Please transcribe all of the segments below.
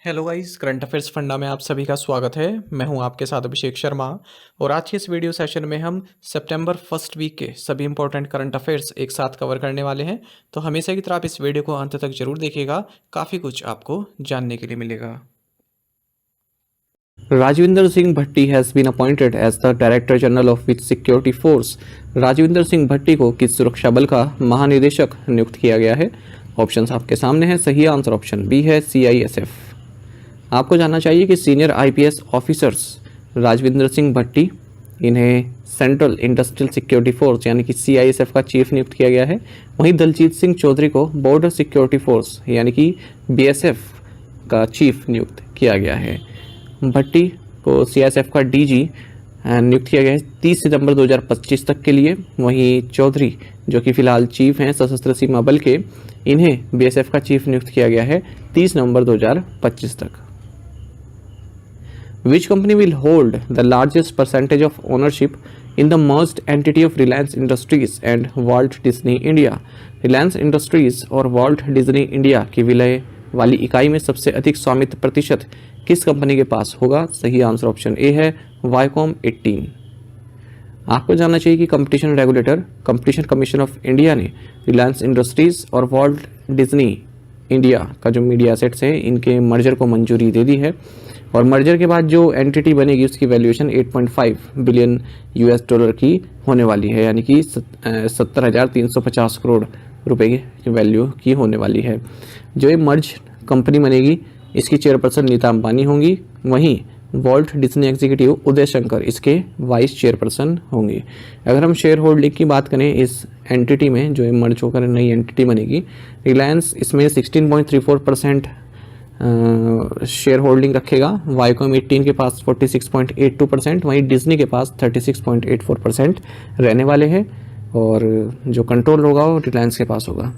Hello guys, current affairs funda में आप सभी का स्वागत है। मैं हूं आपके साथ अभिषेक शर्मा और आज के इस वीडियो सेशन में हम सितंबर फर्स्ट वीक के सभी इंपॉर्टेंट करंट अफेयर्स एक साथ कवर करने वाले हैं। तो हमेशा की तरह आप इस वीडियो को अंत तक जरूर देखिएगा, काफ़ी कुछ आपको जानने के लिए मिलेगा। Rajvinder Singh Bhatti has been appointed as the Director General of which Security Force? Rajvinder Singh भट्टी को किस सुरक्षा बल का महानिदेशक नियुक्त किया गया है? ऑप्शंस आपके सामने हैं। सही आंसर ऑप्शन बी है, CISF। आपको जानना चाहिए कि senior IPS officers Rajvinder Singh Bhatti, इन्हें सेंट्रल इंडस्ट्रियल सिक्योरिटी फोर्स यानी कि CISF का चीफ नियुक्त किया गया है। वहीं दलजीत सिंह चौधरी को बॉर्डर सिक्योरिटी फोर्स यानी कि BSF का चीफ नियुक्त किया गया है। भट्टी को CISF का DG नियुक्त किया गया है 30 सितंबर 2025 तक के लिए। वहीं चौधरी जो कि फिलहाल चीफ हैं सशस्त्र सीमा बल के, इन्हें BSF का चीफ नियुक्त किया गया है 30 नवंबर 2025 तक। Which company will hold the largest percentage of ownership in the merged entity of Reliance Industries and Walt Disney India? Reliance Industries और Walt Disney India की विलय वाली इकाई में सबसे अधिक स्वामित्व प्रतिशत किस कंपनी के पास होगा? सही आंसर ऑप्शन ए है, वाईकॉम 18। आपको जानना चाहिए कि competition regulator competition commission of India ने रिलायंस इंडस्ट्रीज और वॉल्ट डिज्नी इंडिया का जो मीडिया एसेट्स हैं इनके मर्जर को मंजूरी दे दी है। और मर्जर के बाद जो एंटिटी बनेगी उसकी वैल्यूएशन 8.5 बिलियन US डॉलर की होने वाली है, यानी कि 70,350 करोड़ रुपए की वैल्यू की होने वाली है। जो ये मर्ज कंपनी बनेगी इसकी चेयरपर्सन नीता अंबानी होंगी। वहीं Walt Disney executive Uday Shankar इसके वाइस चेयरपर्सन होंगे। अगर हम शेयर होल्डिंग की बात करें इस एंटिटी में, जो मर्ज होकर नई एंटिटी बनेगी, रिलायंस इसमें 16.34% शेयर होल्डिंग रखेगा। वाईकॉम 18 के पास 46.82%, वहीं डिज्नी के पास 36.84% रहने वाले हैं और जो कंट्रोल होगा वो रिलायंस के पास होगा।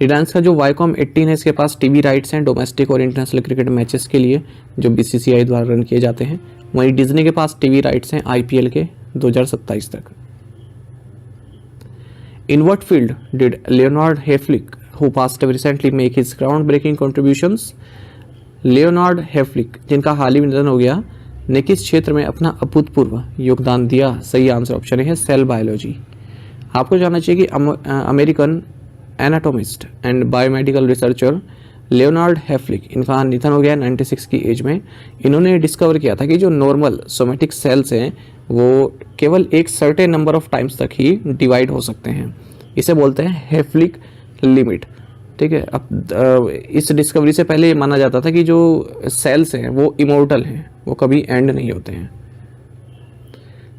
रिलायंस का जो वाईकॉम 18 है इसके पास टीवी राइट्स हैं डोमेस्टिक और इंटरनेशनल क्रिकेट मैचेस के लिए जो BCCI द्वारा रन किए जाते हैं। वहीं डिज्नी के पास टीवी राइट्स हैं IPL के 2027 तक। In what field did Leonard Hayflick who passed away recently make his groundbreaking contributions? Leonard Hayflick जिनका हाल ही में निधन हो गया ने किस क्षेत्र में अपना अभूतपूर्व योगदान दिया? सही आंसर ऑप्शन है, सेल बायोलॉजी। आपको जानना चाहिए कि American anatomist and biomedical researcher Leonard Hayflick, इनका निधन हो गया 96 की एज में। इन्होंने डिस्कवर किया था कि जो नॉर्मल सोमेटिक सेल्स हैं वो केवल एक सर्टेन नंबर ऑफ टाइम्स तक ही डिवाइड हो सकते हैं। इसे बोलते हैं हेफ्लिक लिमिट। ठीक है, अब इस डिस्कवरी से पहले ये माना जाता था कि जो सेल्स हैं वो इमोर्टल हैं, वो कभी एंड नहीं होते हैं।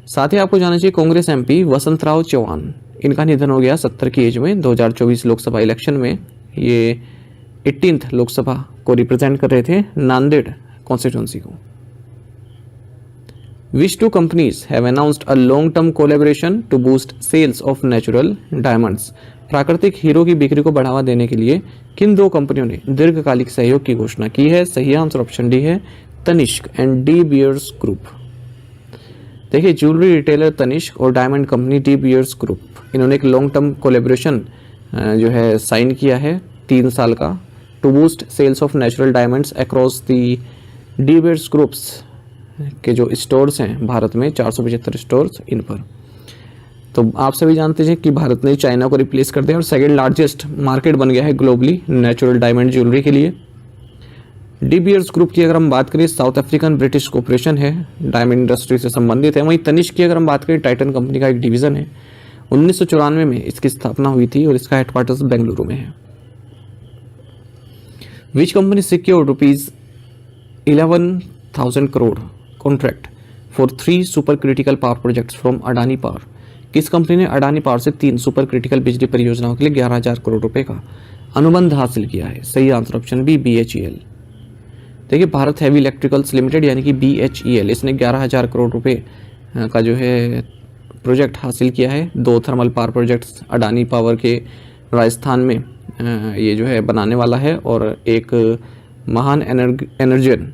साथ ही आपको जानना चाहिए कांग्रेस MP वसंतराव चौहान, इनका निधन हो गया 70 की एज में 2024 लोकसभा इलेक्शन में। ये 18th लोकसभा को रिप्रेजेंट कर रहे थे, नांदेड़ कॉन्स्टिट्यूंसी को। Which two companies have announced a long-term collaboration to boost sales of natural diamonds? प्राकृतिक हीरो की बिक्री को बढ़ावा देने के लिए किन दो कंपनियों ने दीर्घकालिक सहयोग की घोषणा की है? सही आंसर ऑप्शन डी है, Tanishq and De Beers group. देखिए, ज्वेलरी रिटेलर तनिष्क और diamond company De Beers group, इन्होंने एक लॉन्ग टर्म कोलेब्रेशन जो है साइन किया है 3 साल का, to boost sales of natural diamonds across the De Beers groups के जो स्टोर्स हैं भारत में 475 स्टोर्स इन पर। तो आप सभी जानते हैं कि भारत ने चाइना को रिप्लेस कर दिया और सेकेंड लार्जेस्ट मार्केट बन गया है ग्लोबली नेचुरल डायमंड ज्वेलरी के लिए। डी बियर्स ग्रुप की अगर हम बात करें, साउथ अफ्रीकन ब्रिटिश कॉर्पोरेशन है, डायमंड इंडस्ट्री से संबंधित है। वहीं तनिष्क की अगर हम बात करें, टाइटन कंपनी का एक डिवीजन है। 1994 में इसकी स्थापना हुई थी और इसका हेडक्वार्टर्स बेंगलुरु में है। Which company secured ₹11,000 crore contract for 3 super critical power projects from Adani power? किस कंपनी ने अडानी पावर से 3 सुपर क्रिटिकल बिजली परियोजनाओं के लिए 11,000 करोड़ रुपए का अनुबंध हासिल किया है? सही आंसर ऑप्शन बी, BHEL। देखिए, भारत हैवी इलेक्ट्रिकल्स लिमिटेड यानी कि BHEL, इसने 11,000 करोड़ रुपए का जो है प्रोजेक्ट हासिल किया है। 2 thermal power projects Adani power के राजस्थान में ये जो है बनाने वाला है और एक महान एनर्जन,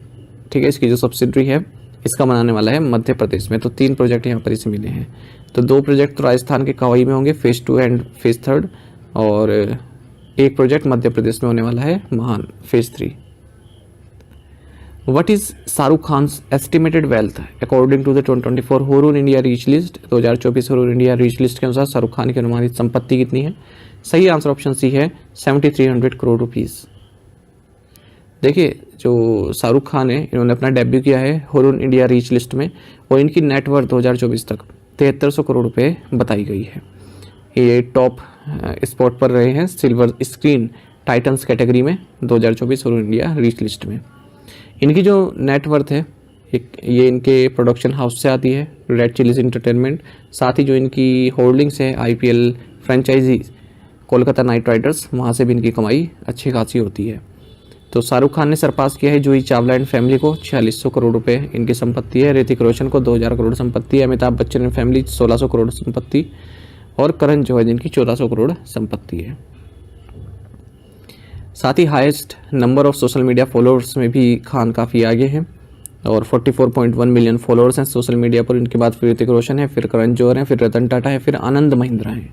ठीक है, इसकी जो सब्सिडरी है इसका बनाने वाला है मध्य प्रदेश में। तो 3 प्रोजेक्ट यहाँ पर इसे मिले हैं। तो 2 प्रोजेक्ट तो राजस्थान के कवाई में होंगे, फेज 2 एंड फेज 3, और एक प्रोजेक्ट मध्य प्रदेश में होने वाला है, महान, phase 3। What is Shahrukh Khan's estimated wealth according to the 2024 Hurun India rich list? 2024 Hurun India rich list के अनुसार शाहरुख खान की अनुमानित संपत्ति कितनी है? सही आंसर ऑप्शन सी है 7300 करोड़ रुपीज़। देखिए जो शाहरुख खान है इन्होंने अपना डेब्यू किया है हुरून इंडिया रीच लिस्ट में और इनकी नेटवर्थ 2024 तक 7300 करोड़ रुपए बताई गई है। ये टॉप स्पॉट पर रहे हैं सिल्वर स्क्रीन टाइटन्स कैटेगरी में 2024 हुरून इंडिया रीच लिस्ट में। इनकी जो नेटवर्थ है ये इनके प्रोडक्शन हाउस से आती है रेड चिलीज इंटरटेनमेंट, साथ ही जो इनकी होल्डिंग्स है IPL franchise Kolkata Knight Riders, वहाँ से भी इनकी कमाई अच्छी खासी होती है। तो शाहरुख खान ने सरपास किया है जूही चावला एंड फैमिली को, 4600 करोड़ रुपए इनकी संपत्ति है। ऋतिक रोशन को 2000 करोड़ संपत्ति है। अमिताभ बच्चन एंड फैमिली 1600 करोड़ संपत्ति और करण जौहर जिनकी 1400 करोड़ संपत्ति है। साथ ही highest number of social media followers में भी खान काफ़ी आगे हैं और 44.1 मिलियन फॉलोअर्स हैं सोशल मीडिया पर। इनके बाद फिर ऋतिक रोशन है, फिर करण जौहर है, फिर रतन टाटा है, फिर आनंद महिंद्रा है।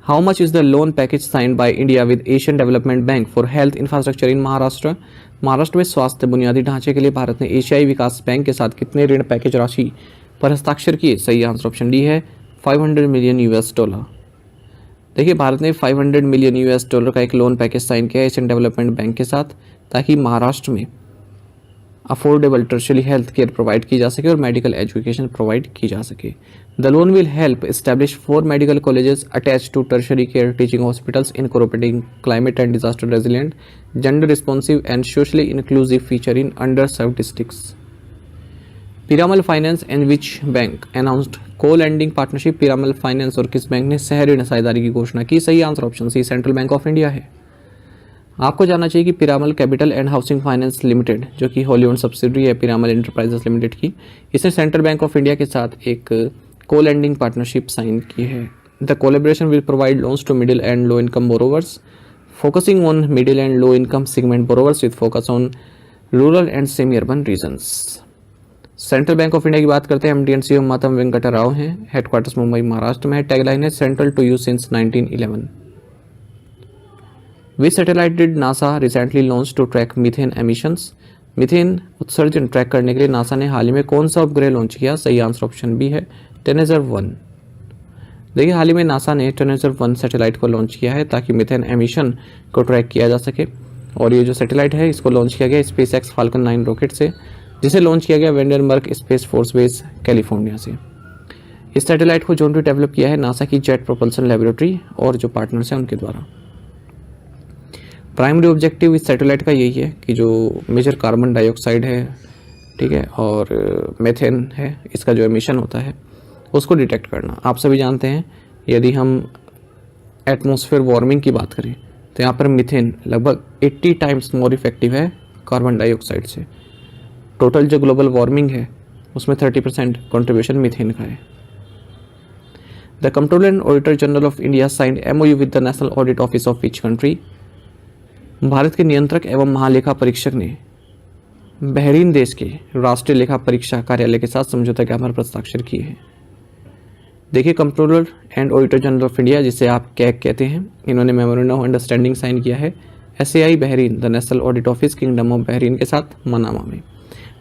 How much is the loan package signed by India with Asian Development Bank for health infrastructure in Maharashtra? Maharashtra में स्वास्थ्य बुनियादी ढांचे के लिए भारत ने एशियाई विकास बैंक के साथ कितने ऋण पैकेज राशि पर हस्ताक्षर किए? सही आंसर ऑप्शन डी है 500 मिलियन $। देखिए भारत ने 500 मिलियन $का एक लोन पैकेज साइन किया है एशियन डेवलपमेंट बैंक के साथ ताकि महाराष्ट्र में affordable tertiary health care provide की जा सके और मेडिकल एजुकेशन प्रोवाइड की जा सके। The loan will help establish 4 medical colleges attach to tertiary care teaching hospitals incorporating climate and disaster resilient gender responsive and socially inclusive feature in under served districts. Piramal finance and which bank announced co-lending partnership? Piramal finance और किस bank ने सह ऋण साझेदारी की घोषणा की? सही answer option C central bank of India है। आपको जानना चाहिए कि Piramal capital and housing finance limited जो कि होली ओन्ड सब्सिडरी है पिरामल एंटरप्राइजेस लिमिटेड की, इसने सेंट्रल बैंक ऑफ इंडिया के साथ एक को लैंडिंग पार्टनरशिप साइन की है। The collaboration will provide loans to middle and low income borrowers focusing on middle and low income segment borrowers with focus on rural and semi urban regions. Central bank of India की बात करते हैं। MD and CEO मातम वेंकटा राव हैं, headquarters Mumbai Maharashtra में है। Tagline है central to you since 1911। Which satellite did NASA recently launch to track methane emissions? Methane उत्सर्जन ट्रैक करने के लिए नासा ने हाल ही में कौन सा उपग्रह लॉन्च किया? सही आंसर ऑप्शन बी है टेनेजर 1। देखिए हाल ही में नासा ने टेनेजर 1 सैटेलाइट को लॉन्च किया है ताकि मीथेन एमिशन को ट्रैक किया जा सके। और ये जो सैटेलाइट है इसको लॉन्च किया गया SpaceX Falcon 9 रॉकेट से, जिसे लॉन्च किया गया वेंडरमर्क स्पेस फोर्स बेस कैलिफोर्निया से। इस सैटेलाइट को जोइंटली डेवलप किया है नासा की जेट प्रोपल्सन लेबोरेटरी और जो पार्टनर्स हैं उनके द्वारा। प्राइमरी ऑब्जेक्टिव इस सैटेलाइट का यही है कि जो मेजर कार्बन डाइऑक्साइड है, ठीक है, और मेथेन है, इसका जो एमिशन होता है उसको डिटेक्ट करना। आप सभी जानते हैं यदि हम एटमॉस्फेयर वार्मिंग की बात करें तो यहाँ पर मीथेन लगभग 80 टाइम्स मोर इफेक्टिव है कार्बन डाइऑक्साइड से। टोटल जो ग्लोबल वार्मिंग है उसमें 30% कॉन्ट्रीब्यूशन मीथेन का है। The controller and auditor general of India signed MOU with the national audit office of which country? Bharat के नियंत्रक एवं महालेखा परीक्षक ने बहरीन देश के राष्ट्रीय लेखा परीक्षा कार्यालय के साथ समझौता ज्ञापन पर हस्ताक्षर किए हैं। देखिए controller and auditor general of India, जिसे आप कैग कहते हैं, इन्होंने मेमोरेंडम ऑफ अंडरस्टैंडिंग साइन किया है SAI Bahrain the national audit office kingdom of Bahrain के साथ मनामा में।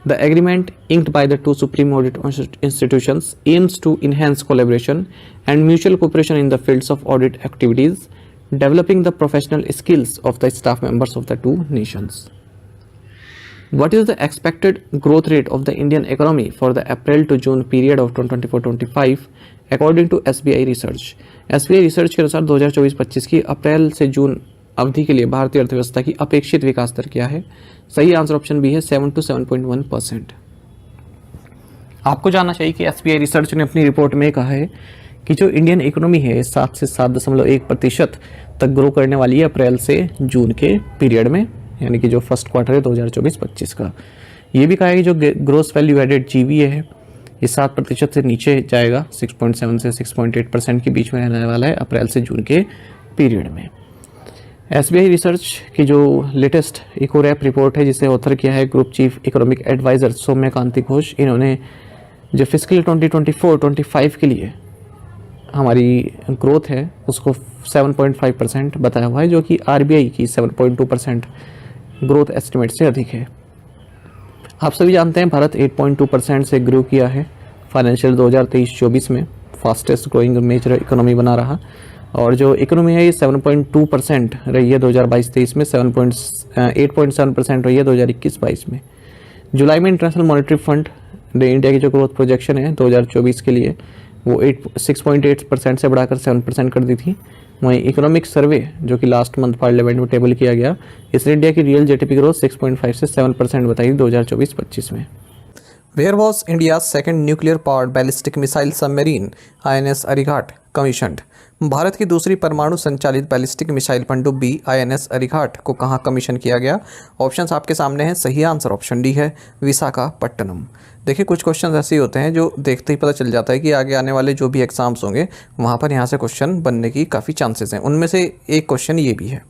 The agreement inked by the two supreme audit institutions aims to enhance collaboration and mutual cooperation in the fields of audit activities, developing the professional skills of the staff members of the two nations. What is the expected growth rate of the Indian economy for the April to June period of 2024-25 according to SBI research? SBI research के अनुसार 2024-25 की अप्रैल से जून अवधि के लिए भारतीय अर्थव्यवस्था की अपेक्षित विकास दर क्या है? सही आंसर ऑप्शन बी है 7 to 7.1%। आपको जानना चाहिए कि SBI रिसर्च ने अपनी रिपोर्ट में कहा है कि जो इंडियन इकोनॉमी है 7 से 7.1% तक ग्रो करने वाली है अप्रैल से जून के पीरियड में, यानी कि जो फर्स्ट क्वार्टर है 2024-25 का। ये भी कहा है कि जो ग्रोस वैल्यू एडेड GVA है ये 7% से नीचे जाएगा, 6.7 से 6.8% के बीच में रहने वाला है अप्रैल से जून के पीरियड में। SBI रिसर्च की जो लेटेस्ट इकोरैप रिपोर्ट है जिसे ऑथर किया है ग्रुप चीफ इकोनॉमिक एडवाइजर सौम्य कांति घोष, इन्होंने जो फिस्कल 2024-25 के लिए हमारी ग्रोथ है उसको 7.5% बताया हुआ है, जो कि RBI की 7.2% ग्रोथ एस्टिमेट से अधिक है। आप सभी जानते हैं भारत 8.2% से ग्रो किया है फाइनेंशियल 2023-24 में, फास्टेस्ट ग्रोइंग मेजर इकोनॉमी बना रहा, और जो इकोनॉमी है ये 7.2% रही है 2022-23 में, 8.7% रही है 2021-22 में। जुलाई में इंटरनेशनल मॉनेटरी फंड ने इंडिया की जो ग्रोथ प्रोजेक्शन है 2024 के लिए वो 6.8% से बढ़ाकर 7% कर दी थी। वहीं इकोनॉमिक सर्वे जो कि लास्ट मंथ पार्लियामेंट में टेबल किया गया, इसने इंडिया की रियल जीडीपी ग्रोथ 6.5 से 7% बताई 2024-25 में। Where was India's second nuclear-powered ballistic missile submarine INS Arighat commissioned? Bharat की दूसरी परमाणु संचालित बैलिस्टिक मिसाइल पनडुब्बी INS अरिघाट को कहाँ कमीशन किया गया? ऑप्शंस आपके सामने हैं। सही आंसर ऑप्शन डी है, विशाखापट्टनम। देखिए कुछ क्वेश्चन ऐसे होते हैं जो देखते ही पता चल जाता है कि आगे आने वाले जो भी एग्जाम्स होंगे वहाँ पर यहाँ से क्वेश्चन बनने की काफ़ी चांसेस हैं। उनमें से एक क्वेश्चन ये भी है।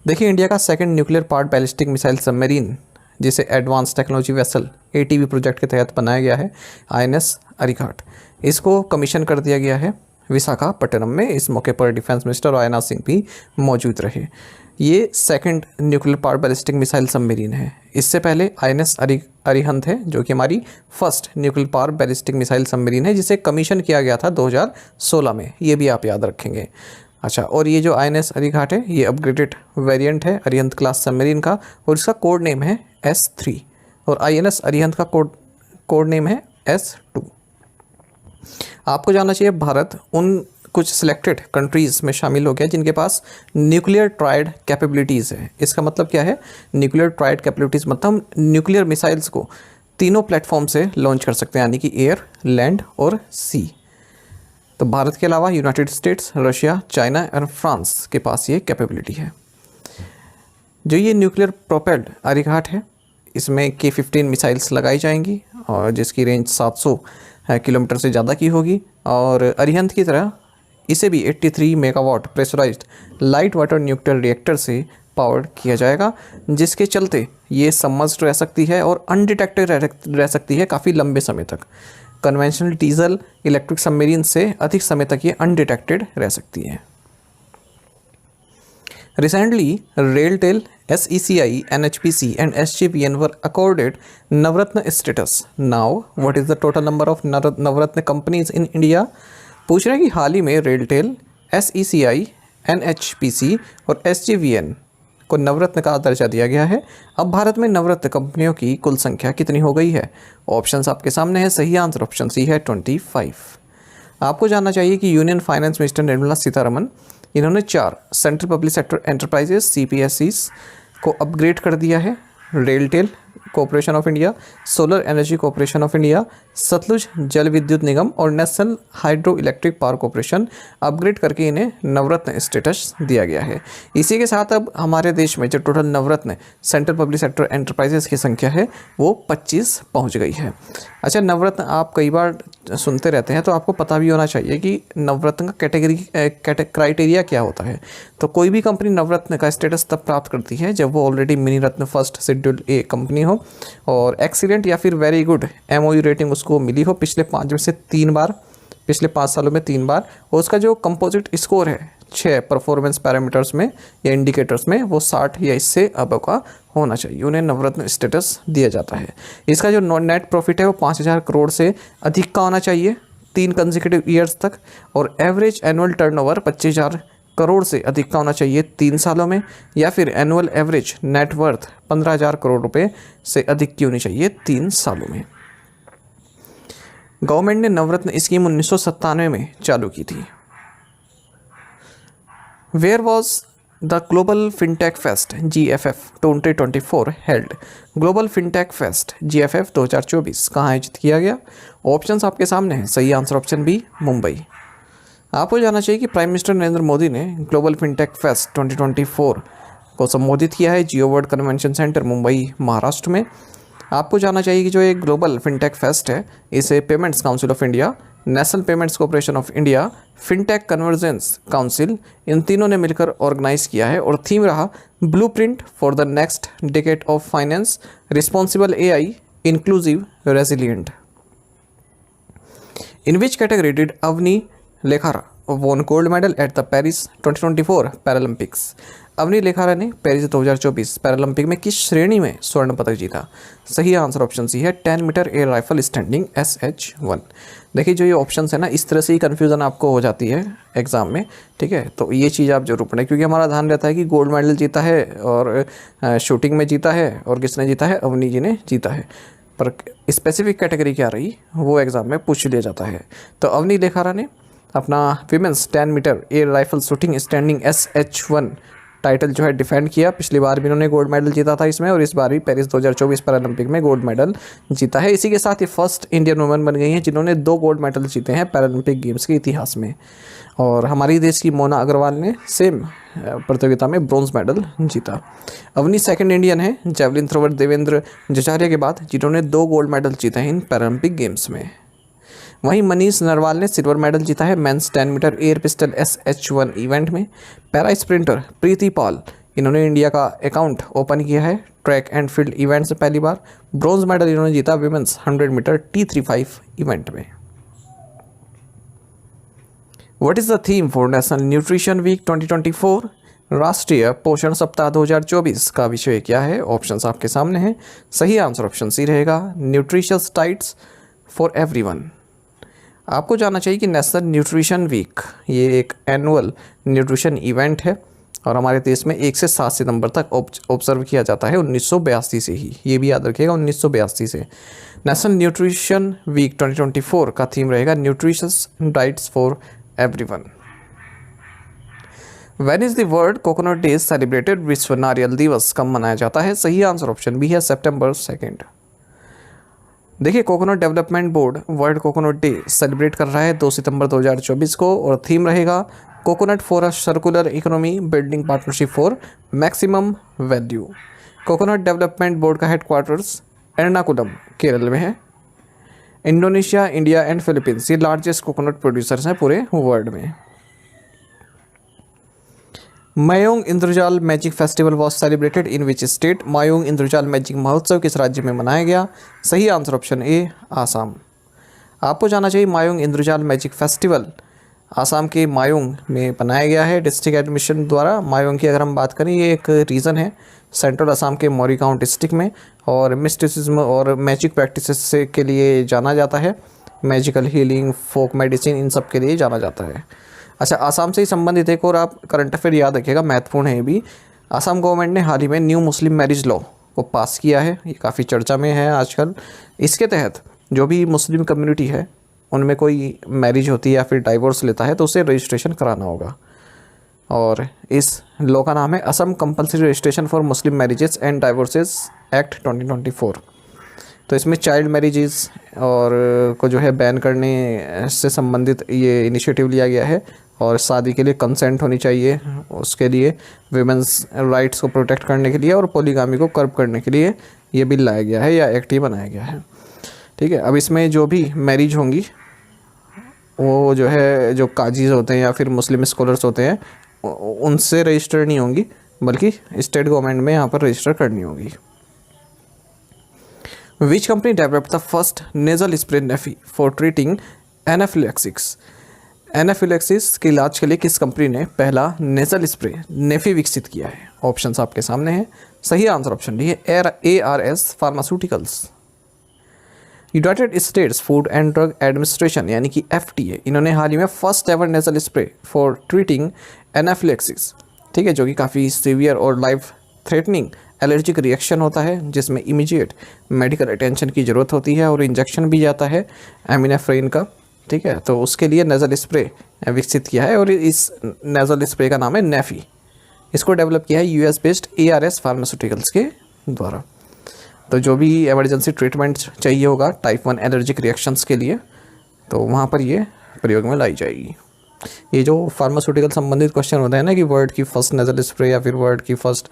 देखिए इंडिया का second nuclear powered ballistic missile submarine, जिसे advance technology vessel ATV project के तहत बनाया गया है, INS अरिघाट, इसको कमीशन कर दिया गया है विशाखापट्टनम में। इस मौके पर डिफेंस मिनिस्टर राजनाथ सिंह भी मौजूद रहे। ये second nuclear power ballistic missile submarine है। इससे पहले INS अरिहंत है जो कि हमारी first nuclear power ballistic missile submarine है, जिसे कमीशन किया गया था 2016 में। ये भी आप याद रखेंगे। अच्छा, और ये जो INS अरिघाट है ये अपग्रेडेड वेरिएंट है अरिहंत क्लास सबमरीन का, और इसका कोड नेम है S3, और INS अरिहंत का कोड नेम है S2। आपको जानना चाहिए भारत उन कुछ सिलेक्टेड कंट्रीज़ में शामिल हो गया जिनके पास न्यूक्लियर ट्राइड कैपेबिलिटीज़ है। इसका मतलब क्या है? न्यूक्लियर ट्राइड कैपेबिलिटीज़ मतलब न्यूक्लियर मिसाइल्स को तीनों प्लेटफॉर्म से लॉन्च कर सकते हैं, यानी कि एयर, लैंड और सी। तो भारत के अलावा यूनाइटेड स्टेट्स, रशिया, चाइना और फ्रांस के पास ये कैपेबिलिटी है। जो ये न्यूक्लियर प्रोपेल्ड अरिघाट है, इसमें K-15 मिसाइल्स लगाई जाएंगी और जिसकी रेंज 700 किलोमीटर से ज़्यादा की होगी। और अरिहंत की तरह इसे भी 83 megawatt pressurised light water nuclear reactor से पावर्ड किया जाएगा, जिसके चलते ये सबमर्ज्ड रह सकती है और अनडिटेक्टेड रह सकती है काफ़ी लंबे समय तक। कन्वेंशनल डीजल इलेक्ट्रिक सबमरीन से अधिक समय तक ये अनडिटेक्टेड रह सकती है। Recently, RailTel, SECI, NHPC and SJVN were accorded Navratna status. Now, what is the total number of Navratna companies in India? पूछ रहे हैं कि हाल ही में RailTel, SECI, NHPC और SJVN को नवरत्न का दर्जा दिया गया है। अब भारत में नवरत्न कंपनियों की कुल संख्या कितनी हो गई है? ऑप्शंस आपके सामने है। सही आंसर ऑप्शन सी है 25। आपको जानना चाहिए कि union finance minister Nirmala Sitharaman, इन्होंने 4 central public sector enterprises CPSEs को अपग्रेड कर दिया है। RailTel corporation of India, solar energy corporation of India, Satluj Jal Vidyut Nigam और national hydro electric power corporation upgrade करके इन्हें नवरत्न स्टेटस दिया गया है। इसी के साथ अब हमारे देश में जो टोटल नवरत्न सेंट्रल पब्लिक सेक्टर एंटरप्राइजेस की संख्या है वो 25 पहुंच गई है। अच्छा, नवरत्न आप कई बार सुनते रहते हैं तो आपको पता भी होना चाहिए कि नवरत्न का क्राइटेरिया क्या होता है। तो कोई भी कंपनी नवरत्न का स्टेटस तब प्राप्त करती है जब वो ऑलरेडी मिनी रत्न फर्स्ट शेड्यूल ए कंपनी हो और एक्सीलेंट या फिर वेरी गुड MOU रेटिंग उसको मिली हो पिछले 5 में से 3 बार, पिछले 5 सालों में 3 बार, और उसका जो कंपोजिट स्कोर है 6 परफॉर्मेंस पैरामीटर्स में या इंडिकेटर्स में वो 60 या इससे अब का होना चाहिए, उन्हें नवरत्न स्टेटस दिया जाता है। इसका जो नेट प्रॉफिट है वो 5000 करोड़ से अधिक का होना चाहिए 3 कंसेक्यूटिव ईयर्स तक, और एवरेज एनुअल टर्नओवर 25000 करोड़ से अधिक का होना चाहिए 3 सालों में, या फिर एनुअल एवरेज नेटवर्थ 15000 करोड़ रुपए से अधिक की होनी चाहिए 3 सालों में। गवर्नमेंट ने नवरत्न स्कीम 1997 में चालू की थी। Where was the global fintech fest GFF 2024 held? Global fintech fest GFF 2024 कहाँ आयोजित किया गया? ऑप्शंस आपके सामने हैं। सही आंसर ऑप्शन बी, मुंबई। आपको जानना चाहिए कि प्राइम मिनिस्टर नरेंद्र मोदी ने ग्लोबल फिनटेक फेस्ट 2024 को संबोधित किया है Jio World Convention Centre Mumbai Maharashtra में। आपको जानना चाहिए कि जो एक ग्लोबल फिनटेक फेस्ट है इसे Payments Council of India, National Payments Corporation of India, Fintech Convergence Council, इन तीनों ने मिलकर ऑर्गेनाइज किया है और थीम रहा blueprint for the next decade of finance, responsible AI, inclusive, resilient. In which category did Avani Lekhara won gold medal at the Paris 2024 Paralympics? अवनी लेखारा ने पेरिस 2024 पैरालंपिक में किस श्रेणी में स्वर्ण पदक जीता? सही आंसर ऑप्शन सी है 10 metre air rifle standing SH1। देखिए जो ये ऑप्शन है ना, इस तरह से ही कन्फ्यूज़न आपको हो जाती है एग्ज़ाम में, ठीक है। तो ये चीज़ आप जरूर पढ़ें, क्योंकि हमारा ध्यान रहता है कि गोल्ड मेडल जीता है और शूटिंग में जीता है, और किसने जीता है? अवनी जी ने जीता है। पर स्पेसिफिक कैटेगरी क्या रही वो एग्ज़ाम में पूछ लिया जाता है। तो अवनी लेखारा ने अपना women's 10 metre air rifle shooting standing SH1 title जो है डिफेंड किया। पिछली बार भी इन्होंने गोल्ड मेडल जीता था इसमें, और इस बार भी पेरिस 2024 पैरालंपिक में गोल्ड मेडल जीता है। इसी के साथ ये फर्स्ट इंडियन वुमेन बन गई हैं जिन्होंने 2 गोल्ड मेडल जीते हैं पैरालंपिक गेम्स के इतिहास में। और हमारी देश की मोना अग्रवाल ने सेम प्रतियोगिता में ब्रॉन्ज मेडल जीता। अवनी सेकंड इंडियन है जेवलिन थ्रोवर देवेंद्र जचारिया के बाद जिन्होंने 2 गोल्ड मेडल जीते हैं इन पैरालंपिक गेम्स में। वहीं मनीष नरवाल ने सिल्वर मेडल जीता है men's 10 metre air pistol SH1 event में। पैरा स्प्रिंटर प्रीति पॉल, इन्होंने इंडिया का अकाउंट ओपन किया है ट्रैक एंड फील्ड इवेंट से पहली बार। ब्रॉन्ज मेडल इन्होंने जीता विमेंस 100 मीटर T35 इवेंट में। What is the theme for national nutrition week 2024? राष्ट्रीय पोषण सप्ताह 2024 का विषय क्या है? ऑप्शंस आपके सामने हैं। सही आंसर ऑप्शन सी रहेगा, न्यूट्रिशियस डाइट्स फॉर एवरीवन। आपको जानना चाहिए कि नेशनल न्यूट्रिशन वीक ये एक एनुअल न्यूट्रिशन इवेंट है और हमारे देश में 1 से 7 सितंबर तक ऑब्जर्व किया जाता है 1982 से ही। ये भी याद रखिएगा 1982 से। नेशनल न्यूट्रिशन वीक 2024 का थीम रहेगा nutritious diets for everyone. When is the world coconut day celebrated? विश्व नारियल दिवस कब मनाया जाता है? सही आंसर ऑप्शन बी है सितंबर 2। देखिए coconut development board world coconut day celebrate कर रहा है 2 सितंबर 2024 को, और थीम रहेगा coconut for a circular economy building partnership for maximum value. Coconut development board का हेडक्वार्टर्स एर्नाकुलम केरल में है। इंडोनेशिया, इंडिया एंड फिलीपींस ये लार्जेस्ट कोकोनट प्रोड्यूसर्स हैं पूरे वर्ल्ड में। Mayong Indrajal magic festival was celebrated in which state? Mayong Indrajal magic महोत्सव किस राज्य में मनाया गया? सही आंसर ऑप्शन ए आसाम। आपको जानना चाहिए मायोंग इंद्रजाल मैजिक फेस्टिवल आसाम के मायोंग में मनाया गया है डिस्ट्रिक्ट एडमिशन द्वारा। मायोंग की अगर हम बात करें, ये एक रीजन है सेंट्रल असम के मोरीगांव डिस्ट्रिक्ट में, और मिस्टिसिज्म और मैजिक प्रैक्टिसेस से के लिए जाना जाता है। मैजिकल हीलिंग, फोक मेडिसिन, इन सब के लिए जाना जाता है। अच्छा, आसाम से ही संबंधित एक और आप करंट अफेयर याद रखिएगा, महत्वपूर्ण है ये भी। आसाम गवर्नमेंट ने हाल ही में न्यू मुस्लिम मैरिज लॉ को पास किया है, ये काफ़ी चर्चा में है आजकल। इसके तहत जो भी मुस्लिम कम्युनिटी है उनमें कोई मैरिज होती है या फिर डाइवोर्स लेता है तो उसे रजिस्ट्रेशन कराना होगा, और इस लॉ का नाम है Assam compulsory registration for Muslim marriages and divorces act 2024। तो इसमें चाइल्ड मैरिजेस और को जो है बैन करने से संबंधित ये इनिशिएटिव लिया गया है, और शादी के लिए कंसेंट होनी चाहिए, उसके लिए विमेंस राइट्स को प्रोटेक्ट करने के लिए और पॉलीगामी को कर्ब करने के लिए ये बिल लाया गया है या एक्ट ही बनाया गया है। ठीक है, अब इसमें जो भी मैरिज होंगी वो जो है जो काजीज़ होते हैं या फिर मुस्लिम स्कॉलर्स होते हैं उनसे रजिस्टर नहीं होंगी, बल्कि स्टेट गवर्नमेंट में यहाँ पर रजिस्टर करनी होगी। Which company developed the first nasal spray Neffy for treating anaphylaxis? Anaphylaxis के इलाज के लिए किस कंपनी ने पहला नेजल स्प्रे नेफी विकसित किया है? ऑप्शंस आपके सामने हैं। सही आंसर ऑप्शन डी है ARS pharmaceuticals. United states food and drug administration यानी कि FDA, इन्होंने हाल ही में first ever nasal spray for treating anaphylaxis, ठीक है, जो कि काफ़ी सीवियर और लाइफ थ्रेटनिंग एलर्जिक रिएक्शन होता है जिसमें इमीडिएट मेडिकल अटेंशन की ज़रूरत होती है और इंजेक्शन भी जाता है एमिनेफ्रिन का, ठीक है। तो उसके लिए नेज़ल स्प्रे विकसित किया है और इस नेज़ल स्प्रे का नाम है नेफी। इसको डेवलप किया है US बेस्ड ARS फार्मास्यूटिकल्स के द्वारा। तो जो भी इमरजेंसी ट्रीटमेंट चाहिए होगा टाइप 1 एलर्जिक रिएक्शंस के लिए, तो वहाँ पर ये प्रयोग में लाई जाएगी। ये जो फार्मास्यूटिकल संबंधित क्वेश्चन होता है ना कि वर्ल्ड की फर्स्ट नेजल स्प्रे या फिर वर्ल्ड की फर्स्ट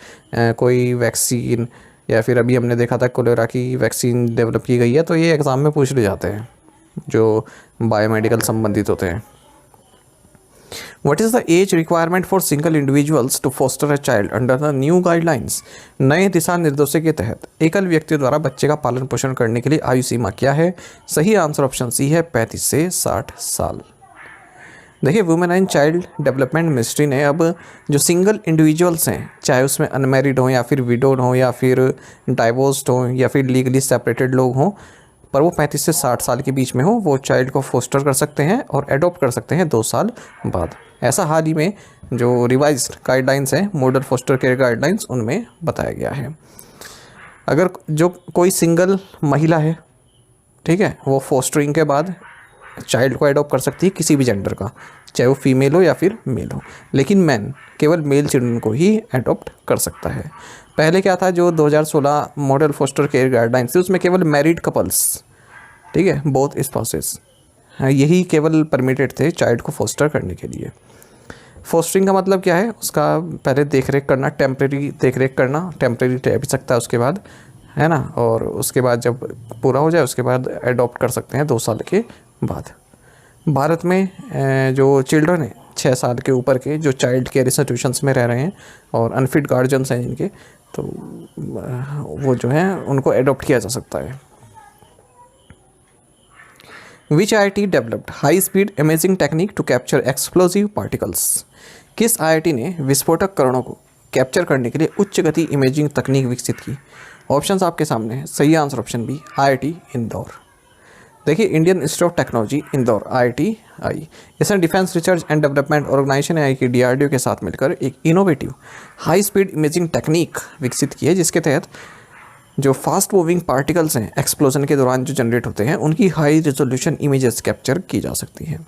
कोई वैक्सीन, या फिर अभी हमने देखा था कोलेरा की वैक्सीन डेवलप की गई है, तो ये एग्ज़ाम में पूछ ले जाते हैं जो बायोमेडिकल संबंधित होते हैं। What is the age requirement for single individuals to foster a child under the new guidelines? नए दिशा निर्देशों के तहत एकल व्यक्ति द्वारा बच्चे का पालन पोषण करने के लिए आयु सीमा क्या है? सही आंसर ऑप्शन सी है 35 से 60 साल। देखिए, women and child development ministry ने अब जो सिंगल इंडिविजुअल्स हैं, चाहे उसमें अनमैरिड हों या फिर विडोड हों या फिर डाइवोर्स्ड हों या फिर लीगली सेपरेटेड लोग हों, पर वो 35 से 60 साल के बीच में हो, वो चाइल्ड को फोस्टर कर सकते हैं और एडॉप्ट कर सकते हैं 2 साल बाद। ऐसा हाल ही में जो रिवाइज्ड गाइडलाइंस हैं, मॉडल फोस्टर केयर गाइडलाइंस, उनमें बताया गया है। अगर जो कोई सिंगल महिला है, ठीक है, वो फोस्टरिंग के बाद चाइल्ड को एडॉप्ट कर सकती है किसी भी जेंडर का, चाहे वो फीमेल हो या फिर मेल हो, लेकिन मैन केवल मेल चिल्ड्रन को ही एडॉप्ट कर सकता है। पहले क्या था, जो 2016 मॉडल फोस्टर केयर गाइडलाइंस थी, उसमें केवल मैरिड कपल्स, ठीक है, बोथ स्पाउसेस, यही केवल परमिटेड थे चाइल्ड को फोस्टर करने के लिए। फोस्टरिंग का मतलब क्या है, उसका पहले देख रेख करना, टेम्प्रेरी देख रेख करना, टेम्प्रेरी रह भी सकता है उसके बाद, है ना, और उसके बाद जब पूरा हो जाए उसके बाद एडॉप्ट कर सकते हैं 2 साल के बाद। भारत में जो चिल्ड्रन हैं 6 साल के ऊपर के, जो चाइल्ड केयर इंस्टीट्यूशंस में रह रहे हैं और अनफिट गार्जियंस हैं जिनके, तो वो जो है उनको एडॉप्ट किया जा सकता है। Which IIT developed high speed imaging technique to capture explosive particles? किस IIT ने विस्फोटक कणों को कैप्चर करने के लिए उच्च गति इमेजिंग तकनीक विकसित की? ऑप्शंस आपके सामने हैं। सही answer option B, IIT Indore. देखिए, Indian institute of Technology Indore, IITI, इसने defence research and development organisation यानी कि DRDO के साथ मिलकर एक innovative high speed imaging technique विकसित की है, जिसके तहत जो फास्ट मूविंग पार्टिकल्स हैं एक्सप्लोजन के दौरान जो जनरेट होते हैं, उनकी हाई रेजोल्यूशन इमेजेस कैप्चर की जा सकती हैं।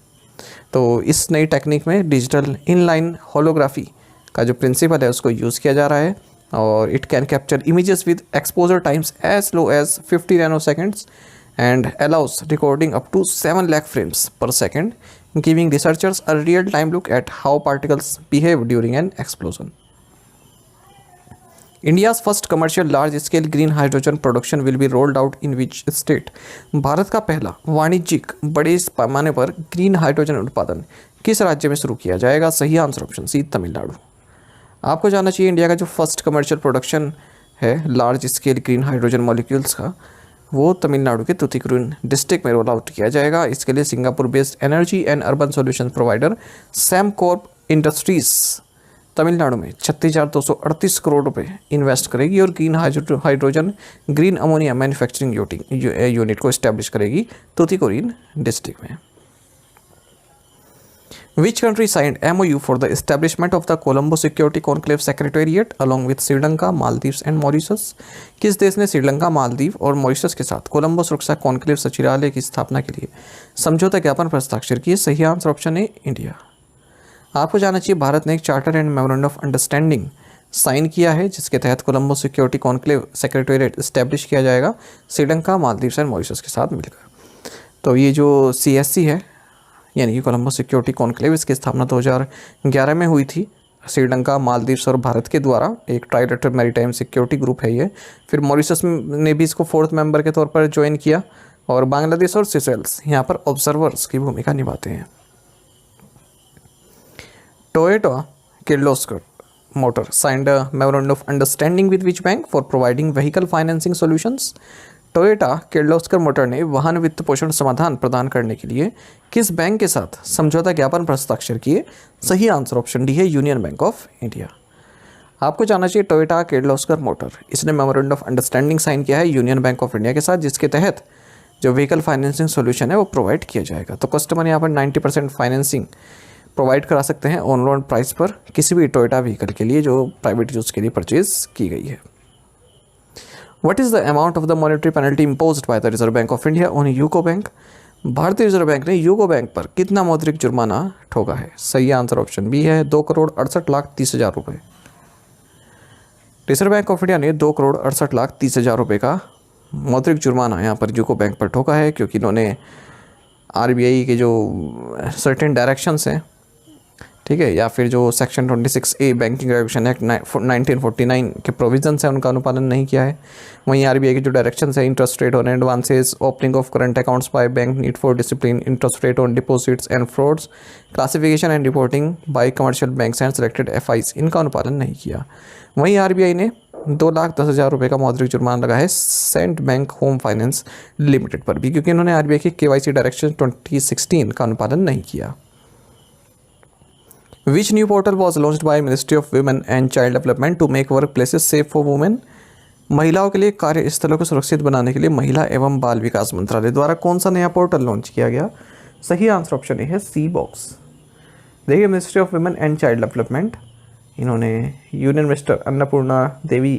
तो इस नई टेक्निक में डिजिटल इनलाइन होलोग्राफी का जो प्रिंसिपल है उसको यूज़ किया जा रहा है, और it can capture images with exposure times as low as 50 nanoseconds and allows recording up to 7 lakh frames per second, giving researchers a real-time look at how particles behave during an explosion. India's first commercial large-scale green hydrogen production will be rolled out in which state? Bharat का पहला वाणिज्यिक बड़े पैमाने पर green hydrogen उत्पादन किस राज्य में शुरू किया जाएगा? सही आंसर ऑप्शन सी, तमिलनाडु। आपको जानना चाहिए इंडिया का जो फर्स्ट कमर्शियल प्रोडक्शन है large scale green hydrogen molecules का, वो तमिलनाडु के तूतीकुरिन डिस्ट्रिक्ट में रोल आउट किया जाएगा। इसके लिए Singapore based energy and urban solution provider Sembcorp Industries Tamil Nadu में 36,238 करोड़ रुपए इन्वेस्ट करेगी और green hydrogen green ammonia manufacturing unit को इस्टेब्लिश करेगी तूतीकुरिन डिस्ट्रिक्ट में। Which country signed MOU for the establishment of the Colombo Security Conclave Secretariat along with Sri Lanka, Maldives and Mauritius? किस देश ने श्रीलंका, मालदीव और मॉरिशस के साथ कोलंबो सुरक्षा कॉन्क्लेव सचिवालय की स्थापना के लिए समझौता ज्ञापन पर हस्ताक्षर किए? सही आंसर ऑप्शन है इंडिया। आपको जानना चाहिए भारत ने एक charter and memorandum of understanding sign किया है, जिसके तहत Colombo security conclave secretariat establish किया जाएगा श्रीलंका, मालदीव्स एंड मॉरिशस के साथ मिलकर। तो ये जो CSC है यानी कि कोलंबो सिक्योरिटी कॉन्क्लेव, इसकी स्थापना 2011 में हुई थी श्रीलंका, मालदीव्स और भारत के द्वारा। एक ट्राइलेटरल मैरीटाइम सिक्योरिटी ग्रुप है ये। फिर मॉरिशस ने भी इसको 4th मेंबर के तौर पर ज्वाइन किया, और बांग्लादेश और सिसेल्स यहाँ पर ऑब्जर्वर्स की भूमिका निभाते हैं। Toyota Kirloskar motor signed a memorandum of understanding with which bank for providing vehicle financing solutions? Toyota Kirloskar motor ने वाहन वित्त पोषण समाधान प्रदान करने के लिए किस बैंक के साथ समझौता ज्ञापन पर हस्ताक्षर किए? सही आंसर ऑप्शन डी है, यूनियन बैंक ऑफ इंडिया। आपको जानना चाहिए टोयोटा किर्लोस्कर मोटर, इसने मेमोरेंडम ऑफ अंडरस्टैंडिंग साइन किया है यूनियन बैंक ऑफ इंडिया के साथ, जिसके तहत जो व्हीकल फाइनेंसिंग सोल्यूशन है वो प्रोवाइड किया जाएगा। तो कस्टमर यहाँ पर 90% फाइनेंसिंग प्रोवाइड करा सकते हैं ऑन रोड प्राइस पर किसी भी टोयोटा व्हीकल के लिए जो प्राइवेट यूज़ के लिए परचेज की गई है। What is the amount of the monetary penalty imposed by the Reserve Bank of India on UCO bank? भारतीय रिजर्व बैंक ने यूको बैंक पर कितना मौद्रिक जुर्माना ठोका है? सही आंसर ऑप्शन बी है, 2,68,30,000 रुपये। रिजर्व बैंक ऑफ इंडिया ने 2,68,30,000 रुपये का मौद्रिक जुर्माना यहाँ पर यूको बैंक पर ठोका है, क्योंकि इन्होंने RBI के जो सर्टेन डायरेक्शंस हैं, ठीक है, या फिर जो section 26A banking regulation act 1949 के प्रोविजंस हैं उनका अनुपालन नहीं किया है। वहीं RBI के जो डायरेक्शंस हैं, interest rate on advances, opening of current accounts by bank, need for discipline, interest rate on deposits and frauds, classification and reporting bye commercial banks and selected FIs, इनका अनुपालन नहीं किया। वहीं RBI ने 2,10,000 रुपये का मौद्रिक जुर्माना लगा है cent bank home finance limited पर भी, क्योंकि इन्होंने RBI के KYC डायरेक्शन 2016 का अनुपालन नहीं किया। Which new portal was launched by ministry of women and child development to make work places safe for women. महिलाओं के लिए कार्यस्थलों को सुरक्षित बनाने के लिए महिला एवं बाल विकास मंत्रालय द्वारा कौन सा नया पोर्टल लॉन्च किया गया? सही आंसर ऑप्शन ए है सी बॉक्स। देखिए, ministry of women and child development, इन्होंने यूनियन मिनिस्टर अन्नपूर्णा देवी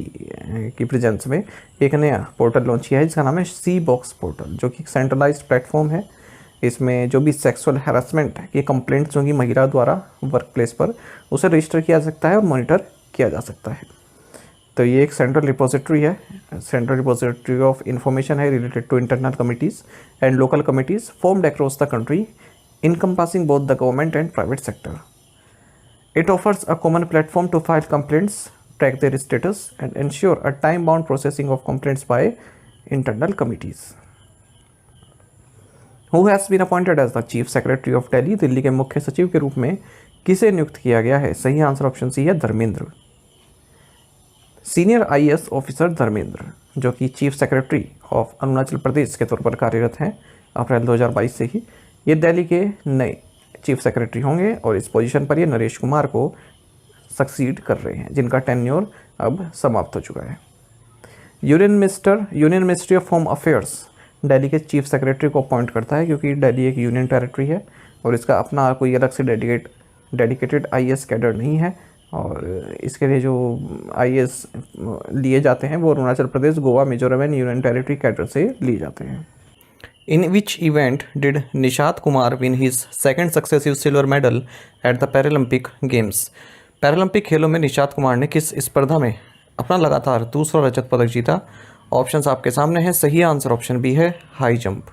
की प्रेजेंस में एक नया पोर्टल लॉन्च किया है जिसका नाम है सी बॉक्स पोर्टल, जो कि एक सेंट्रलाइज्ड प्लेटफॉर्म है। इसमें जो भी सेक्सुअल हैरेसमेंट की कंप्लेंट्स होंगी महिला द्वारा वर्क प्लेस पर, उसे रजिस्टर किया जा सकता है और मॉनिटर किया जा सकता है। तो ये एक सेंट्रल रिपोजिटरी है, सेंट्रल रिपोजिटरी ऑफ इंफॉर्मेशन है related to internal committees and local committees formed across the country encompassing both the government and private sector. It offers a common platform to file complaints, track their status, and ensure a time-bound processing of complaints by internal committees. Who has been appointed as the Chief Secretary of Delhi? Delhi के मुख्य सचिव के रूप में किसे नियुक्त किया गया है? सही आंसर ऑप्शन सी है Dharmendra. Senior IAS officer Dharmendra, जो कि chief secretary of Arunachal Pradesh के तौर पर कार्यरत हैं अप्रैल 2022 से ही, ये दिल्ली के नए चीफ सेक्रेटरी होंगे और इस पोजीशन पर ये नरेश कुमार को सक्सीड कर रहे हैं, जिनका टेन्योर अब समाप्त हो चुका है। Union ministry of home affairs Delhi के चीफ सेक्रेटरी को अपॉइंट करता है, क्योंकि दिल्ली एक यूनियन टेरिटरी है और इसका अपना कोई अलग से डेडिकेटेड IAS कैडर नहीं है, और इसके लिए जो IAS लिए जाते हैं वो Arunachal Pradesh, Goa, Mizoram and union territory cadre से लिए जाते हैं। In which event did Nishad Kumar win his second successive silver medal at the Paralympic Games? Paralympic खेलों में निषाद कुमार ने किस स्पर्धा में अपना लगातार दूसरा रजत पदक जीता? ऑप्शंस आपके सामने हैं। सही आंसर ऑप्शन बी है हाई जंप।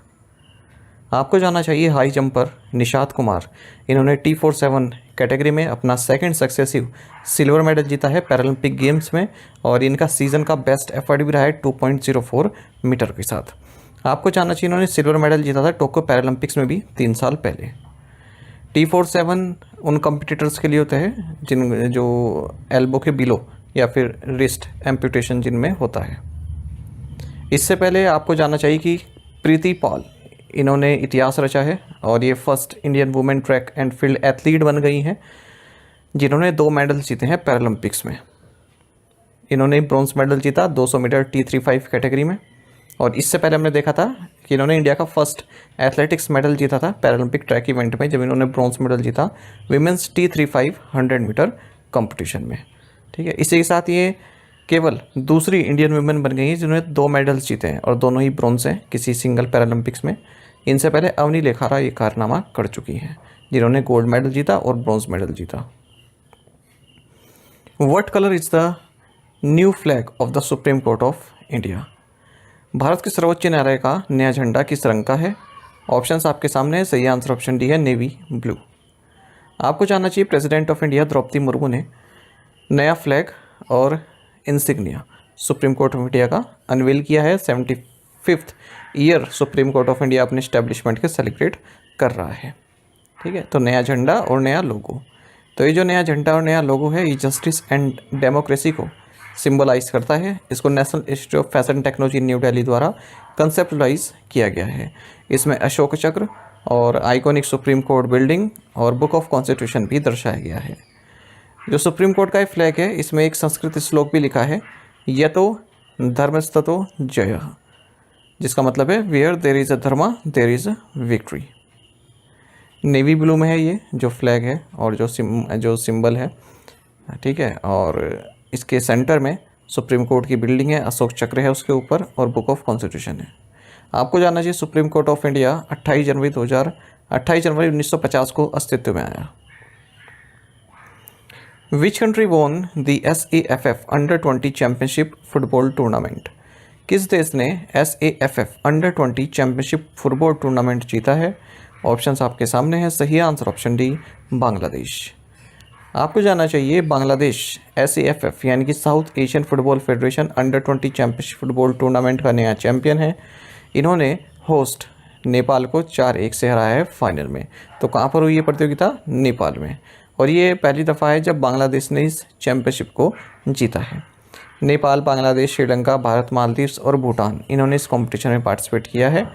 आपको जानना चाहिए हाई जंप पर निषाद कुमार, इन्होंने T47 कैटेगरी में अपना सेकंड सक्सेसिव सिल्वर मेडल जीता है पैरालंपिक गेम्स में, और इनका सीज़न का बेस्ट एफर्ट भी रहा है 2.04 मीटर के साथ। आपको जानना चाहिए इन्होंने सिल्वर मेडल जीता था टोक्यो पैरालंपिक्स में भी 3 साल पहले। T47 उन कॉम्पिटिटर्स के लिए होते हैं जो एल्बो के बिलो या फिर रिस्ट एम्पुटेशन जिनमें होता है। इससे पहले आपको जानना चाहिए कि प्रीति पॉल, इन्होंने इतिहास रचा है और ये first Indian women track and field athlete बन गई हैं जिन्होंने 2 मेडल जीते हैं पैरालंपिक्स में। इन्होंने ब्रॉन्ज मेडल जीता 200 मीटर T35 कैटेगरी में, और इससे पहले हमने देखा था कि इन्होंने इंडिया का फर्स्ट एथलेटिक्स मेडल जीता था पैरालंपिक ट्रैक इवेंट में, जब इन्होंने ब्रॉन्ज मेडल जीता विमेंस T35 100 मीटर कंपटीशन में। ठीक है, इसी के साथ ये केवल दूसरी इंडियन वुमेन बन गई हैं जिन्होंने 2 मेडल्स जीते हैं और दोनों ही ब्रॉन्ज हैं किसी सिंगल पैरालंपिक्स में। इनसे पहले अवनी लेखारा ये कारनामा कर चुकी हैं जिन्होंने गोल्ड मेडल जीता और ब्रॉन्ज मेडल जीता। What colour is the new flag of the supreme court of India? Bharat के सर्वोच्च न्यायालय का नया झंडा किस रंग का है? ऑप्शंस आपके सामने है। सही आंसर ऑप्शन डी है नेवी ब्लू। आपको जानना चाहिए president of India Droupadi Murmu ने नया फ्लैग और insignia supreme court of India का अनवील किया है। 75th year supreme court of India अपने स्टैब्लिशमेंट के सेलिब्रेट कर रहा है। ठीक है, तो नया झंडा और नया लोगो, तो ये जो नया झंडा और नया लोगो है ये जस्टिस एंड डेमोक्रेसी को सिंबलाइज करता है। इसको national institute of fashion technology new Delhi द्वारा कंसेप्टलाइज किया गया है। इसमें अशोक चक्र और आइकॉनिक सुप्रीम कोर्ट बिल्डिंग और बुक ऑफ कॉन्स्टिट्यूशन भी दर्शाया गया है। जो सुप्रीम कोर्ट का ये फ्लैग है इसमें एक संस्कृत श्लोक भी लिखा है, यतो धर्मस्ततो जयः, जिसका मतलब है where there is a dharma there is a victory. Navy blue में है ये जो फ्लैग है और जो सिंबल है। ठीक है, और इसके सेंटर में सुप्रीम कोर्ट की बिल्डिंग है, अशोक चक्र है उसके ऊपर और बुक ऑफ कॉन्स्टिट्यूशन है। आपको जानना चाहिए सुप्रीम कोर्ट ऑफ इंडिया 28 जनवरी 1950 को अस्तित्व में आया। Which country won the SAFF under twenty championship football tournament? किस देश ने SAFF under twenty championship football tournament जीता है? ऑप्शंस आपके सामने हैं। सही आंसर ऑप्शन डी बांग्लादेश। आपको जानना चाहिए बांग्लादेश SAFF यानी कि South Asian Football Federation under twenty championship football tournament का नया चैंपियन है। इन्होंने होस्ट नेपाल को 4-1 से हराया है फाइनल में। तो कहाँ पर हुई ये प्रतियोगिता? नेपाल में, और ये पहली दफ़ा है जब बांग्लादेश ने इस चैम्पियनशिप को जीता है। नेपाल, बांग्लादेश, श्रीलंका, भारत, मालदीव्स और भूटान, इन्होंने इस कॉम्पिटिशन में पार्टिसिपेट किया है।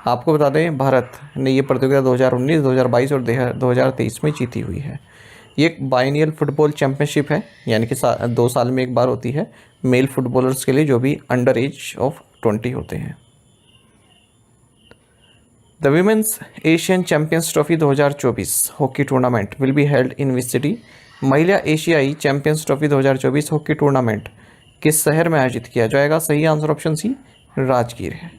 आपको बता दें भारत ने ये प्रतियोगिता 2019, 2022 और 2023 में जीती हुई है। ये एक बाइनियल फुटबॉल चैम्पियनशिप है, यानी कि 2 साल में एक बार होती है मेल फुटबॉलर्स के लिए जो भी अंडर एज ऑफ 20 होते हैं। The women's Asian champions trophy 2024 hockey tournament will be held in which city? महिला एशियाई चैंपियंस ट्रॉफी 2024 हॉकी टूर्नामेंट किस शहर में आयोजित किया जाएगा? सही आंसर ऑप्शन सी राजगीर है।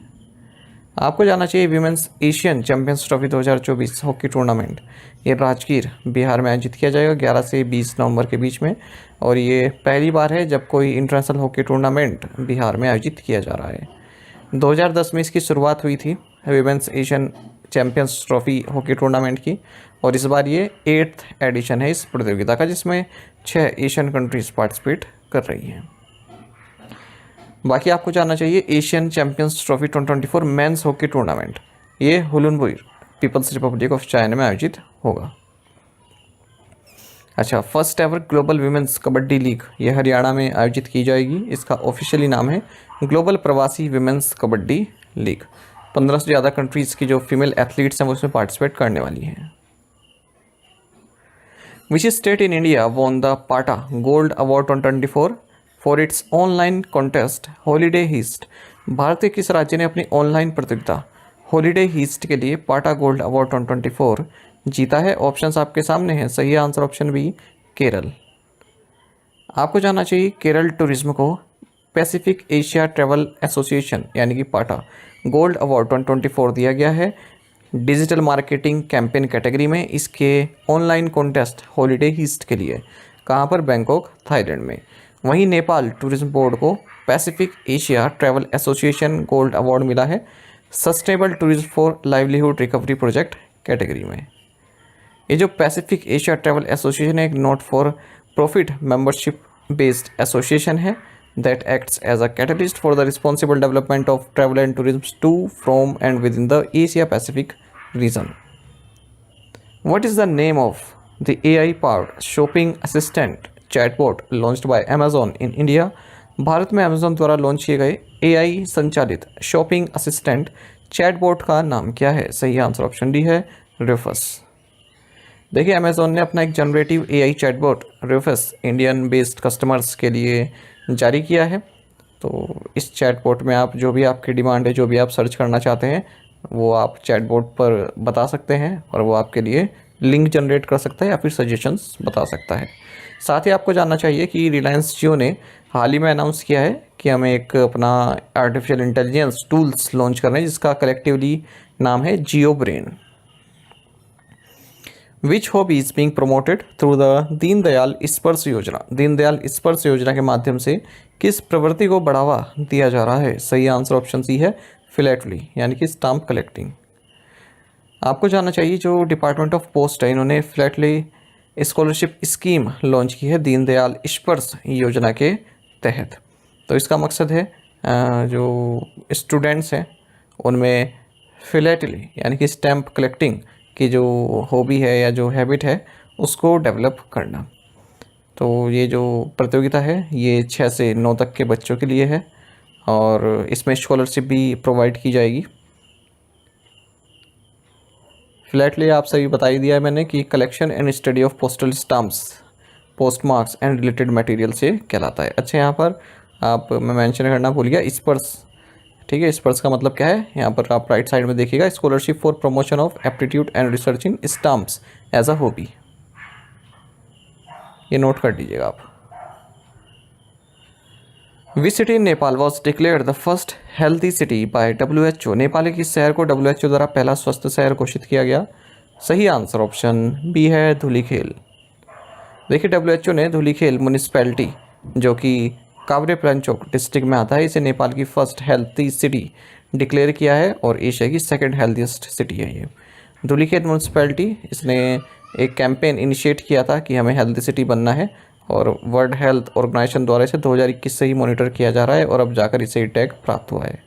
आपको जानना चाहिए women's Asian champions trophy 2024 hockey tournament ये राजगीर बिहार में आयोजित किया जाएगा 11 से 20 नवंबर के बीच में, और ये पहली बार है जब कोई इंटरनेशनल हॉकी टूर्नामेंट बिहार में आयोजित किया जा रहा है। 2010 में इसकी शुरुआत हुई थी women's Asian champions trophy hockey tournament की, और इस बार ये 8th एडिशन है इस प्रतियोगिता का, जिसमें 6 एशियन कंट्रीज पार्टिसिपेट कर रही हैं। बाकी आपको जानना चाहिए Asian champions trophy 2024 men's hockey tournament ये हुलुनबुई पीपल्स रिपब्लिक ऑफ चाइना में आयोजित होगा। अच्छा, first ever global women's kabaddi league ये हरियाणा में आयोजित की जाएगी। इसका ऑफिशियली नाम है ग्लोबल प्रवासी विमेंस कबड्डी लीग। 15 से ज़्यादा कंट्रीज़ की जो फीमेल एथलीट्स हैं वो इसमें पार्टिसिपेट करने वाली हैं। Which state in India won the PATA gold award 2024 for its online contest holiday heist? Bharat के किस राज्य ने अपनी ऑनलाइन प्रतियोगिता हॉलीडे हीस्ट के लिए पाटा गोल्ड अवार्ड 2024 जीता है? ऑप्शंस आपके सामने हैं। सही आंसर ऑप्शन बी केरल। आपको जानना चाहिए केरल टूरिज्म को पैसिफिक एशिया ट्रैवल एसोसिएशन यानी कि पाटा गोल्ड अवार्ड 2024 दिया गया है डिजिटल मार्केटिंग कैंपेन कैटेगरी में इसके ऑनलाइन कॉन्टेस्ट हॉलीडे हीस्ट के लिए। कहाँ पर? बैंकॉक थाईलैंड में। वहीं नेपाल टूरिज्म बोर्ड को Pacific Asia travel association gold award मिला है sustainable tourism for livelihood recovery project category में। ये जो पैसिफिक एशिया ट्रैवल एसोसिएशन है एक not for profit membership based association है that acts as a catalyst for the responsible development of travel and tourism to, from and within the Asia Pacific region. What is the name of the AI-powered shopping assistant chatbot launched by Amazon in India? Bharat में Amazon द्वारा launch किए गए AI संचालित shopping assistant chatbot का नाम क्या है? सही आंसर ऑप्शन डी है रिफस। देखिए, अमेजोन ने अपना एक generative AI chatbot Rufus Indian based customers के लिए जारी किया है। तो इस चैटबॉट में आप जो भी आपकी डिमांड है, जो भी आप सर्च करना चाहते हैं वो आप चैटबॉट पर बता सकते हैं और वो आपके लिए लिंक जनरेट कर सकता है या फिर सजेशंस बता सकता है। साथ ही आपको जानना चाहिए कि रिलायंस जियो ने हाल ही में अनाउंस किया है कि हमें एक अपना आर्टिफिशियल इंटेलिजेंस टूल्स लॉन्च कर रहे हैं जिसका कलेक्टिवली नाम है Jio Brain. Which hobby is being promoted through the Deendayal Sparsh Yojana? Deendayal Sparsh योजना के माध्यम से किस प्रवृत्ति को बढ़ावा दिया जा रहा है? सही आंसर ऑप्शन सी है फिलेटली यानी कि स्टाम्प कलेक्टिंग। आपको जानना चाहिए जो डिपार्टमेंट ऑफ पोस्ट है इन्होंने फिलेटली स्कॉलरशिप स्कीम लॉन्च की है दीनदयाल स्पर्श योजना के तहत। तो इसका मकसद है जो स्टूडेंट्स हैं उनमें फिलेटली यानी कि स्टैम्प कलेक्टिंग की जो हॉबी है या जो हैबिट है उसको डेवलप करना। तो ये जो प्रतियोगिता है ये 6 से 9 तक के बच्चों के लिए है और इसमें स्कॉलरशिप भी प्रोवाइड की जाएगी। फ्लैटली आप सभी बता ही दिया है मैंने कि collection and study of postal stamps post marks and related material से कहलाता है। अच्छा, यहाँ पर मैं मेंशन करना भूल गया स्पर्श, ठीक है। स्पर्श का मतलब क्या है? यहाँ पर आप राइट साइड में देखिएगा scholarship for promotion of aptitude and research in stamps as a hobby, ये नोट कर लीजिएगा आप। Which city in Nepal was declared the first healthy city by WHO? Nepal के किस शहर को WHO द्वारा पहला स्वस्थ शहर घोषित किया गया? सही आंसर ऑप्शन बी है धुलीखेल। देखिए, WHO ने धुलीखेल म्यूनिसपैलिटी जो कि कावरे प्लांचोक डिस्ट्रिक्ट में आता है इसे नेपाल की फर्स्ट हेल्थी सिटी डिक्लेयर किया है और एशिया की सेकंड हेल्थीएस्ट सिटी है ये धुलीखेल म्यूनिसपैलिटी। इसने एक कैंपेन इनिशिएट किया था कि हमें हेल्थी सिटी बनना है और वर्ल्ड हेल्थ ऑर्गेनाइजेशन द्वारा इसे 2021 से ही मॉनिटर किया जा रहा है और अब जाकर इसे टैग प्राप्त हुआ है।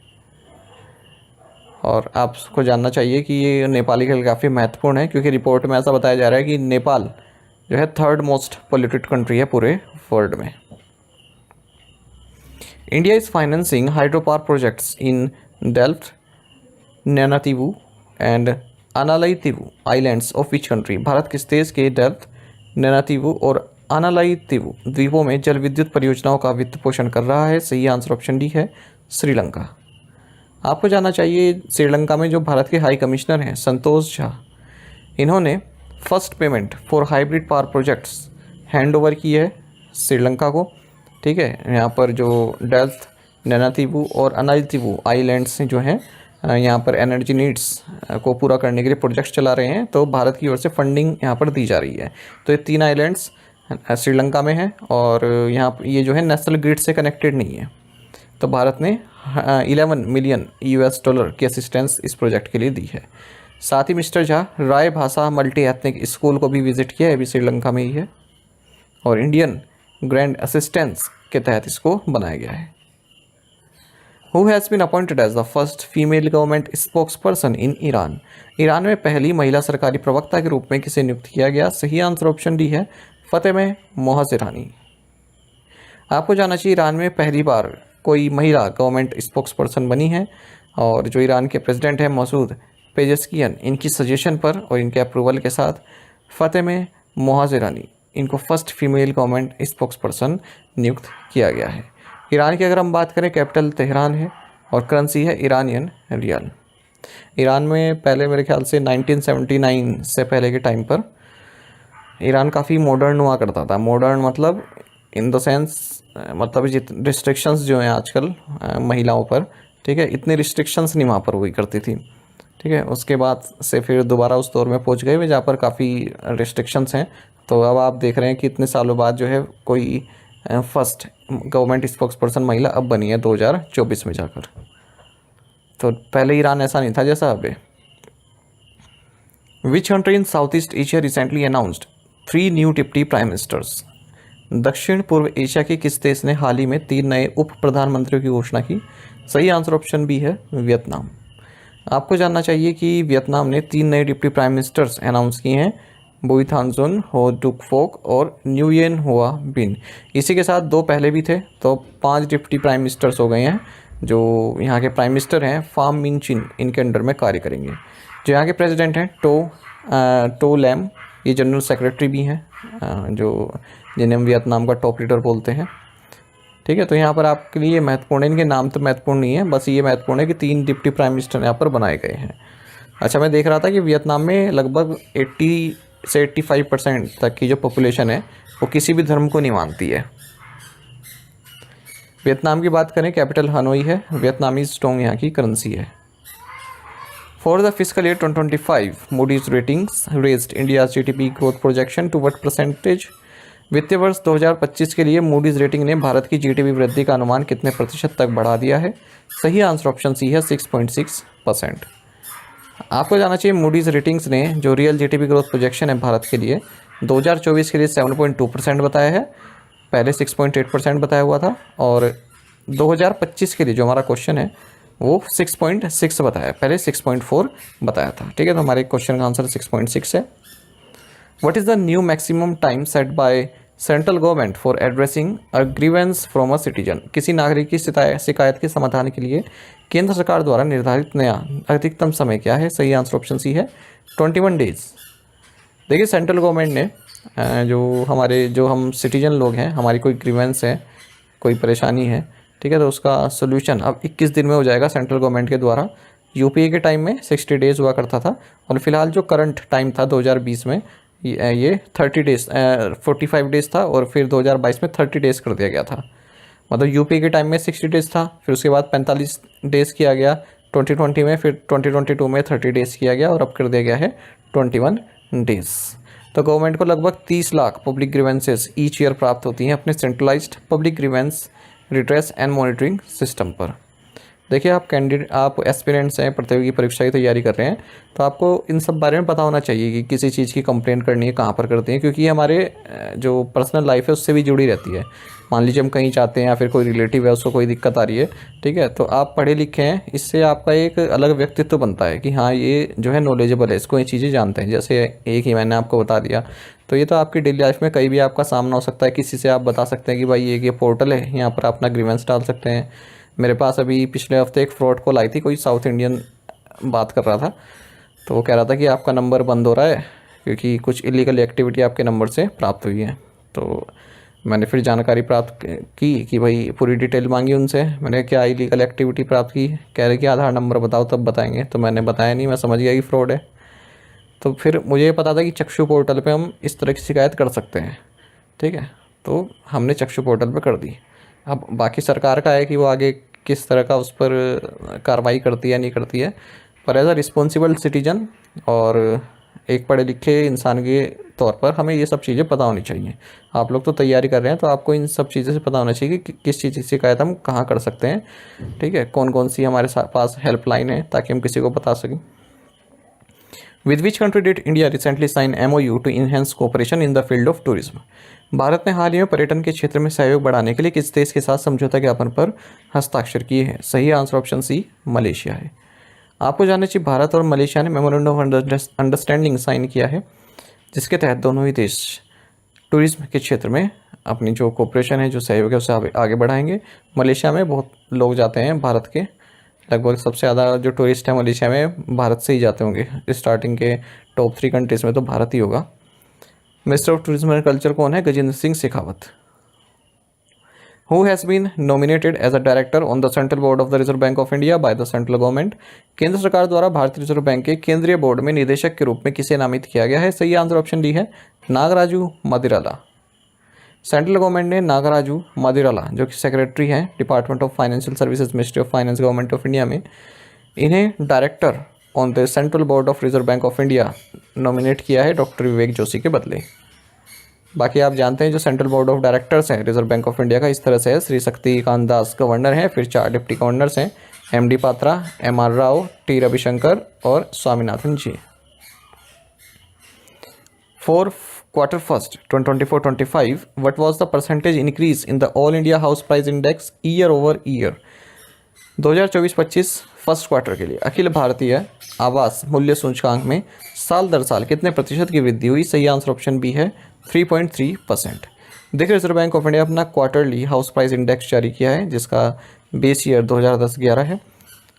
और आपको जानना चाहिए कि ये नेपाली के लिए काफ़ी महत्वपूर्ण है क्योंकि रिपोर्ट में ऐसा बताया जा रहा है कि नेपाल जो है 3rd मोस्ट पोल्यूटेड कंट्री है पूरे वर्ल्ड में। India is financing hydro power projects in Delft, Nainativu and Analaitivu islands of which country? Bharat किस देश के डेल्फ्ट, नैनातीवु और अनालाईतीवु द्वीपों में जल विद्युत परियोजनाओं का वित्त पोषण कर रहा है। सही आंसर ऑप्शन डी है श्रीलंका। आपको जानना चाहिए श्रीलंका में जो भारत के हाई कमिश्नर हैं संतोष झा, इन्होंने first payment for hybrid power projects hand over की है श्रीलंका को। ठीक है, यहाँ पर जो डेल्थ, नैनातीवु और अनाईतीवु आइलैंड्स जो हैं यहाँ पर एनर्जी नीड्स को पूरा करने के लिए प्रोजेक्ट्स चला रहे हैं, तो भारत की ओर से फंडिंग यहाँ पर दी जा रही है। तो ये 3 आइलैंड्स श्रीलंका में हैं और यहाँ ये जो है नेशनल ग्रिड से कनेक्टेड नहीं है। तो भारत ने 11 मिलियन US$ की असिस्टेंस इस प्रोजेक्ट के लिए दी है। साथ ही मिस्टर झा राय भाषा मल्टी एथनिक स्कूल को भी विजिट किया है, अभी श्रीलंका में ही है, और इंडियन ग्रैंड असिस्टेंस के तहत इसको बनाया गया है। Who has been appointed as the first female government spokesperson in Iran? Iran में पहली महिला सरकारी प्रवक्ता के रूप में किसे नियुक्त किया गया? सही आंसर ऑप्शन डी है फ़ातेमा मोहज्जरानी। आपको जानना चाहिए ईरान में पहली बार कोई महिला गवर्नमेंट स्पोक्सपर्सन बनी है, और जो ईरान के प्रेसिडेंट हैं मसूद पेजेस्कियन, इनकी सजेशन पर और इनके अप्रूवल के साथ फ़ातेमा मोहज्जरानी इनको फर्स्ट फीमेल गवर्नमेंट स्पोक्सपर्सन नियुक्त किया गया है। ईरान की अगर हम बात करें, कैपिटल तेहरान है और करेंसी है ईरानियन रियल। ईरान में पहले मेरे ख्याल से 1979 से पहले के टाइम पर ईरान काफ़ी मॉडर्न हुआ करता था। मॉडर्न मतलब इन द सेंस मतलब जितने रिस्ट्रिक्शंस जो हैं आजकल महिलाओं पर, ठीक है, इतनी रिस्ट्रिक्शंस नहीं वहाँ पर हुई करती थी। ठीक है, उसके बाद से फिर दोबारा उस दौर में पहुँच गए हुए जहाँ पर काफ़ी रिस्ट्रिक्शंस हैं। तो अब आप देख रहे हैं कि इतने सालों बाद जो है कोई फर्स्ट गवर्नमेंट स्पोक्सपर्सन महिला अब बनी है 2024 में जाकर। तो पहले ईरान ऐसा नहीं था जैसा अब है। Which country in south east Asia recently announced 3 new deputy prime ministers? दक्षिण पूर्व एशिया के किस देश ने हाल ही में 3 नए उप प्रधानमंत्रियों की घोषणा की? सही आंसर ऑप्शन बी है वियतनाम। आपको जानना चाहिए कि वियतनाम ने 3 नए डिप्टी प्राइम मिनिस्टर्स अनाउंस किए हैं, बुई थानजुन, हो डुक फोक और न्यूयेन हुआ बिन। इसी के साथ 2 पहले भी थे, तो 5 डिप्टी प्राइम मिनिस्टर्स हो गए हैं। जो यहाँ के प्राइम मिनिस्टर हैं फाम मिन चिन, इनके अंडर में कार्य करेंगे। जो यहाँ के प्रेसिडेंट हैं टो लैम, ये जनरल सेक्रेटरी भी हैं, जो जिन्हें हम वियतनाम का टॉप लीडर बोलते हैं। ठीक है, तो यहाँ पर आपके लिए महत्वपूर्ण है, इनके नाम तो महत्वपूर्ण नहीं है, बस ये महत्वपूर्ण है कि 3 डिप्टी प्राइम मिनिस्टर यहाँ पर बनाए गए हैं। अच्छा, मैं देख रहा था कि वियतनाम में लगभग 80 से 85% तक की जो पॉपुलेशन है वो किसी भी धर्म को नहीं मानती है। वियतनाम की बात करें, कैपिटल हनोई है, वियतनामीज डोंग यहाँ की करेंसी है। For the fiscal year 2025 Moody's ratings raised India's GDP growth projection to what percentage? वित्तीय वर्ष 2025 के लिए मूडीज रेटिंग ने भारत की जीडीपी वृद्धि का अनुमान कितने प्रतिशत तक बढ़ा दिया है? सही आंसर ऑप्शन सी है 6.6%। आपको जानना चाहिए मूडीज रेटिंग्स ने जो रियल जीडीपी ग्रोथ प्रोजेक्शन है भारत के लिए 2024 के लिए 7.2% बताया है, पहले 6.8% बताया हुआ था, और 2025 के लिए जो हमारा क्वेश्चन है वो 6.6 बताया, पहले 6.4 बताया था। ठीक है, तो हमारे क्वेश्चन का आंसर 6.6 है। What is the new maximum time set by central government for addressing a grievance from a citizen? किसी नागरिक की शिकायत के समाधान के लिए केंद्र सरकार द्वारा निर्धारित नया अधिकतम समय क्या है? सही आंसर ऑप्शन सी है 21 डेज। देखिए, सेंट्रल गवर्नमेंट ने जो हम सिटीजन लोग हैं, हमारी कोई ग्रीवेंस है, कोई परेशानी है, ठीक है, तो उसका सोल्यूशन अब 21 दिन में हो जाएगा सेंट्रल गवर्नमेंट के द्वारा। यूपीए के टाइम में 60 डेज़ हुआ करता था, और फिलहाल जो करंट टाइम था 2020 में ये 30 डेज़ 45 डेज़ था, और फिर 2022 में 30 डेज़ कर दिया गया था। मतलब यूपी के टाइम में 60 डेज़ था, फिर उसके बाद 45 डेज़ किया गया 2020 में, फिर 2022 में 30 डेज़ किया गया, और अब कर दिया गया है 21 डेज़। तो गवर्नमेंट को लगभग 30 lakh public grievances each year प्राप्त होती हैं अपने centralised public grievance retrace and monitoring system पर। देखिए, आप एस्पिरेंट्स हैं, प्रतियोगी परीक्षा की तैयारी कर रहे हैं, तो आपको इन सब बारे में पता होना चाहिए कि किसी चीज़ की कंप्लेंट करनी है, कहाँ पर करते हैं, क्योंकि ये हमारे जो पर्सनल लाइफ है उससे भी जुड़ी रहती है। मान लीजिए हम कहीं जाते हैं या फिर कोई रिलेटिव है, उसको कोई दिक्कत आ रही है, ठीक है, तो आप पढ़े लिखे हैं, इससे आपका एक अलग व्यक्तित्व बनता है कि हाँ, ये जो है नॉलेजेबल है, इसको ये चीज़ें जानते हैं। जैसे एक ही मैंने आपको बता दिया, तो ये तो आपकी डेली लाइफ में कहीं भी आपका सामना हो सकता है। किसी से आप बता सकते हैं कि भाई ये पोर्टल है, यहाँ पर अपना ग्रीवेंस डाल सकते हैं। मेरे पास अभी पिछले हफ्ते एक फ्रॉड कॉल आई थी, कोई साउथ इंडियन बात कर रहा था, तो वो कह रहा था कि आपका नंबर बंद हो रहा है, क्योंकि कुछ इलीगल एक्टिविटी आपके नंबर से प्राप्त हुई है। तो मैंने फिर जानकारी प्राप्त की कि भाई पूरी डिटेल मांगी उनसे। मैंने क्या इलीगल एक्टिविटी प्राप्त की, कह रहे कि आधार नंबर बताओ तब बताएंगे। तो मैंने बताया नहीं, मैं समझ गया कि फ्रॉड है। तो फिर मुझे पता था कि चक्षु पोर्टल पे हम इस तरह की शिकायत कर सकते हैं, ठीक है। तो हमने चक्षु पोर्टल पे कर दी। अब बाकी सरकार का है कि वो आगे किस तरह का उस पर कार्रवाई करती है नहीं करती है, पर एज अ रिस्पॉन्सिबल सिटीजन और एक पढ़े लिखे इंसान के तौर पर हमें ये सब चीज़ें पता होनी चाहिए। आप लोग तो तैयारी कर रहे हैं तो आपको इन सब चीज़ों से पता होना चाहिए कि किस चीज़ की शिकायत हम कहाँ कर सकते हैं, ठीक है। कौन कौन सी हमारे पास हेल्पलाइन है ताकि हम किसी को बता सकें। With which country did India recently sign MOU to enhance cooperation in the field of tourism? Bharat ने हाल ही में पर्यटन के क्षेत्र में सहयोग बढ़ाने के लिए किस देश के साथ समझौता ज्ञापन पर हस्ताक्षर किए हैं? सही आंसर ऑप्शन सी मलेशिया है। आपको जानना चाहिए भारत और मलेशिया ने मेमोरेंडम ऑफ अंडरस्टैंडिंग साइन किया है, जिसके तहत दोनों ही देश टूरिज्म के क्षेत्र में अपनी जो कोऑपरेशन है, जो सहयोग है, उसे आगे बढ़ाएंगे। मलेशिया में बहुत लोग जाते हैं भारत के, लगभग सबसे ज़्यादा जो टूरिस्ट हैं मलेशिया में भारत से ही जाते होंगे। स्टार्टिंग के टॉप 3 कंट्रीज़ में तो भारत ही होगा। Minister of tourism and culture कौन है? Gajendra Singh Shekhawat. Who has been nominated as a director on the central board of the reserve bank of India by the central government? केंद्र सरकार द्वारा भारतीय रिजर्व बैंक के केंद्रीय बोर्ड में निदेशक के रूप में किसे नामित किया गया है? सही आंसर ऑप्शन डी है नागराजू मदिराला। सेंट्रल गवर्नमेंट ने नागराजू मदिराला, जो कि सेक्रेटरी हैं department of financial services, ministry of finance, government of India में, इन्हें director on the central board of reserve bank of India nominate किया है डॉक्टर विवेक जोशी के बदले। बाकी आप जानते हैं जो सेंट्रल बोर्ड ऑफ डायरेक्टर्स हैं रिजर्व बैंक ऑफ इंडिया का इस तरह से है। श्री शक्तिकांत दास गवर्नर हैं, फिर 4 डिप्टी गवर्नर्स हैं, MD Patra, MR Rao, T Ravishankar और स्वामीनाथन जी। For quarter first 2024-25, what was the percentage increase in the All India House Price Index year over year? 2024-25 first quarter के लिए अखिल भारतीय आवास मूल्य सूचकांक में साल दर साल कितने प्रतिशत की वृद्धि हुई? सही आंसर ऑप्शन बी है 3.3%। देखिए रिजर्व बैंक ऑफ इंडिया अपना क्वार्टरली हाउस प्राइस इंडेक्स जारी किया है, जिसका बेस ईयर 2010-11 है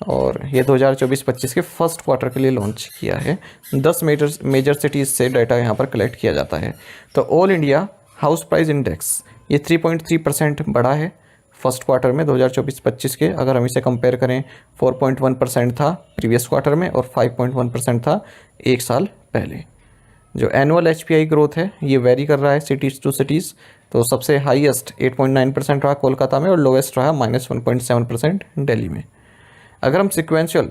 और ये 2024-25 के फर्स्ट क्वार्टर के लिए लॉन्च किया है। 10 मेजर सिटीज़ से डाटा यहाँ पर कलेक्ट किया जाता है। तो all India house price index ये 3.3% बढ़ा है फर्स्ट क्वार्टर में 2024-25 के। अगर हम इसे कंपेयर करें 4.1% था प्रीवियस क्वार्टर में और 5.1% था एक साल पहले। जो एनुअल HPI ग्रोथ है ये वेरी कर रहा है सिटीज़ टू सिटीज़। तो सबसे हाईएस्ट 8.9% रहा कोलकाता में और लोएस्ट रहा -1.7% दिल्ली में। अगर हम सिक्वेंशियल,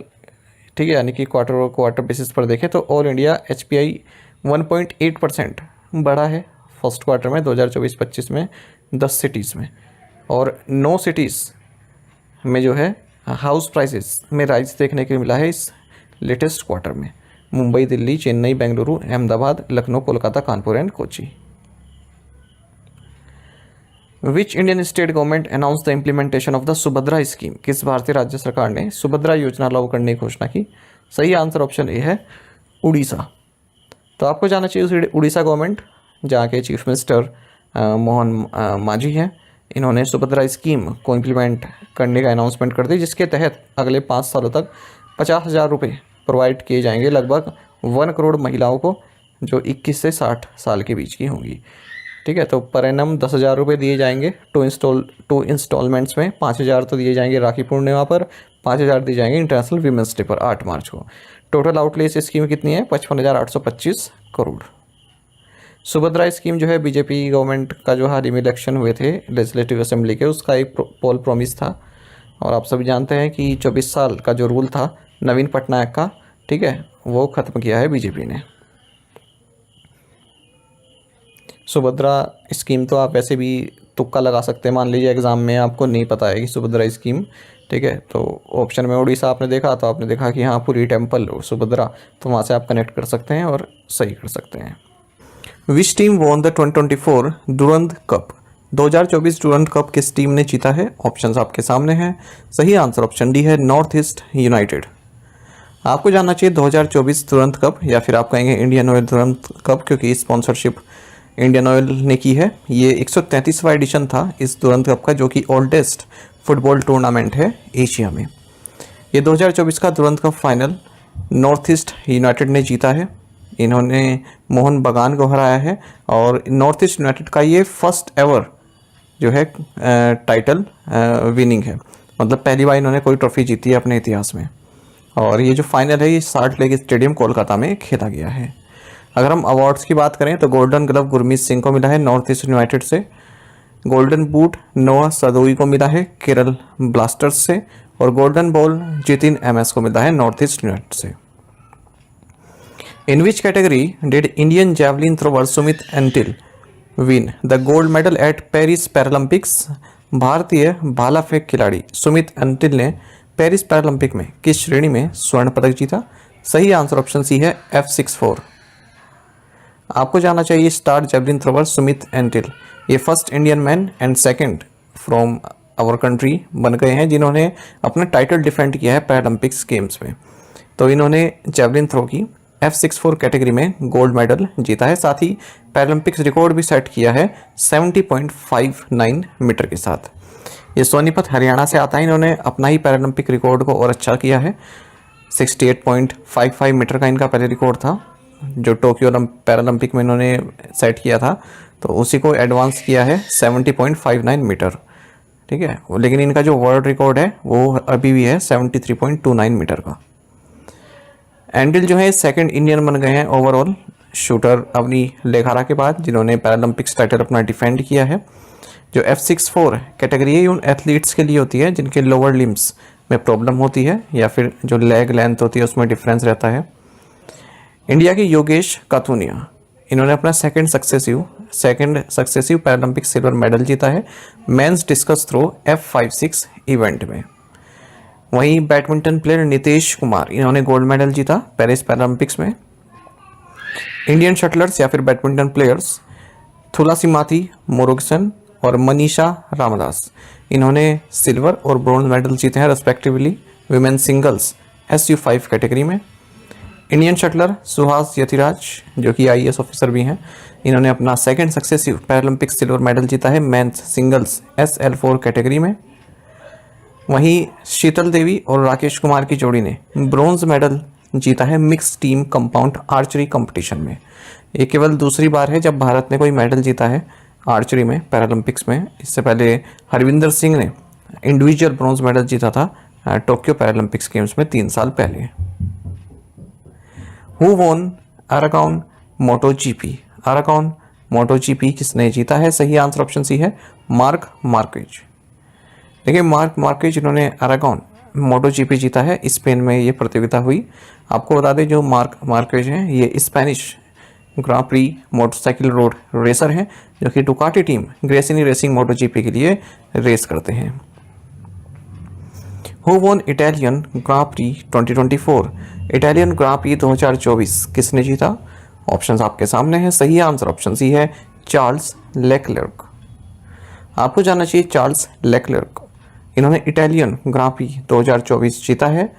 ठीक है, यानी कि क्वार्टर बेसिस पर देखें तो ऑल इंडिया HPI 1.8% बढ़ा है फर्स्ट क्वार्टर में 2024-25 में 10 सिटीज़ में, और 9 सिटीज़ में जो है हाउस प्राइसेस में राइज देखने को मिला है इस लेटेस्ट क्वार्टर में। Mumbai, Delhi, Chennai, Bengaluru, Ahmedabad, Lucknow, Kolkata, Kanpur and Kochi. Which Indian state government announce the implementation of the Subhadra scheme? किस भारतीय राज्य सरकार ने सुभद्रा योजना लागू करने की घोषणा की? सही आंसर ऑप्शन ए है उड़ीसा। तो आपको जानना चाहिए उड़ीसा गवर्नमेंट, जहाँ के चीफ मिनिस्टर मोहन मांझी हैं, इन्होंने सुभद्रा स्कीम को इम्प्लीमेंट करने का अनाउंसमेंट कर दी, जिसके तहत अगले 5 सालों तक 50,000 रुपये प्रोवाइड किए जाएंगे लगभग 1 करोड़ महिलाओं को, जो 21 से 60 साल के बीच की होंगी। ठीक है, तो पर एनम 10,000 रुपये दिए जाएंगे 2 इंस्टॉलमेंट्स में। 5,000 तो दिए जाएंगे राखी पूर्णिमा पर, 5,000 दिए जाएंगे इंटरनेशनल वीमेंस डे पर 8 मार्च को। टोटल आउटले इस स्कीम कितनी है? 55,825 करोड़। सुभद्रा स्कीम जो है बीजेपी गवर्नमेंट का जो हाल ही में इलेक्शन हुए थे लेजिस्लेटिव असेंबली के, उसका एक पोल प्रॉमिस था। और आप सभी जानते हैं कि 24 साल का जो रूल था नवीन पटनायक का, ठीक है, वो ख़त्म किया है बीजेपी ने। सुभद्रा स्कीम तो आप वैसे भी तुक्का लगा सकते हैं। मान लीजिए एग्ज़ाम में आपको नहीं पता है कि सुभद्रा स्कीम, ठीक है, तो ऑप्शन में उड़ीसा आपने देखा तो आपने देखा कि हाँ पूरी टेम्पल सुभद्रा, तो वहाँ से आप कनेक्ट कर सकते हैं और सही कर सकते हैं। Which team won the 2024 Durand cup? 2024 Durand cup किस टीम ने जीता है? ऑप्शंस आपके सामने हैं। सही आंसर ऑप्शन डी है नॉर्थ ईस्ट यूनाइटेड। आपको जानना चाहिए 2024 डुरंड कप, या फिर आप कहेंगे इंडियन ऑयल डुरंड कप, क्योंकि स्पॉन्सरशिप इंडियन ऑयल ने की है। ये 133वां एडिशन था इस डुरंड कप का, जो कि ओल्डेस्ट फुटबॉल टूर्नामेंट है एशिया में। ये 2024 का Durand cup final north East United ने जीता है। इन्होंने मोहन बगान को हराया है और नॉर्थ ईस्ट यूनाइटेड का ये फर्स्ट एवर जो है टाइटल विनिंग है, मतलब पहली बार इन्होंने कोई ट्रॉफी जीती है अपने इतिहास में। और ये जो फाइनल है ये साल्ट लेक स्टेडियम कोलकाता में खेला गया है। अगर हम अवार्ड्स की बात करें तो गोल्डन ग्लव गुरमीत सिंह को मिला है नॉर्थ ईस्ट यूनाइटेड से। गोल्डन बूट नोआ सदोई को मिला है केरल ब्लास्टर्स से। और गोल्डन बॉल जितिन एमएस को मिला है नॉर्थ ईस्ट यूनाइटेड से। In which category did Indian javelin thrower Sumit Antil win the gold medal at Paris Paralympics? भारतीय भाला फेंक खिलाड़ी सुमित एंटिल ने पेरिस पैरालंपिक में किस श्रेणी में स्वर्ण पदक जीता? सही आंसर ऑप्शन सी है F64। आपको जानना चाहिए star javelin thrower Sumit Antil ये first Indian man and second from our country बन गए हैं जिन्होंने अपना टाइटल डिफेंड किया है पैरालंपिक्स गेम्स में। तो इन्होंने जैवलिन थ्रो की F64 कैटेगरी में गोल्ड मेडल जीता है, साथ ही पैरालंपिक्स रिकॉर्ड भी सेट किया है 70.59 मीटर के साथ। ये सोनीपत हरियाणा से आता है। इन्होंने अपना ही पैरालंपिक रिकॉर्ड को और अच्छा किया है। 68.55 मीटर का इनका पहले रिकॉर्ड था जो टोक्यो पैरालंपिक में इन्होंने सेट किया था, तो उसी को एडवांस किया है 70.59 मीटर, ठीक है। लेकिन इनका जो वर्ल्ड रिकॉर्ड है वो अभी भी है 73.29 मीटर का। एंडिल जो है सेकंड इंडियन बन गए हैं ओवरऑल शूटर अवनी लेखारा के बाद जिन्होंने पैरालंपिक्स टाइटल अपना डिफेंड किया है। जो F64 कैटेगरी है उन एथलीट्स के लिए होती है जिनके लोअर लिम्स में प्रॉब्लम होती है या फिर जो लेग लेंथ होती है उसमें डिफरेंस रहता है। इंडिया के योगेश काथुनिया इन्होंने अपना second successive Paralympic silver medal जीता है mains discus throw F56 event में। वहीं बैडमिंटन प्लेयर नितेश कुमार इन्होंने गोल्ड मेडल जीता पेरिस पैरालंपिक्स में। इंडियन शटलर्स या फिर बैडमिंटन प्लेयर्स थुलासिमाथी मुरुगसन और मनीषा रामदास इन्होंने सिल्वर और ब्रॉन्ज मेडल जीते हैं respectively women singles SU5 category में। इंडियन शटलर सुहास यतिराज जो कि IAS ऑफिसर भी हैं, इन्होंने अपना second successive Paralympic silver medal जीता है मेंस सिंगल्स SL4 कैटेगरी में। वहीं शीतल देवी और राकेश कुमार की जोड़ी ने ब्रॉन्ज मेडल जीता है mix team compound archery competition में। ये केवल दूसरी बार है जब भारत ने कोई मेडल जीता है आर्चरी में पैरालंपिक्स में। इससे पहले हरविंदर सिंह ने इंडिविजुअल ब्रॉन्ज मेडल जीता था टोक्यो पैरालंपिक्स गेम्स में 3 साल पहले। Who won Aragon MotoGP? Aragon MotoGP किसने जीता है? सही आंसर ऑप्शन सी है मार्क मार्केज। देखिए मार्क मार्केज इन्होंने अरागॉन मोटोजीपी जीता है, स्पेन में ये प्रतियोगिता हुई। आपको बता दें जो मार्क मार्केज हैं ये Spanish grand prix motorcycle road racer हैं जो कि Ducati team Gresini racing MotoGP के लिए रेस करते हैं। Who won Italian grand prix 2024? Italian grand prix 2024 किसने जीता? ऑप्शंस आपके सामने हैं। सही आंसर ऑप्शन सी है चार्ल्स लेक्लर्क। आपको जानना चाहिए चार्ल्स लेक्लर्क इन्होंने इटालियन ग्रां प्री 2024 जीता है।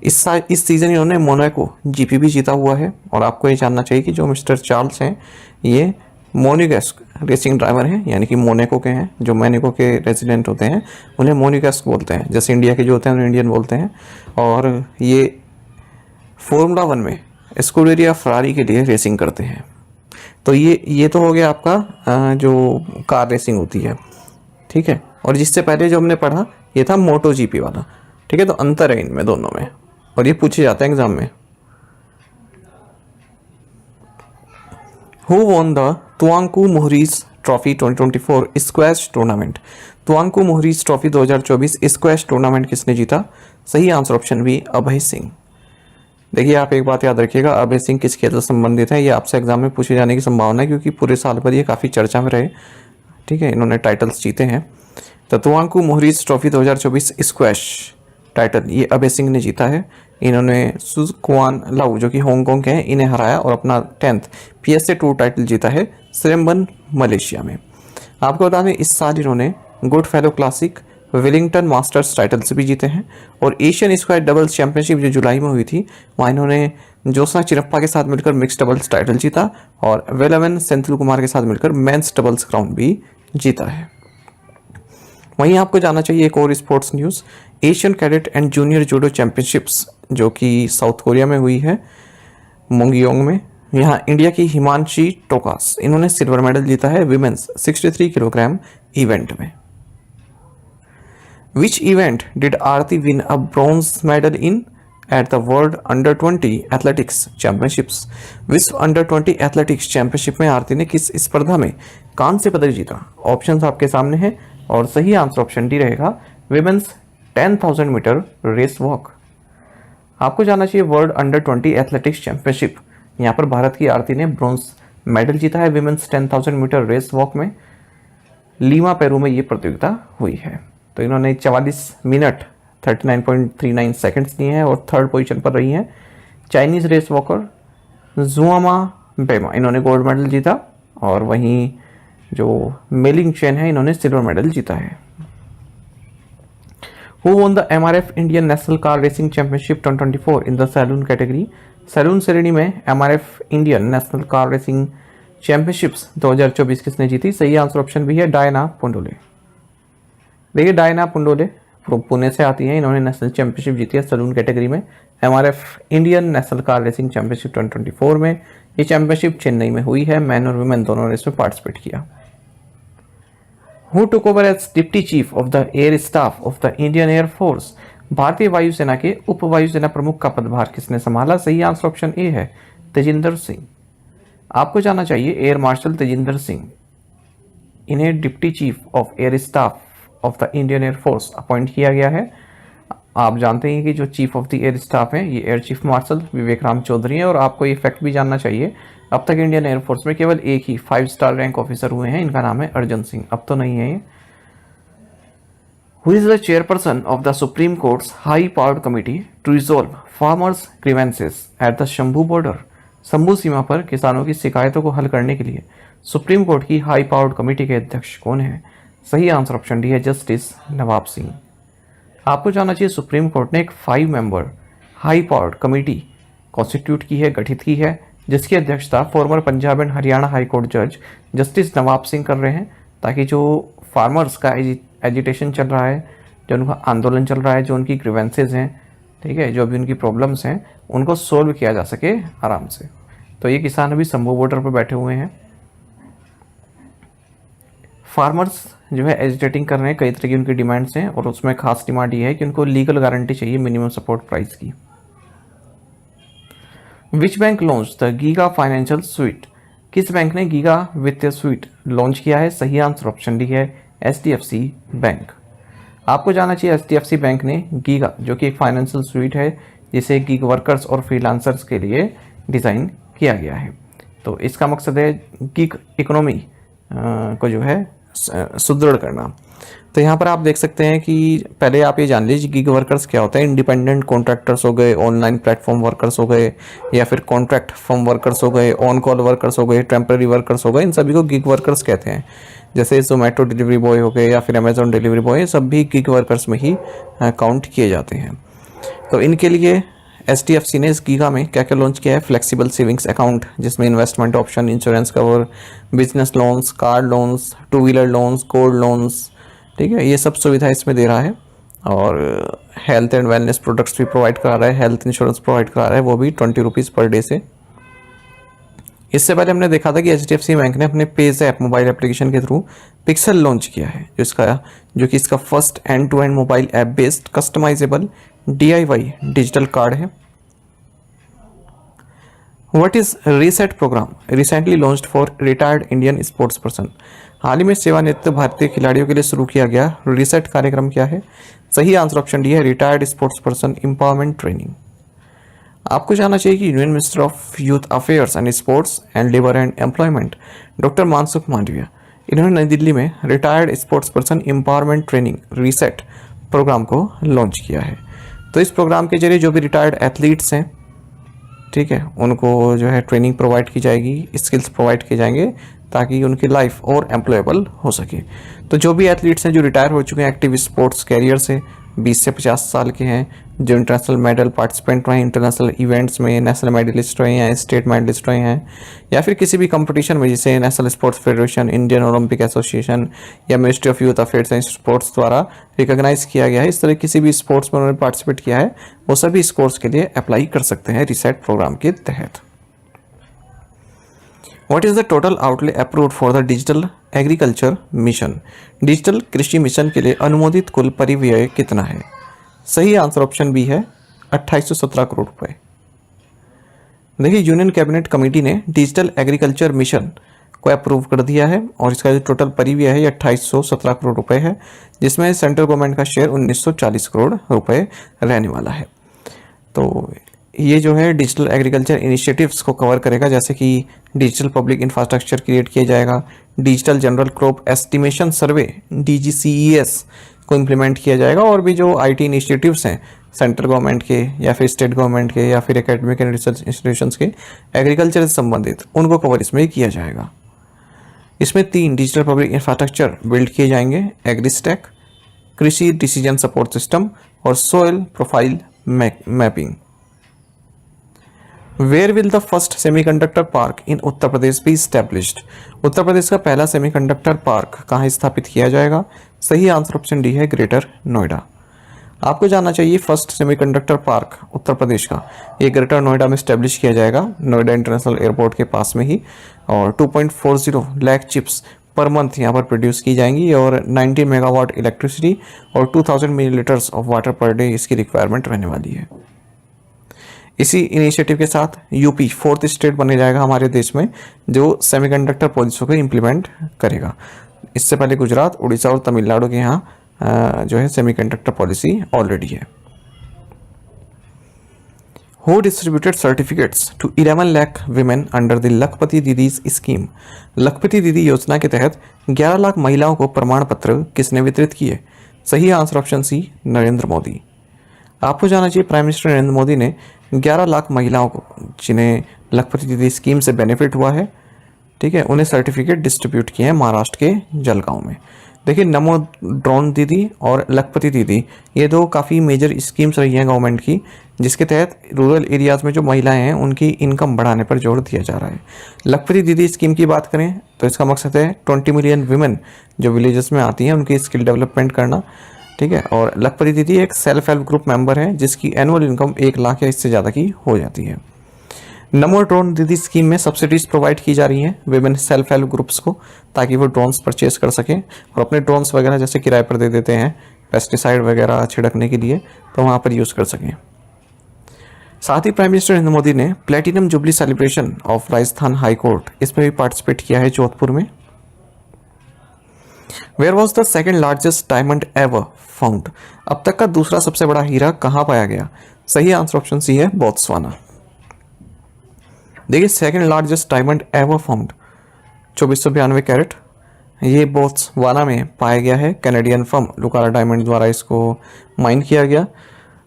इस सीज़न इन्होंने मोनाको GP भी जीता हुआ है। और आपको ये जानना चाहिए कि जो मिस्टर चार्ल्स हैं ये मोनेगस्क रेसिंग ड्राइवर हैं, यानी कि मोनाको के हैं। जो मोनाको के रेजिडेंट होते हैं उन्हें मोनेगस्क बोलते हैं, जैसे इंडिया के जो होते हैं उन्हें इंडियन बोलते हैं। और ये फॉर्मूला 1 में स्कूडेरिया फरारी के लिए रेसिंग करते हैं। तो ये तो हो गया आपका जो कार रेसिंग होती है, ठीक है। और जिससे पहले जो हमने पढ़ा ये था मोटो GP वाला, ठीक है। तो अंतर है इनमें दोनों में और ये पूछे जाते हैं एग्जाम में। Who won the Tuanku Muhriz trophy 2024 squash tournament? Tuanku Muhriz trophy 2024 squash tournament किसने जीता? सही answer option B Abhay Singh. देखिए आप एक बात याद रखिएगा, अभय सिंह किस खेल से संबंधित है ये आपसे एग्जाम में पूछे जाने की संभावना है क्योंकि पूरे साल भर ये काफ़ी चर्चा में रहे, ठीक है। इन्होंने टाइटल्स जीते हैं। तो तुआंकू मोहरीज ट्रॉफी 2024 स्क्वैश टाइटल ये अभय सिंह ने जीता है। इन्होंने सुक्वान लाउ जो कि हांगकांग के हैं इन्हें हराया और अपना 10th PSA टूर टाइटल जीता है सिरम्बन मलेशिया में। आपको बता दें इस साल इन्होंने good fellow classic Wellington masters titles भी जीते हैं। और एशियन स्क्वायर डबल्स चैंपियनशिप जो जुलाई में हुई थी वहाँ इन्होंने ज्योत्सना चिरप्पा के साथ मिलकर मिक्स डबल्स टाइटल जीता और वेलवन सेंथिल कुमार के साथ मिलकर मेंस डबल्स क्राउन भी जीता है। वहीं आपको जानना चाहिए एक और sports news, Asian cadet and junior judo championships जो कि साउथ कोरिया में हुई है मोंगियोंग में, यहाँ इंडिया की हिमांशी टोकास, इन्होंने सिल्वर मेडल जीता है विमेंस 63 किलोग्राम इवेंट में। Which event did Aarti win a bronze medal in at the world under 20 athletics championships? विश्व अंडर 20 एथलेटिक्स चैंपियनशिप में आरती ने किस स्पर्धा में कांस्य पदक जीता? ऑप्शंस आपके सामने हैं और सही आंसर ऑप्शन डी रहेगा विमेंस 10,000 मीटर रेस वॉक। आपको जानना चाहिए वर्ल्ड अंडर 20 एथलेटिक्स चैंपियनशिप, यहाँ पर भारत की आरती ने ब्रॉन्ज मेडल जीता है विमेंस 10,000 मीटर रेस वॉक में। लीमा पेरू में ये प्रतियोगिता हुई है। तो इन्होंने 44 मिनट 39.39 सेकंड्स लिए हैं और थर्ड पोजीशन पर रही हैं। चाइनीज रेस वॉकर जुआमा बेमा, इन्होंने गोल्ड मेडल जीता और वहीं जो मेलिंग चेन है इन्होंने सिल्वर मेडल जीता है। Who won the MRF Indian National Car Racing Championship 2024 in the saloon category? सैलून श्रेणी में MRF Indian national car racing championships 2024 किसने जीती? सही आंसर ऑप्शन भी है डायना पुंडोले। देखिए डायना पुंडोले पुणे से आती हैं, इन्होंने नेशनल चैंपियनशिप जीती है सैलून कैटेगरी में। MRF Indian national car racing championship 2024 में ये चैंपियनशिप चेन्नई में हुई है। मैन और वुमेन दोनों ने इसमें पार्टिसिपेट किया। Who took over as Deputy Chief of the Air Staff of the Indian Air Force? भारतीय वायुसेना के उप वायुसेना प्रमुख का पदभार किसने संभाला? सही आंसर ऑप्शन ए है तेजिंदर सिंह। आपको जानना चाहिए एयर मार्शल तेजिंदर सिंह, इन्हें deputy chief of air staff of the Indian air force appoint किया गया है। आप जानते हैं कि जो chief of the air staff हैं ये air chief marshal Vivek Ram Chaudhari हैं। और आपको ये फैक्ट भी जानना चाहिए अब तक इंडियन एयरफोर्स में केवल एक ही 5 स्टार रैंक ऑफिसर हुए हैं, इनका नाम है अर्जन सिंह, अब तो नहीं है ये। Who is the chairperson of the supreme court's high powered committee to resolve farmers grievances at the Shambhu border? Shambhu सीमा पर किसानों की शिकायतों को हल करने के लिए सुप्रीम कोर्ट की हाई पावर्ड कमेटी के अध्यक्ष कौन है? सही आंसर ऑप्शन डी है जस्टिस नवाब सिंह। आपको जानना चाहिए सुप्रीम कोर्ट ने एक 5 member high powered committee constitute की है, गठित की है, जिसकी अध्यक्षता farmer Punjab and Haryana high court जज जस्टिस नवाब सिंह कर रहे हैं, ताकि जो फार्मर्स का एजिटेशन चल रहा है, जो उनका आंदोलन चल रहा है, जो उनकी ग्रीवेंसेज हैं, ठीक है, जो भी उनकी प्रॉब्लम्स हैं, उनको सोल्व किया जा सके आराम से। तो ये किसान अभी शंभू बॉर्डर पर बैठे हुए हैं। फार्मर्स जो है एजिटेटिंग कर रहे हैं, कई तरह की उनकी डिमांड्स हैं और उसमें खास डिमांड ये है कि उनको लीगल गारंटी चाहिए मिनिमम सपोर्ट प्राइस की। Which bank launch the giga financial sweet? किस बैंक ने गीगा वित्तीय स्वीट लॉन्च किया है? सही आंसर ऑप्शन डी है HDFC बैंक। आपको जानना चाहिए HDFC बैंक ने गीगा, जो कि एक फाइनेंशियल स्वीट है जिसे गीग वर्कर्स और फ्रीलांसर्स के लिए डिज़ाइन किया गया है। तो इसका मकसद है गीग इकोनॉमी को जो है सुदृढ़ करना। तो यहाँ पर आप देख सकते हैं कि पहले आप ये जान लीजिए गीग वर्कर्स क्या होता है। इंडिपेंडेंट कॉन्ट्रैक्टर्स हो गए, ऑनलाइन प्लेटफॉर्म वर्कर्स हो गए, या फिर कॉन्ट्रैक्ट फर्म वर्कर्स हो गए, ऑन कॉल वर्कर्स हो गए, टेम्पररी वर्कर्स हो गए, इन सभी को गीग वर्कर्स कहते हैं। जैसे जोमेटो डिलीवरी बॉय हो गए या फिर अमेजोन डिलीवरी बॉय, सब भी गीग वर्कर्स में ही काउंट किए जाते हैं। तो इनके लिए HDFC ने इस गीगा में क्या क्या लॉन्च किया है? फ्लेक्सिबल सेविंग्स अकाउंट, जिसमें investment option, insurance cover, business loans, car loans, 2 wheeler loans, gold loans, ठीक है, ये सब सुविधा इसमें दे रहा है। और हेल्थ एंड वेलनेस प्रोडक्ट्स भी प्रोवाइड करा रहा है, हेल्थ इंश्योरेंस प्रोवाइड करा रहा है, वो भी 20 रुपीज़ पर डे से। इससे पहले हमने देखा था कि HDFC बैंक ने अपने पेज ऐप मोबाइल एप्लीकेशन के थ्रू पिक्सल लॉन्च किया है, जो कि इसका first end to end mobile app based customisable DIY digital card है। What is reset programme recently launched for retired Indian sports person? हाल ही में सेवानिवृत्त भारतीय खिलाड़ियों के लिए शुरू किया गया रीसेट कार्यक्रम क्या है? सही आंसर ऑप्शन डी है retired sports person empowerment training. आपको जानना चाहिए कि union minister of youth affairs and sports and labour and employment doctor Mansukh Mandaviya, इन्होंने नई दिल्ली में retired sports person empowerment training reset programme को लॉन्च किया है। तो इस प्रोग्राम के जरिए जो भी रिटायर्ड एथलीट्स हैं, ठीक है, उनको जो है ट्रेनिंग प्रोवाइड की जाएगी, स्किल्स प्रोवाइड किए जाएंगे ताकि उनकी लाइफ और एम्प्लॉयबल हो सके। तो जो भी एथलीट्स हैं जो रिटायर हो चुके हैं एक्टिव स्पोर्ट्स कैरियर से, 20 से 50 साल के हैं, जो इंटरनेशनल मेडल पार्टिसिपेंट रहे, इंटरनेशनल इवेंट्स में नेशनल मेडलिस्ट रहे हैं, स्टेट मेडलिस्ट रहे हैं, या फिर किसी भी कंपटीशन में जिसे national sports federation, Indian Olympic association या ministry of youth affairs and sports द्वारा रिकॉग्नाइज किया गया है, इस तरह किसी भी स्पोर्ट्स में उन्होंने पार्टिसिपेट किया है, वो सभी इस कोर्स के लिए अप्लाई कर सकते हैं रीसेट प्रोग्राम के तहत। What is the total outlay approved for the digital agriculture mission? Digital कृषि मिशन के लिए अनुमोदित कुल परिव्यय कितना है? सही आंसर ऑप्शन बी है 2817 करोड़ रुपए। देखिए, यूनियन कैबिनेट कमेटी ने डिजिटल एग्रीकल्चर मिशन को अप्रूव कर दिया है और इसका जो टोटल परिव्यय है ये 2817 करोड़ रुपए है, जिसमें सेंट्रल गवर्नमेंट का शेयर 1940 करोड़ रुपए रहने वाला है। तो ये जो है डिजिटल एग्रीकल्चर इनिशिएटिव्स को कवर करेगा, जैसे कि डिजिटल पब्लिक इंफ्रास्ट्रक्चर क्रिएट किया जाएगा, डिजिटल जनरल क्रॉप एस्टिमेशन सर्वे DGCES को इम्प्लीमेंट किया जाएगा, और भी जो IT इनिशिएटिव्स हैं सेंट्रल गवर्नमेंट के या फिर स्टेट गवर्नमेंट के या फिर एकेडमिक एंड रिसर्च इंस्टीट्यूशंस के एग्रीकल्चर से संबंधित, उनको कवर इसमें किया जाएगा। इसमें 3 डिजिटल पब्लिक इंफ्रास्ट्रक्चर बिल्ड किए जाएंगे: AgriStack, Krishi decision support system और soil profile mapping. Where will the first semiconductor park in Uttar Pradesh be established? Uttar Pradesh का पहला सेमीकंडक्टर पार्क कहाँ स्थापित किया जाएगा? सही आंसर ऑप्शन डी है ग्रेटर नोएडा। आपको जानना चाहिए first semiconductor park Uttar Pradesh का ये ग्रेटर नोएडा में स्टैब्लिश किया जाएगा, नोएडा इंटरनेशनल एयरपोर्ट के पास में ही, और 2.40 लाख चिप्स पर मंथ यहाँ पर प्रोड्यूस की जाएंगी और 90 मेगावाट इलेक्ट्रिसिटी और 2000 millilitres of water per day इसकी रिक्वायरमेंट रहने वाली है। इसी इनिशिएटिव के साथ यूपी 4th स्टेट बने जाएगा हमारे देश में जो सेमीकंडक्टर पॉलिसी को इम्प्लीमेंट करेगा। इससे पहले गुजरात, उड़ीसा और तमिलनाडु के यहाँ जो है सेमीकंडक्टर पॉलिसी ऑलरेडी है। Who distributed certificates to 11 lakh women under the Lakhpati didis scheme? लखपति दीदी योजना के तहत 11 लाख महिलाओं को प्रमाण पत्र किसने वितरित किए? सही answer option C Narendra Modi. आपको जानना चाहिए प्राइम मिनिस्टर नरेंद्र मोदी ने 11 लाख महिलाओं को जिन्हें लखपति दीदी स्कीम से बेनिफिट हुआ है, ठीक है, उन्हें सर्टिफिकेट डिस्ट्रीब्यूट किए हैं महाराष्ट्र के जलगांव में। देखिए, नमो ड्रोन दीदी और लखपति दीदी ये दो काफ़ी मेजर स्कीम्स रही हैं गवर्नमेंट की, जिसके तहत रूरल एरियाज़ में जो महिलाएं हैं उनकी इनकम बढ़ाने पर जोर दिया जा रहा है। लखपति दीदी स्कीम की बात करें तो इसका मकसद है 20 मिलियन वुमेन जो विलेजेस में आती हैं उनकी स्किल डेवलपमेंट करना, ठीक है। और लखपति दीदी एक सेल्फ हेल्प ग्रुप मेंबर है जिसकी एनुअल इनकम 1 लाख या इससे ज़्यादा की हो जाती है। नमो ड्रोन दीदी स्कीम में सब्सिडीज प्रोवाइड की जा रही हैं विमेन सेल्फ हेल्प ग्रुप्स को, ताकि वो ड्रोन्स परचेज कर सकें और अपने ड्रोन्स वगैरह जैसे किराए पर दे देते हैं पेस्टिसाइड वगैरह छिड़कने के लिए, तो वहाँ पर यूज़ कर सकें। साथ ही प्राइम मिनिस्टर नरेंद्र मोदी ने platinum jubilee celebration of Rajasthan high court इसमें भी पार्टिसिपेट किया है जोधपुर में। Where was the second largest diamond ever found? अब तक का दूसरा सबसे बड़ा हीरा कहाँ पाया गया? सही आंसर ऑप्शन सी है बोत्सवाना। देखिए, second largest diamond ever found 2492 carat ये बोत्सवाना में पाया गया है। कैनेडियन फर्म लुकारा डायमंड द्वारा इसको माइन किया गया।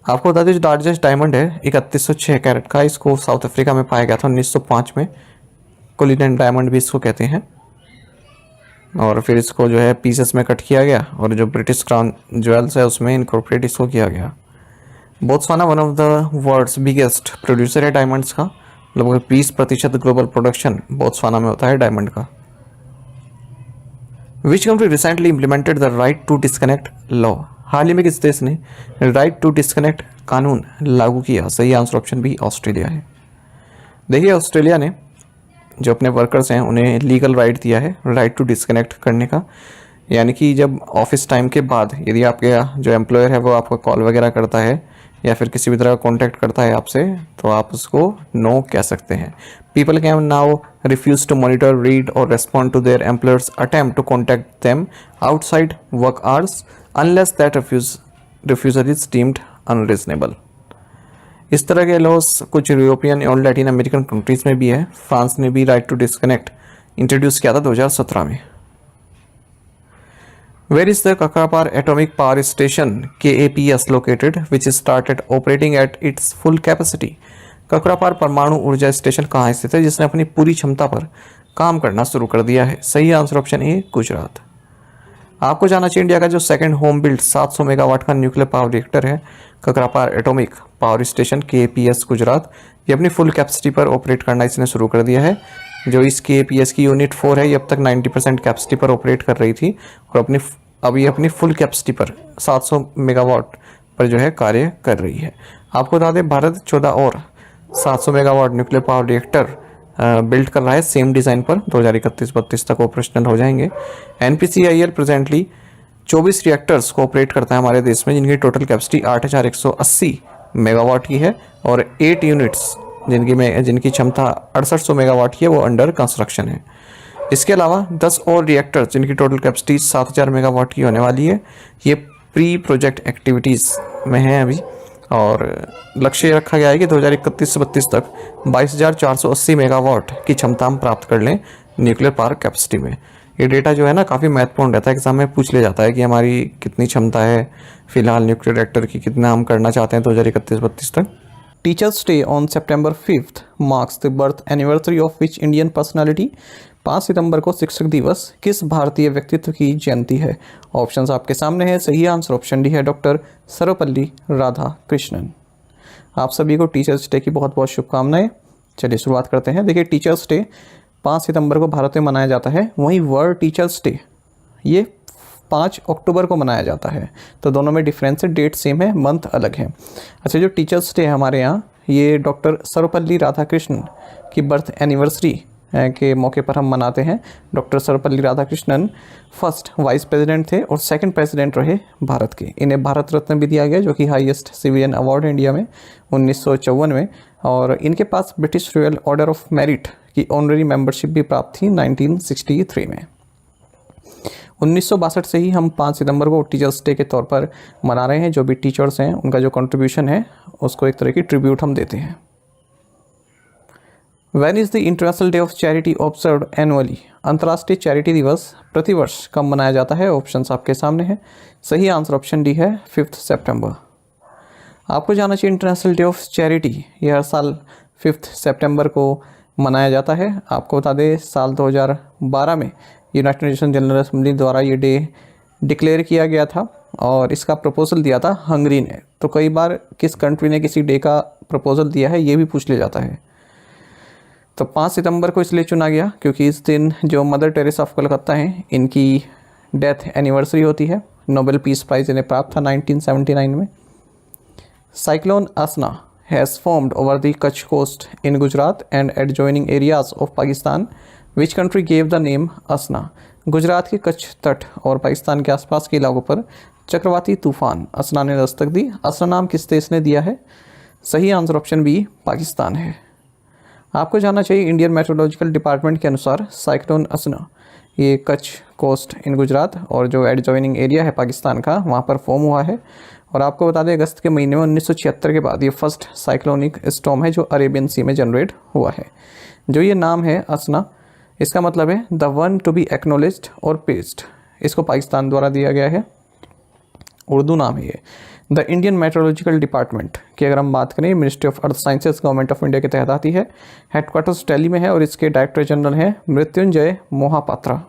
आपको बता दें जो लार्जेस्ट डायमंड है 3106 कैरेट का, इसको साउथ अफ्रीका में पाया गया था 1905 में। कुलिनन डायमंड भी इसको कहते हैं। और फिर इसको जो है पीसेस में कट किया गया और जो ब्रिटिश क्राउन ज्वेल्स है उसमें इनकॉर्पोरेट इसको किया गया। Botswana one of the world's biggest producer है डायमंड्स का, लगभग 20% ग्लोबल प्रोडक्शन बोत्सवाना में होता है डायमंड का। Which country recently implemented the right to disconnect law? हाल ही में किस देश ने राइट टू डिस्कनेक्ट कानून लागू किया? सही आंसर ऑप्शन बी ऑस्ट्रेलिया है। देखिए, ऑस्ट्रेलिया ने जो अपने वर्कर्स हैं उन्हें लीगल राइट दिया है राइट टू डिस्कनेक्ट करने का, यानी कि जब ऑफिस टाइम के बाद यदि आपके जो एम्प्लॉयर है वो आपको कॉल वगैरह करता है या फिर किसी भी तरह कॉन्टैक्ट करता है आपसे, तो आप उसको नो कह सकते हैं। People can now refuse to monitor, read और respond to their employer's attempt to contact them outside work hours unless that refusal is deemed unreasonable. इस तरह के लॉस कुछ यूरोपियन और लैटिन अमेरिकन कंट्रीज में भी है। फ्रांस ने भी राइट टू डिस्कनेक्ट इंट्रोड्यूस किया था 2017 में। Where is the Kakrapar Atomic Power Station KAPS located, which started operating at its full capacity? Kakrapar परमाणु ऊर्जा स्टेशन कहाँ स्थित है जिसने अपनी पूरी क्षमता पर काम करना शुरू कर दिया है? सही आंसर ऑप्शन ए गुजरात। आपको जानना चाहिए इंडिया का जो सेकंड होम बिल्ड 700 मेगावाट का न्यूक्लियर पावर रिएक्टर है Kakrapar atomic power station KAPS Gujarat, ये अपनी फुल कैपेसिटी पर ऑपरेट करना इसने शुरू कर दिया है। जो इस KAPS की यूनिट 4 है ये अब तक 90% कैपेसिटी पर ऑपरेट कर रही थी और अभी अपनी फुल कैपेसिटी पर 700 मेगावाट पर जो है कार्य कर रही है। आपको बता दें भारत 14 और 700 megawatt nuclear power reactor build कर रहा है सेम डिज़ाइन पर। 2031-32 तक ऑपरेशनल हो जाएंगे। NPCIL प्रेजेंटली 24 रिएक्टर्स को ऑपरेट करता है हमारे देश में, जिनकी टोटल कैपेसिटी 8180 मेगावाट की है, और 8 यूनिट्स जिनकी क्षमता 6800 मेगावाट की है वो अंडर कंस्ट्रक्शन है। इसके अलावा 10 और रिएक्टर्स जिनकी टोटल कैपेसिटी 7000 मेगावाट की होने वाली है, ये प्री प्रोजेक्ट एक्टिविटीज़ में हैं अभी, और लक्ष्य रखा गया है कि 2031 से 32 तक 22,480 मेगावाट की क्षमता हम प्राप्त कर लें न्यूक्लियर पावर कैपेसिटी में। ये डेटा जो है ना काफ़ी महत्वपूर्ण रहता है, एग्जाम में पूछ लिया जाता है कि हमारी कितनी क्षमता है फिलहाल न्यूक्लियर रिएक्टर की, कितना हम करना चाहते हैं 2031-32 तक। Teachers day on September 5th marks the birth anniversary of which Indian personality. 5 सितंबर को शिक्षक दिवस किस भारतीय व्यक्तित्व की जयंती है? ऑप्शंस आपके सामने है। सही आंसर ऑप्शन डी है, डॉक्टर सर्वपल्ली राधाकृष्णन। आप सभी को टीचर्स डे की बहुत बहुत शुभकामनाएं। चलिए शुरुआत करते हैं। देखिए, टीचर्स डे 5 सितंबर को भारत में मनाया जाता है, वहीं वर्ल्ड टीचर्स डे ये 5 अक्टूबर को मनाया जाता है। तो दोनों में डिफरेंस है, डेट सेम है, मंथ अलग है। अच्छा, जो टीचर्स डे है हमारे यहाँ, ये डॉक्टर सर्वपल्ली राधाकृष्णन की बर्थ एनिवर्सरी के मौके पर हम मनाते हैं। Doctor Sarvepalli Radhakrishnan first vice president थे और सेकंड प्रेसिडेंट रहे भारत के। इन्हें भारत रत्न भी दिया गया, जो कि हाईएस्ट सिविलियन अवार्ड इंडिया में 1954 में, और इनके पास British royal order of merit की ऑनररी मेंबरशिप भी प्राप्त थी 1963 में। 1962 से ही हम 5 सितंबर को टीचर्स डे के तौर पर मना रहे हैं। जो भी टीचर्स हैं उनका जो कंट्रीब्यूशन है उसको एक तरह की ट्रिब्यूट हम देते हैं। When is the International Day of Charity observed annually? अंतर्राष्ट्रीय चैरिटी दिवस प्रतिवर्ष कब मनाया जाता है? ऑप्शंस आपके सामने हैं। सही आंसर ऑप्शन डी है, 5 सितंबर। आपको जाना चाहिए इंटरनेशनल डे ऑफ चैरिटी ये हर साल 5 सितंबर को मनाया जाता है। आपको बता दें, साल 2012 में यूनाइटेड नेशन जनरल असेंबली द्वारा ये डे डिक्लेयर किया गया था, और इसका प्रपोजल दिया था हंगरी ने। तो कई बार किस कंट्री ने किसी डे का प्रपोजल दिया है ये भी पूछ लिया जाता है। तो 5 सितंबर को इसलिए चुना गया क्योंकि इस दिन जो मदर टेरेसा ऑफ कलकत्ता हैं, इनकी डेथ एनिवर्सरी होती है। नोबेल पीस प्राइज़ इन्हें प्राप्त था 1979 में। Cyclone Asna has formed over the Kutch coast in Gujarat and adjoining areas of Pakistan. Which country gave the name Asna? Gujarat के कच्छ तट और पाकिस्तान के आसपास के इलाकों पर चक्रवाती तूफान असना ने दस्तक दी। असना नाम किस देश ने दिया है? सही आंसर ऑप्शन बी, पाकिस्तान है। आपको जानना चाहिए, इंडियन मेट्रोलॉजिकल डिपार्टमेंट के अनुसार साइक्लोन असना ये कच्छ कोस्ट इन गुजरात और जो एडजॉइनिंग एरिया है पाकिस्तान का, वहाँ पर फॉर्म हुआ है। और आपको बता दें, अगस्त के महीने में 1976 के बाद ये फर्स्ट साइक्लोनिक स्टॉर्म है जो अरेबियन सी में जनरेट हुआ है। जो ये नाम है असना, इसका मतलब है द वन टू बी एक्नोलेज्ड और पेस्ड। इसको पाकिस्तान द्वारा दिया गया है, उर्दू नाम है ये। द इंडियन मेट्रोलॉजिकल डिपार्टमेंट की अगर हम बात करें, ministry of earth sciences government of India के तहत आती है। हेडक्वार्टर्स दिल्ली में है और इसके डायरेक्टर जनरल हैं Mrutyunjay Mohapatra.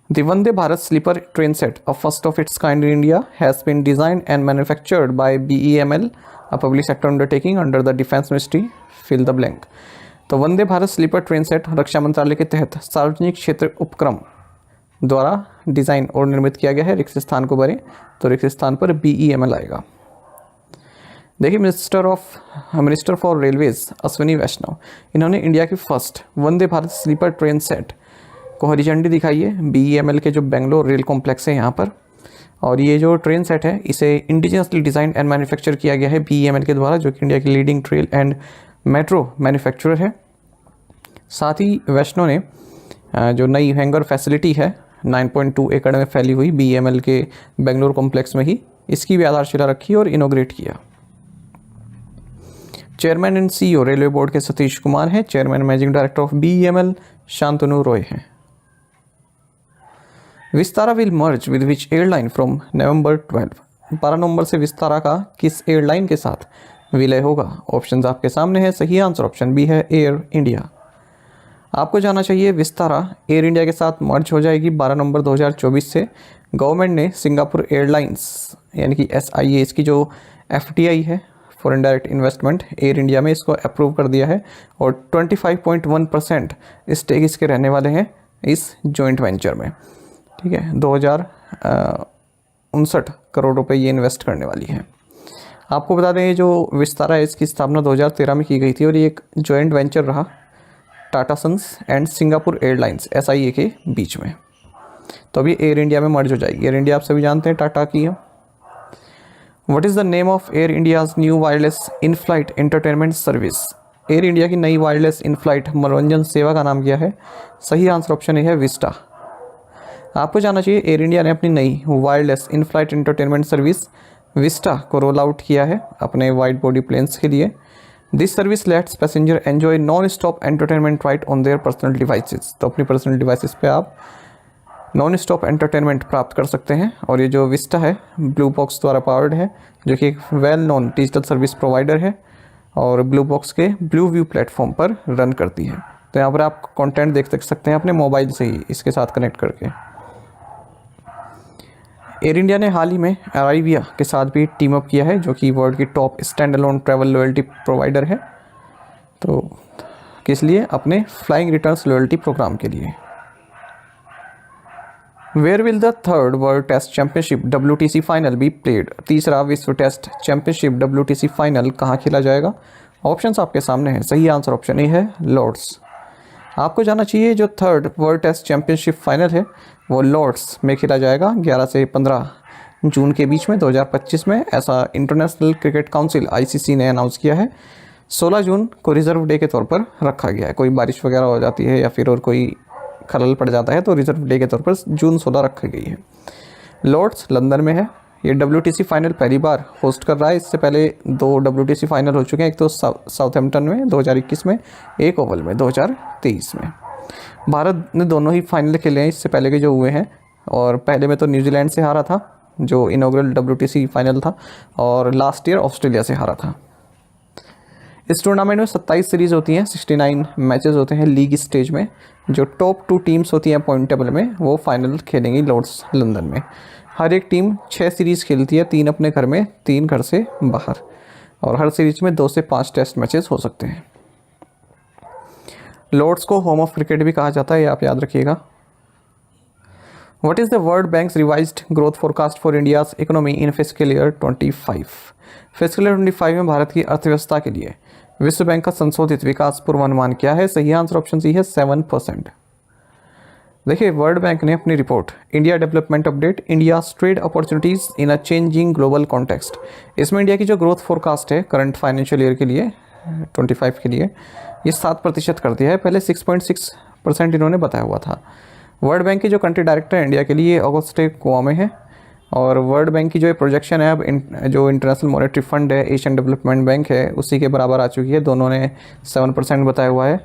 The Vande Bharat sleeper train set, a first of its kind in India, has been designed and manufactured by BEML, a public sector undertaking under the Defence Ministry. Fill the blank. तो वंदे Bharat sleeper train set रक्षा मंत्रालय के तहत सार्वजनिक क्षेत्र उपक्रम द्वारा design और निर्मित किया गया है। रिक्त स्थान को भरें, तो रिक्त स्थान पर BEML आएगा। देखिए, मिनिस्टर फॉर रेलवेज अश्विनी वैष्णव, इन्होंने इंडिया की फर्स्ट वंदे भारत स्लीपर ट्रेन सेट को हरी झंडी दिखाई है BEML के जो बेंगलोर रेल कॉम्प्लेक्स है यहाँ पर। और ये जो ट्रेन सेट है इसे इंडिजिनसली डिज़ाइन एंड मैन्युफैक्चर किया गया है BEML के द्वारा, जो कि इंडिया की leading trail and metro manufacturer है। साथ ही वैष्णव ने जो नई हैंगर फैसिलिटी है 9.2 एकड़ में फैली हुई BEML के बेंगलोर कॉम्प्लेक्स में ही, इसकी भी आधारशिला रखी और इनोग्रेट किया। Chairman and CEO railway board के सतीश कुमार हैं। Chairman managing director of BEML Shantanu Roy हैं। Vistara will merge with which airline from November 12? 12 नवंबर से विस्तारा का किस एयरलाइन के साथ विलय होगा? ऑप्शंस आपके सामने है। सही आंसर ऑप्शन बी है, एयर इंडिया। आपको जाना चाहिए, विस्तारा एयर इंडिया के साथ मर्ज हो जाएगी 12 नवंबर 2024 से। गवर्नमेंट ने सिंगापुर एयरलाइंस यानी कि SIA, इसकी जो FDI है foreign direct investment, air India में इसको अप्रूव कर दिया है और 25.1% स्टेक इसके रहने वाले हैं इस जॉइंट वेंचर में। ठीक है, 2059 करोड़ रुपए ये इन्वेस्ट करने वाली है। आपको बता दें, ये जो विस्तारा है इसकी स्थापना 2013 में की गई थी और ये एक जॉइंट वेंचर रहा Tata sons and Singapore airlines SIA के बीच में। तो अभी एयर इंडिया में मर्ज हो जाएगी। एयर इंडिया आप सभी जानते हैं टाटा की है। What is the name of air India's new wireless in flight entertainment service? Air India की नई वायरलेस इन फ्लाइट मनोरंजन सेवा का नाम क्या है? सही आंसर ऑप्शन ए है विस्टा। आपको जानना चाहिए एयर इंडिया ने अपनी नई wireless in flight entertainment service Vista को रोल आउट किया है अपने वाइड बॉडी प्लेन्स के लिए। This service let's passenger enjoy non stop entertainment right on their personal devices. तो अपनी पर्सनल डिवाइसेस पे आप नॉन स्टॉप एंटरटेनमेंट प्राप्त कर सकते हैं। और ये जो विस्टा है ब्लू बॉक्स द्वारा पावर्ड है, जो कि एक well known digital service provider है और ब्लू बॉक्स के ब्लू व्यू प्लेटफॉर्म पर रन करती है। तो यहाँ पर आप कंटेंट देख सकते हैं अपने मोबाइल से ही इसके साथ कनेक्ट करके। एयर इंडिया ने हाल ही में अराइविया के साथ भी टीम अप किया है, जो कि वर्ल्ड की top stand alone travel loyalty provider है। तो किस लिए? अपने फ्लाइंग रिटर्न्स लॉयल्टी प्रोग्राम के लिए। Where will the third world test championship WTC final be played? तीसरा विश्व टेस्ट चैंपियनशिप WTC फाइनल कहाँ खेला जाएगा? ऑप्शंस आपके सामने हैं। सही आंसर ऑप्शन ए है लॉर्ड्स। आपको जानना चाहिए जो third world test championship final है वो लॉर्ड्स में खेला जाएगा 11 से 15 जून के बीच में 2025 में। ऐसा इंटरनेशनल क्रिकेट काउंसिल ICC ने अनाउंस किया है। 16 जून को रिजर्व डे के तौर पर रखा गया है। कोई बारिश वगैरह हो जाती है या फिर और कोई खलल पड़ जाता है तो रिजर्व डे के तौर पर जून 16 रखी गई है। लॉर्ड्स लंदन में है। ये WTC फाइनल पहली बार होस्ट कर रहा है। इससे पहले 2 WTC फाइनल हो चुके हैं, एक तो साउथहैम्पटन में 2021 में, एक ओवल में 2023 में। भारत ने दोनों ही फाइनल खेले हैं इससे पहले के जो हुए हैं, और पहले में तो न्यूजीलैंड से हारा था जो इनॉग्रल WTC फाइनल था, और लास्ट ईयर ऑस्ट्रेलिया से हारा था। इस टूर्नामेंट में 27 सीरीज़ होती हैं, 69 मैचेस होते हैं लीग स्टेज में। जो टॉप 2 टीम्स होती हैं पॉइंट टेबल में वो फाइनल खेलेंगी लॉर्ड्स लंदन में। हर एक टीम 6 सीरीज़ खेलती है, 3 अपने घर में, 3 घर से बाहर, और हर सीरीज में 2 से 5 टेस्ट मैचेस हो सकते हैं। लॉर्ड्स को होम ऑफ क्रिकेट भी कहा जाता है, ये आप याद रखिएगा। What is the world banks revised growth forecast for India's economy in fiscal year 25? Fiscal year 25 में भारत की अर्थव्यवस्था के लिए विश्व बैंक का संशोधित विकास पूर्वानुमान क्या है? सही आंसर ऑप्शन सी है 7%। देखिए, वर्ल्ड बैंक ने अपनी report India development update India trade opportunities इन अ चेंजिंग ग्लोबल कॉन्टेक्स्ट, इसमें इंडिया की जो ग्रोथ फोरकास्ट है करंट फाइनेंशियल ईयर के लिए 25 के लिए, ये 7% कर दिया है। पहले 6.6% इन्होंने बताया हुआ था। वर्ल्ड बैंक के जो कंट्री डायरेक्टर है इंडिया के लिए ऑगस्टे कुआमे है, और वर्ल्ड बैंक की जो प्रोजेक्शन है अब जो इंटरनेशनल मॉनेटरी फंड है, एशियन डेवलपमेंट बैंक है, उसी के बराबर आ चुकी है। दोनों ने 7% बताया हुआ है।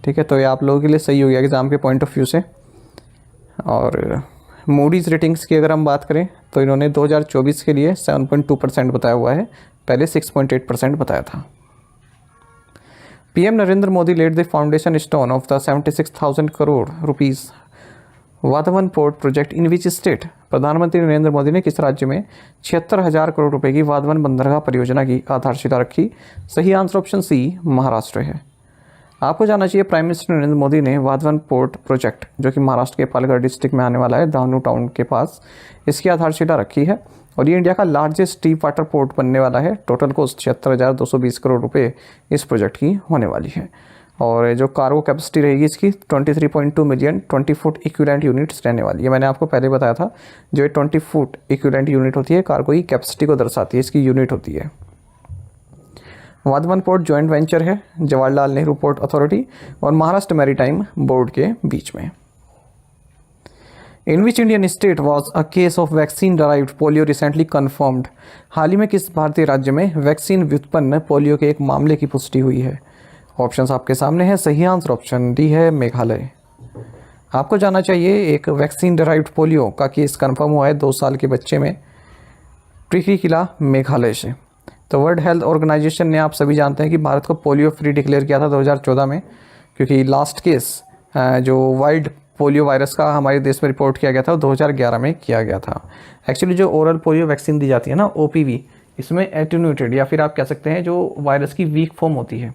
ठीक है, तो ये आप लोगों के लिए सही हो गया एग्ज़ाम के पॉइंट ऑफ व्यू से। और मूडीज़ रेटिंग्स की अगर हम बात करें तो इन्होंने 2024 के लिए 7.2% बताया हुआ है, पहले 6.8% बताया था। PM Narendra Modi laid the foundation stone of the 76,000 crore rupees Vadhavan port project in which state? प्रधानमंत्री नरेंद्र मोदी ने किस राज्य में 76,000 करोड़ रुपए की वाधवन बंदरगाह परियोजना की आधारशिला रखी? सही आंसर ऑप्शन सी महाराष्ट्र है। आपको जानना चाहिए प्राइम मिनिस्टर नरेंद्र मोदी ने वाधवन पोर्ट प्रोजेक्ट, जो कि महाराष्ट्र के पालघर डिस्ट्रिक्ट में आने वाला है, दाहनू टाउन के पास, इसकी आधारशिला रखी है। और ये इंडिया का लार्जेस्ट डीप वाटर पोर्ट बनने वाला है। टोटल कॉस्ट 76,220 करोड़ रुपए इस प्रोजेक्ट की होने वाली है। और जो कार्गो कैपेसिटी रहेगी इसकी 23.2 मिलियन 20 फुट इक्विवेलेंट यूनिट्स रहने वाली है। मैंने आपको पहले बताया था, जो 20 फुट इक्विवेलेंट यूनिट होती है कार्गो की कैपेसिटी को दर्शाती है, इसकी यूनिट होती है। वाधवन पोर्ट जॉइंट वेंचर है जवाहरलाल नेहरू पोर्ट अथॉरिटी और महाराष्ट्र मैरीटाइम बोर्ड के बीच में। In which Indian state was a case of vaccine derived polio recently confirmed? हाल ही में किस भारतीय राज्य में वैक्सीन व्युत्पन्न पोलियो के एक मामले की पुष्टि हुई है? ऑप्शंस आपके सामने हैं। सही आंसर ऑप्शन डी है मेघालय। आपको जानना चाहिए एक वैक्सीन डराइव्ड पोलियो का केस कंफर्म हुआ है 2 साल के बच्चे में, ट्रिकी किला मेघालय से। तो वर्ल्ड हेल्थ ऑर्गेनाइजेशन ने, आप सभी जानते हैं कि भारत को पोलियो फ्री डिक्लेयर किया था 2014 में, क्योंकि लास्ट केस जो वाइल्ड पोलियो वायरस का हमारे देश में रिपोर्ट किया गया था वो 2011 में किया गया था। एक्चुअली जो ओरल पोलियो वैक्सीन दी जाती है ना, OPV, इसमें एटेन्यूएटेड या फिर आप कह सकते हैं जो वायरस की वीक फॉर्म होती है,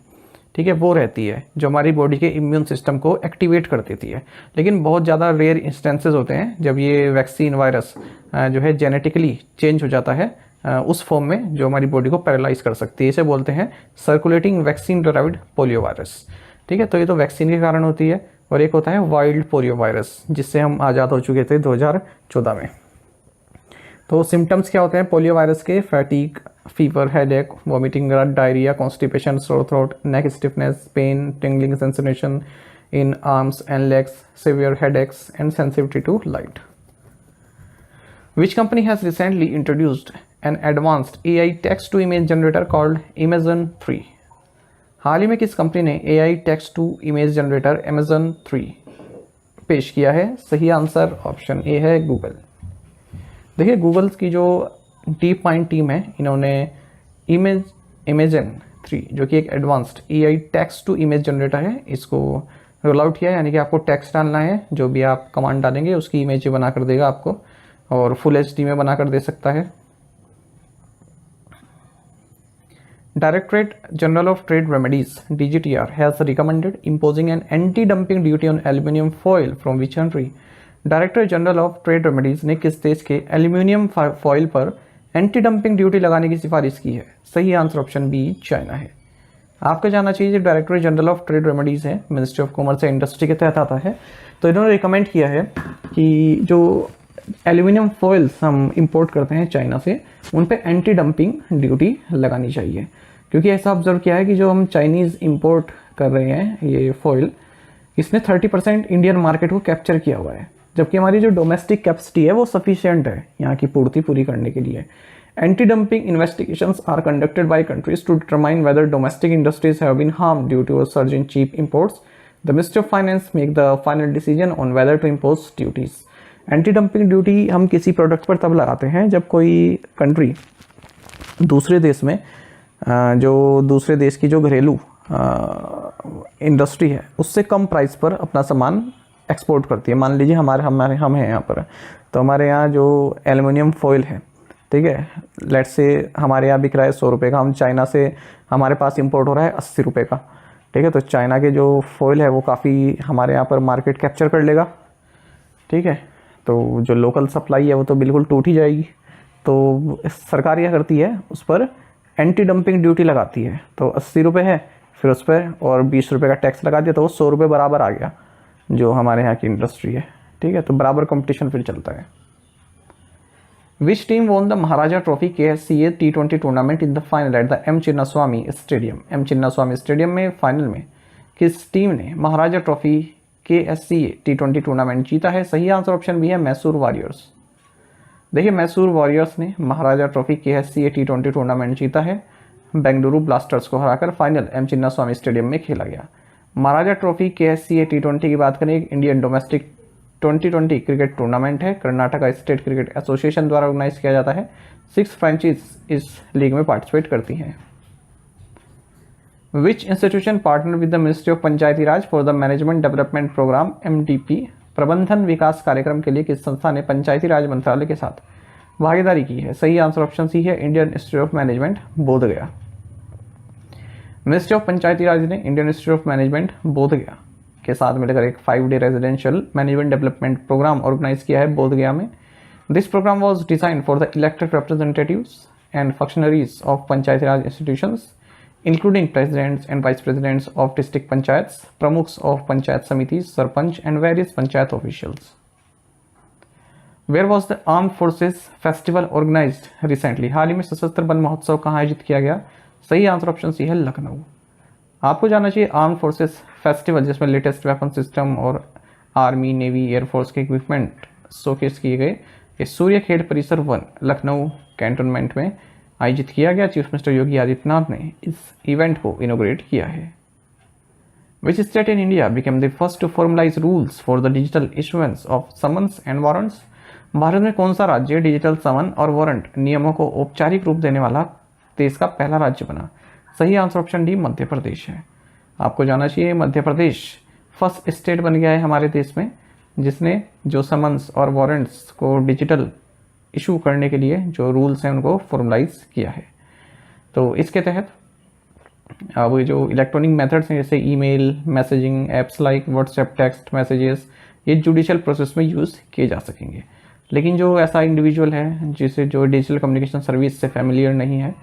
ठीक है, वो रहती है जो हमारी बॉडी के इम्यून सिस्टम को एक्टिवेट कर देती है। लेकिन बहुत ज़्यादा रेयर इंस्टेंसेस होते हैं जब ये वैक्सीन वायरस जो है जेनेटिकली चेंज हो जाता है उस फॉर्म में जो हमारी बॉडी को पैरालाइज कर सकती है। इसे बोलते हैं circulating vaccine derived polio virus. ठीक है, तो ये तो वैक्सीन के कारण होती है। और एक होता है वाइल्ड पोलियो वायरस, जिससे हम आज़ाद हो चुके थे 2014 में। तो सिम्टम्स क्या होते हैं पोलियो वायरस के? Fatigue, fever, headache, vomiting, diarrhoea, constipation, sore throat, neck stiffness, pain, tingling sensation in arms and legs, severe headaches, and sensitivity to light. Which company has recently introduced an advanced AI text to image generator called Amazon 3? हाल ही में किस company ने AI text to image generator Amazon 3 पेश किया है? सही answer option A है Google. देखिए, गूगल की जो डीप माइंड टीम है, इन्होंने Amazon 3 जो कि एक advanced AI text to image generator है, इसको रोल आउट किया है। यानी कि आपको टेक्स्ट डालना है, जो भी आप कमांड डालेंगे उसकी इमेज बना कर देगा आपको, और फुल HD में बना कर दे सकता है। Directorate general of trade remedies DGTR has recommended imposing an anti dumping duty on aluminium foil from which country? Director general of trade remedies ने किस देश के एल्यूमिनियम फॉइल पर एंटी डंपिंग ड्यूटी लगाने की सिफारिश की है? सही आंसर ऑप्शन बी चाइना है। आपको जानना चाहिए, जो director general of trade remedies है, ministry of commerce and industry के तहत आता है, तो इन्होंने रिकमेंड किया है कि जो एल्यूमिनियम फॉइल्स हम इंपोर्ट करते हैं चाइना से, उन पे एंटी डंपिंग ड्यूटी लगानी चाहिए। क्योंकि ऐसा ऑब्जर्व किया है कि जो हम चाइनीज़ इंपोर्ट कर रहे हैं ये फॉइल, इसने 30% इंडियन मार्केट को कैप्चर किया हुआ है, जबकि हमारी जो डोमेस्टिक कैपेसिटी है वो सफिशिएंट है यहाँ की पूर्ति पूरी करने के लिए। Anti-dumping investigations are conducted by countries to determine whether domestic industries have been harmed due to a surge in cheap imports. The Ministry of Finance make the final decision on whether to impose duties. Anti-dumping duty हम किसी product पर तब लगाते हैं जब कोई country दूसरे देश में जो दूसरे देश की जो घरेलू इंडस्ट्री है उससे कम प्राइस पर अपना सामान एक्सपोर्ट करती है। मान लीजिए हम हैं यहाँ पर, तो हमारे यहाँ जो एल्युमिनियम फॉइल है, ठीक है, लेट्स से हमारे यहाँ बिक रहा है 100 रुपये का, हम चाइना से हमारे पास इंपोर्ट हो रहा है 80 रुपये का। ठीक है, तो चाइना के जो फॉइल है वो काफ़ी हमारे यहाँ पर मार्केट कैप्चर कर लेगा। ठीक है, तो जो लोकल सप्लाई है वो तो बिल्कुल टूट ही जाएगी। तो सरकार क्या करती है, उस पर एंटी डंपिंग ड्यूटी लगाती है। तो 80 रुपये है, फिर उस पर और 20 रुपये का टैक्स लगा दिया, तो वो 100 रुपये बराबर आ गया जो हमारे यहाँ की इंडस्ट्री है। ठीक है, तो बराबर कंपटीशन फिर चलता है। Which team won the Maharaja Trophy KSCA T20 tournament in the final at the M Chinnaswamy Stadium? M Chinnaswamy Stadium में फाइनल में किस टीम ने महाराजा ट्रॉफी KSCA T20 टूर्नामेंट जीता है? सही आंसर ऑप्शन बी है मैसूर वॉरियर्स। देखिए, मैसूर वॉरियर्स ने महाराजा ट्रॉफी KSCA T20 टूर्नामेंट जीता है। बेंगलुरु ब्लास्टर्स को हराकर फाइनल M चिन्नास्वामी स्टेडियम में खेला गया। महाराजा ट्रॉफी KSCA T20 की बात करें, एक इंडियन डोमेस्टिक 2020 क्रिकेट टूर्नामेंट है, कर्नाटका स्टेट क्रिकेट एसोसिएशन द्वारा ऑर्गेनाइज किया जाता है। 6 फ्रेंचाइज इस लीग में पार्टिसिपेट करती हैं। Which institution partner with the ministry of Panchayati Raj for the management development programme MDP? प्रबंधन विकास कार्यक्रम के लिए किस संस्था ने पंचायती राज मंत्रालय के साथ भागीदारी की है? सही आंसर ऑप्शन सी है Indian institute of management Bodhgaya. Ministry of Panchayati Raj ने Indian institute of management Bodhgaya के साथ मिलकर एक 5-day residential management development programme organise किया है बोधगया में। This programme was design for the elected representatives and functionaries of Panchayati Raj institutions including presidents and vice presidents of district panchayats, pramukh of panchayat samiti, sarpanch and various panchayat officials. Where was the armed forces festival organised recently? हाल ही में सशस्त्र बल महोत्सव कहाँ आयोजित किया गया? सही आंसर ऑप्शन सी है लखनऊ। आपको जानना चाहिए, आर्म फोर्सेस फेस्टिवल जिसमें लेटेस्ट वेपन सिस्टम और आर्मी, नेवी, एयरफोर्स के इक्विपमेंट शोकेस किए गए, ये सूर्य खेल परिसर 1 लखनऊ कैंटोनमेंट में आयोजित किया गया। चीफ मिनिस्टर योगी आदित्यनाथ ने इस इवेंट को इनोग्रेट किया है। Which state in India became the first to formalise rules for the digital issuance of summons and warrants? भारत में कौन सा राज्य डिजिटल समन और वारंट नियमों को औपचारिक रूप देने वाला देश का पहला राज्य बना? सही answer option D Madhya Pradesh है। आपको जानना चाहिए, मध्य प्रदेश फर्स्ट स्टेट बन गया है हमारे देश में जिसने जो समन्स और वारंट्स को डिजिटल इशू करने के लिए जो रूल्स हैं उनको फॉर्मलाइज किया है। तो इसके तहत अब जो इलेक्ट्रॉनिक मेथड्स हैं जैसे email, messaging apps like WhatsApp, text messages, ये जुडिशियल प्रोसेस में यूज़ किए जा सकेंगे। लेकिन जो ऐसा इंडिविजुअल है जिसे जो डिजिटल कम्युनिकेशन सर्विस से फैमिलियर नहीं है,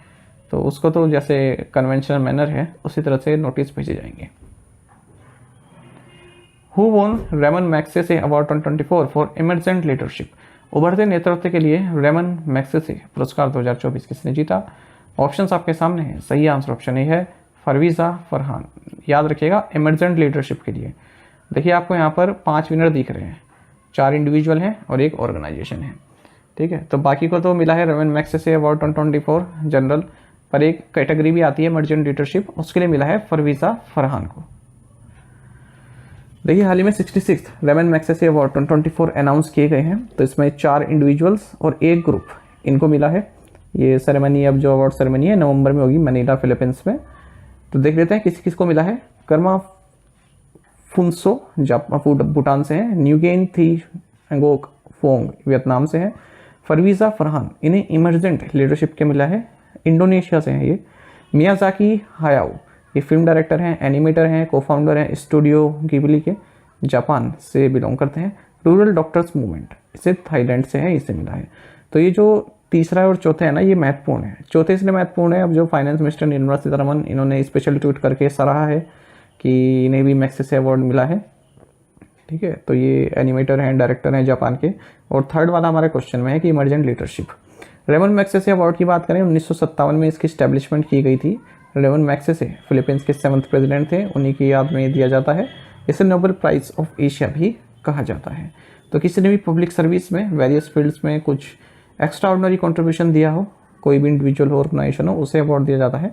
तो उसको तो जैसे कन्वेंशनल मैनर है उसी तरह से नोटिस भेजे जाएंगे। Who won Ramon Magsaysay award 2024 for emergent leadership? उभरते नेतृत्व के लिए रेमन मैग्सेसे पुरस्कार 2024 किसने जीता? ऑप्शंस आपके सामने हैं। सही आंसर ऑप्शन ए है फरवीज़ा फरहान। याद रखिएगा इमर्जेंट लीडरशिप के लिए। देखिए आपको यहाँ पर 5 विनर दिख रहे हैं, 4 इंडिविजुअल हैं और 1 ऑर्गेनाइजेशन है। ठीक है, तो बाकी को तो मिला है रेमन मैग्सेसे अवार्ड 2024 जनरल, पर एक कैटेगरी भी आती है इमर्जेंट लीडरशिप, उसके लिए मिला है फरवीज़ा फरहान को। देखिए हाल ही में 66 रेमन मैग्सेसे अवार्ड 2024 अनाउंस किए गए हैं, तो इसमें 4 इंडिविजुअल्स और 1 ग्रुप इनको मिला है। ये सेरेमनी, अब जो अवार्ड सेरेमनी है नवंबर में होगी मनीला फिलीपींस में। तो देख लेते हैं किस किस को मिला है। कर्मा फुनसो भूटान से हैं, न्यूगेन थी एंगोक फोंग वियतनाम से हैं, फरवीज़ा फरहान इन्हें इमर्जेंट लीडरशिप के मिला है, इंडोनेशिया से हैं ये। मियाज़ाकी हायाओ ये फिल्म डायरेक्टर हैं, एनिमेटर हैं, को फाउंडर हैं स्टूडियो गिबली के, जापान से बिलोंग करते हैं। रूरल डॉक्टर्स मूवमेंट इसे थाईलैंड से है, इसे मिला है। तो ये जो तीसरा और चौथा है ना, ये महत्वपूर्ण है। चौथे इसलिए महत्वपूर्ण है, अब जो फाइनेंस मिनिस्टर निर्मला सीतारमन इन्होंने स्पेशल ट्वीट करके सराहा है कि इन्हें भी मैग्सेसे अवार्ड मिला है। ठीक है, तो ये एनिमेटर हैं, डायरेक्टर हैं जापान के। और थर्ड वाला हमारे क्वेश्चन में है कि emergent leadership. Ramon Magsaysay award की बात करें 1957 में इसकी स्टैब्लिशमेंट की गई थी। रेमन मैग्सेसे फिलीपींस के 7th प्रेसिडेंट थे, उन्हीं की याद में दिया जाता है। इसे नोबेल प्राइज ऑफ एशिया भी कहा जाता है। तो किसी ने भी पब्लिक सर्विस में वेरियस फील्ड्स में कुछ एक्स्ट्रा ऑर्डिनरी कॉन्ट्रीब्यूशन दिया हो, कोई भी इंडिविजुअल हो, ऑर्गेनाइजेशन हो, उसे अवार्ड दिया जाता है।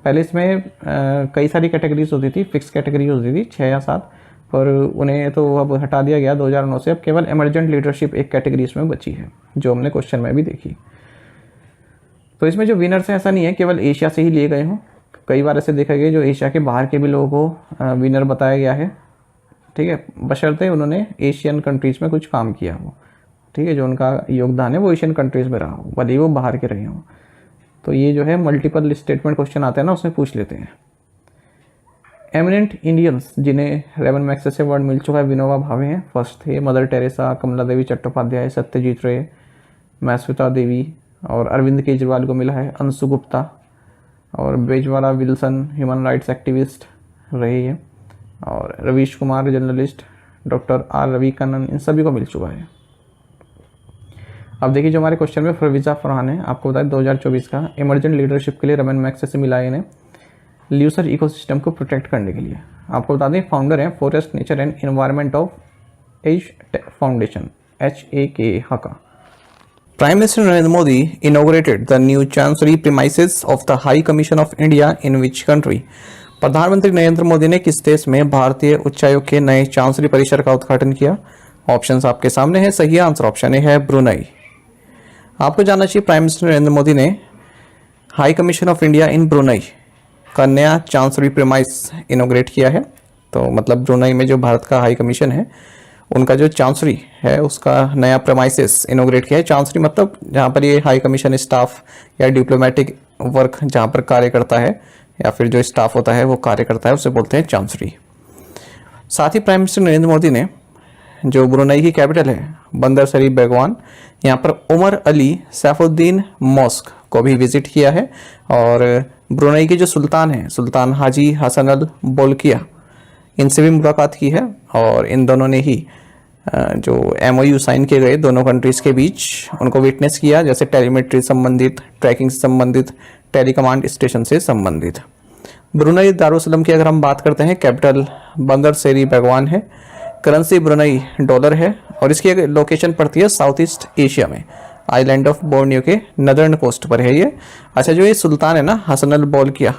पहले इसमें कई सारी कैटेगरीज होती थी, फिक्स कैटेगरी होती थी 6 या 7, पर उन्हें तो अब हटा दिया गया 2009 से। अब केवल इमर्जेंट लीडरशिप एक कैटेगरी इसमें बची है, जो हमने क्वेश्चन में भी देखी। तो इसमें जो विनर्स हैं ऐसा नहीं है केवल एशिया से ही लिए गए हों, कई बार ऐसे देखा गया जो एशिया के बाहर के भी लोगों को विनर बताया गया है। ठीक है, बशर्ते उन्होंने एशियन कंट्रीज़ में कुछ काम किया हो। ठीक है, जो उनका योगदान है वो एशियन कंट्रीज़ में रहा हो, भले ही वो बाहर के रहे हों। तो ये जो है मल्टीपल स्टेटमेंट क्वेश्चन आते हैं ना, उसमें पूछ लेते हैं। एमिनेंट इंडियंस जिन्हें रेमन मैग्सेसे अवार्ड मिल चुका है विनोबा भावे हैं। फर्स्ट थे मदर टेरेसा, कमला देवी चट्टोपाध्याय, सत्यजीत रे, मैस्विता देवी, और अरविंद केजरीवाल को मिला है अंशु गुप्ता, और Bezwada Wilson human rights activist रहे हैं, और Ravish Kumar journalist, doctor R Ravikannan, इन सभी को मिल चुका है। अब देखिए जो हमारे क्वेश्चन में फरवीज़ा फरहान है, आपको बताया 2024 का इमर्जेंट लीडरशिप के लिए रेमन मैग्सेसे मिला है इन्हें ल्यूसर इकोसिस्टम को प्रोटेक्ट करने के लिए। आपको बता दें फाउंडर हैं forest nature and environment of Aceh foundation HAK HAkA. Prime Minister Narendra Modi inaugurated the new chancery premises of the High Commission of India in which country? प्रधानमंत्री नरेंद्र मोदी ने किस देश में भारतीय उच्चायोग के नए चांसरी परिसर का उद्घाटन किया? ऑप्शंस आपके सामने है। सही आंसर ऑप्शन ए है ब्रुनई। आपको जानना चाहिए प्राइम मिनिस्टर नरेंद्र मोदी ने high commission of India in Brunei का नया चांसरी प्रीमाइस इनोग्रेट किया है। तो मतलब ब्रुनई में जो भारत का हाई कमीशन है उनका जो चांसरी है उसका नया प्रीमाइसेस इनोग्रेट किया है। चांसरी मतलब जहाँ पर ये हाई कमीशन स्टाफ या डिप्लोमेटिक वर्क जहाँ पर कार्य करता है या फिर जो स्टाफ होता है वो कार्य करता है उसे बोलते हैं चांसरी। साथ ही प्राइम मिनिस्टर नरेंद्र मोदी ने जो ब्रुनई की कैपिटल है बंदर शरीफ बेगवान, यहाँ पर उमर अली सैफुद्दीन मॉस्क को भी विजिट किया है। और ब्रुनई के जो सुल्तान हैं सुल्तान हाजी हसन अल बोल्किया, इनसे भी मुलाकात की है। और इन दोनों ने ही जो MOU साइन किए गए दोनों कंट्रीज़ के बीच उनको विटनेस किया, जैसे टेलीमेट्री संबंधित, ट्रैकिंग से संबंधित, टेलीकमांड स्टेशन से संबंधित। ब्रुनई दारुसलम की अगर हम बात करते हैं कैपिटल बंदर शेरी बेगवान है, करेंसी ब्रुनई डॉलर है और इसकी लोकेशन पड़ती है साउथ ईस्ट एशिया में, आइलैंड ऑफ बोर्नियो के नदर्न कोस्ट पर है ये। अच्छा, जो ये सुल्तान है ना हसन अल बोल्किया,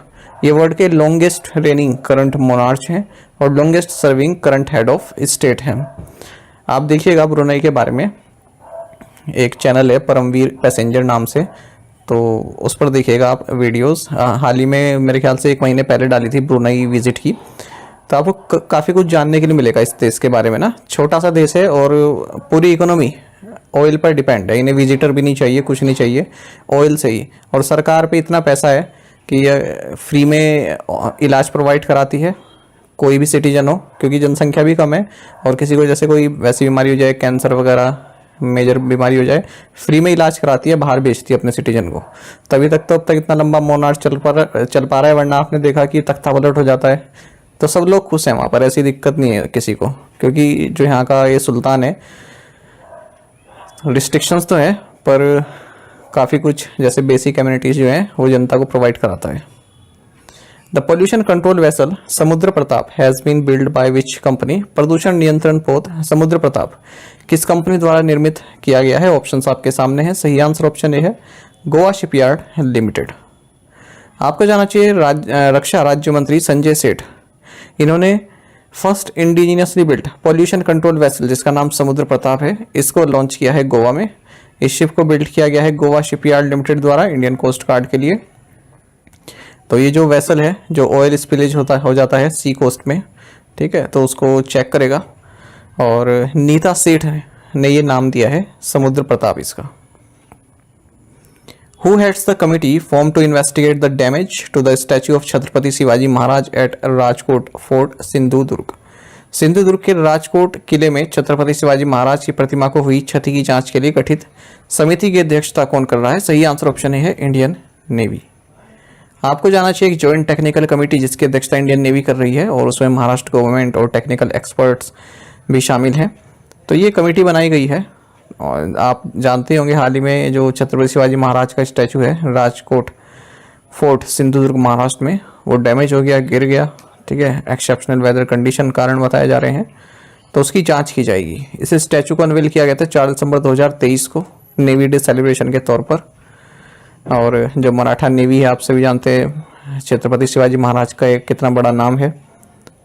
ये वर्ल्ड के लॉन्गेस्ट रेनिंग करंट मोनार्च हैं और longest serving current head of state हैं। आप देखिएगा ब्रुनई के बारे में एक चैनल है परमवीर पैसेंजर नाम से, तो उस पर देखिएगा आप वीडियोस। हाल ही में मेरे ख्याल से 1 महीने पहले डाली थी ब्रुनई विजिट की, तो आपको काफ़ी कुछ जानने के लिए मिलेगा इस देश के बारे में ना। छोटा सा देश है और पूरी इकोनॉमी ऑयल पर डिपेंड है, इन्हें विजिटर भी नहीं चाहिए, कुछ नहीं चाहिए, ऑयल से ही। और सरकार पे इतना पैसा है कि ये फ्री में इलाज प्रोवाइड कराती है कोई भी सिटीजन हो, क्योंकि जनसंख्या भी कम है। और किसी को जैसे कोई वैसी बीमारी हो जाए, कैंसर वगैरह मेजर बीमारी हो जाए, फ्री में इलाज कराती है, बाहर बेचती है अपने सिटीजन को। तभी तक तो अब तक इतना लंबा मोनार्च चल पा रहा है, वरना आपने देखा कि तख्ता पलट हो जाता है। तो सब लोग खुश हैं वहाँ पर, ऐसी दिक्कत नहीं है किसी को, क्योंकि जो यहाँ का ये सुल्तान है, रिस्ट्रिक्शंस तो है पर काफ़ी कुछ जैसे बेसिक एमिनिटीज़ जो हैं वो जनता को प्रोवाइड कराता है। The pollution control vessel Samudra Pratap has been build by which company? प्रदूषण नियंत्रण पोत समुद्र प्रताप किस कंपनी द्वारा निर्मित किया गया है? ऑप्शंस आपके सामने हैं। सही आंसर ऑप्शन ए है गोवा शिपयार्ड लिमिटेड। आपको जाना चाहिए रक्षा राज्य मंत्री संजय सेठ, इन्होंने first indigenously built pollution control vessel जिसका नाम समुद्र प्रताप है, इसको लॉन्च किया है गोवा में। इस शिप को बिल्ड किया गया है गोवा शिपयार्ड लिमिटेड द्वारा इंडियन कोस्ट गार्ड के लिए। तो ये जो वेसल है, जो ऑयल स्पिलेज हो जाता है सी कोस्ट में, ठीक है, तो उसको चेक करेगा, और नीता सेठ ने ये नाम दिया है समुद्र प्रताप इसका। Who heads the committee formed to investigate the damage to the statue of Chhatrapati Shivaji Maharaj at Rajkot Fort, Sindhudurg? Sindhudurg के राजकोट किले में छत्रपति शिवाजी महाराज की प्रतिमा को हुई क्षति की जांच के लिए गठित समिति की अध्यक्षता कौन कर रहा है? सही आंसर ऑप्शन है इंडियन नेवी। आपको जाना चाहिए एक जॉइंट टेक्निकल कमेटी जिसकी अध्यक्षता इंडियन नेवी कर रही है, और उसमें महाराष्ट्र गवर्नमेंट और टेक्निकल एक्सपर्ट्स भी शामिल हैं। तो ये कमेटी बनाई गई है, और आप जानते होंगे हाल ही में जो छत्रपति शिवाजी महाराज का स्टैचू है राजकोट फोर्ट सिंधुदुर्ग महाराष्ट्र में, वो डैमेज हो गया, गिर गया, ठीक है, एक्सेप्शनल वेदर कंडीशन कारण बताए जा रहे हैं, तो उसकी जांच की जाएगी। इस स्टैचू को अनवील किया गया था 4 दिसंबर 2023 को नेवी डे सेलिब्रेशन के तौर पर। और जो मराठा नेवी है, आप सभी जानते हैं छत्रपति शिवाजी महाराज का एक कितना बड़ा नाम है,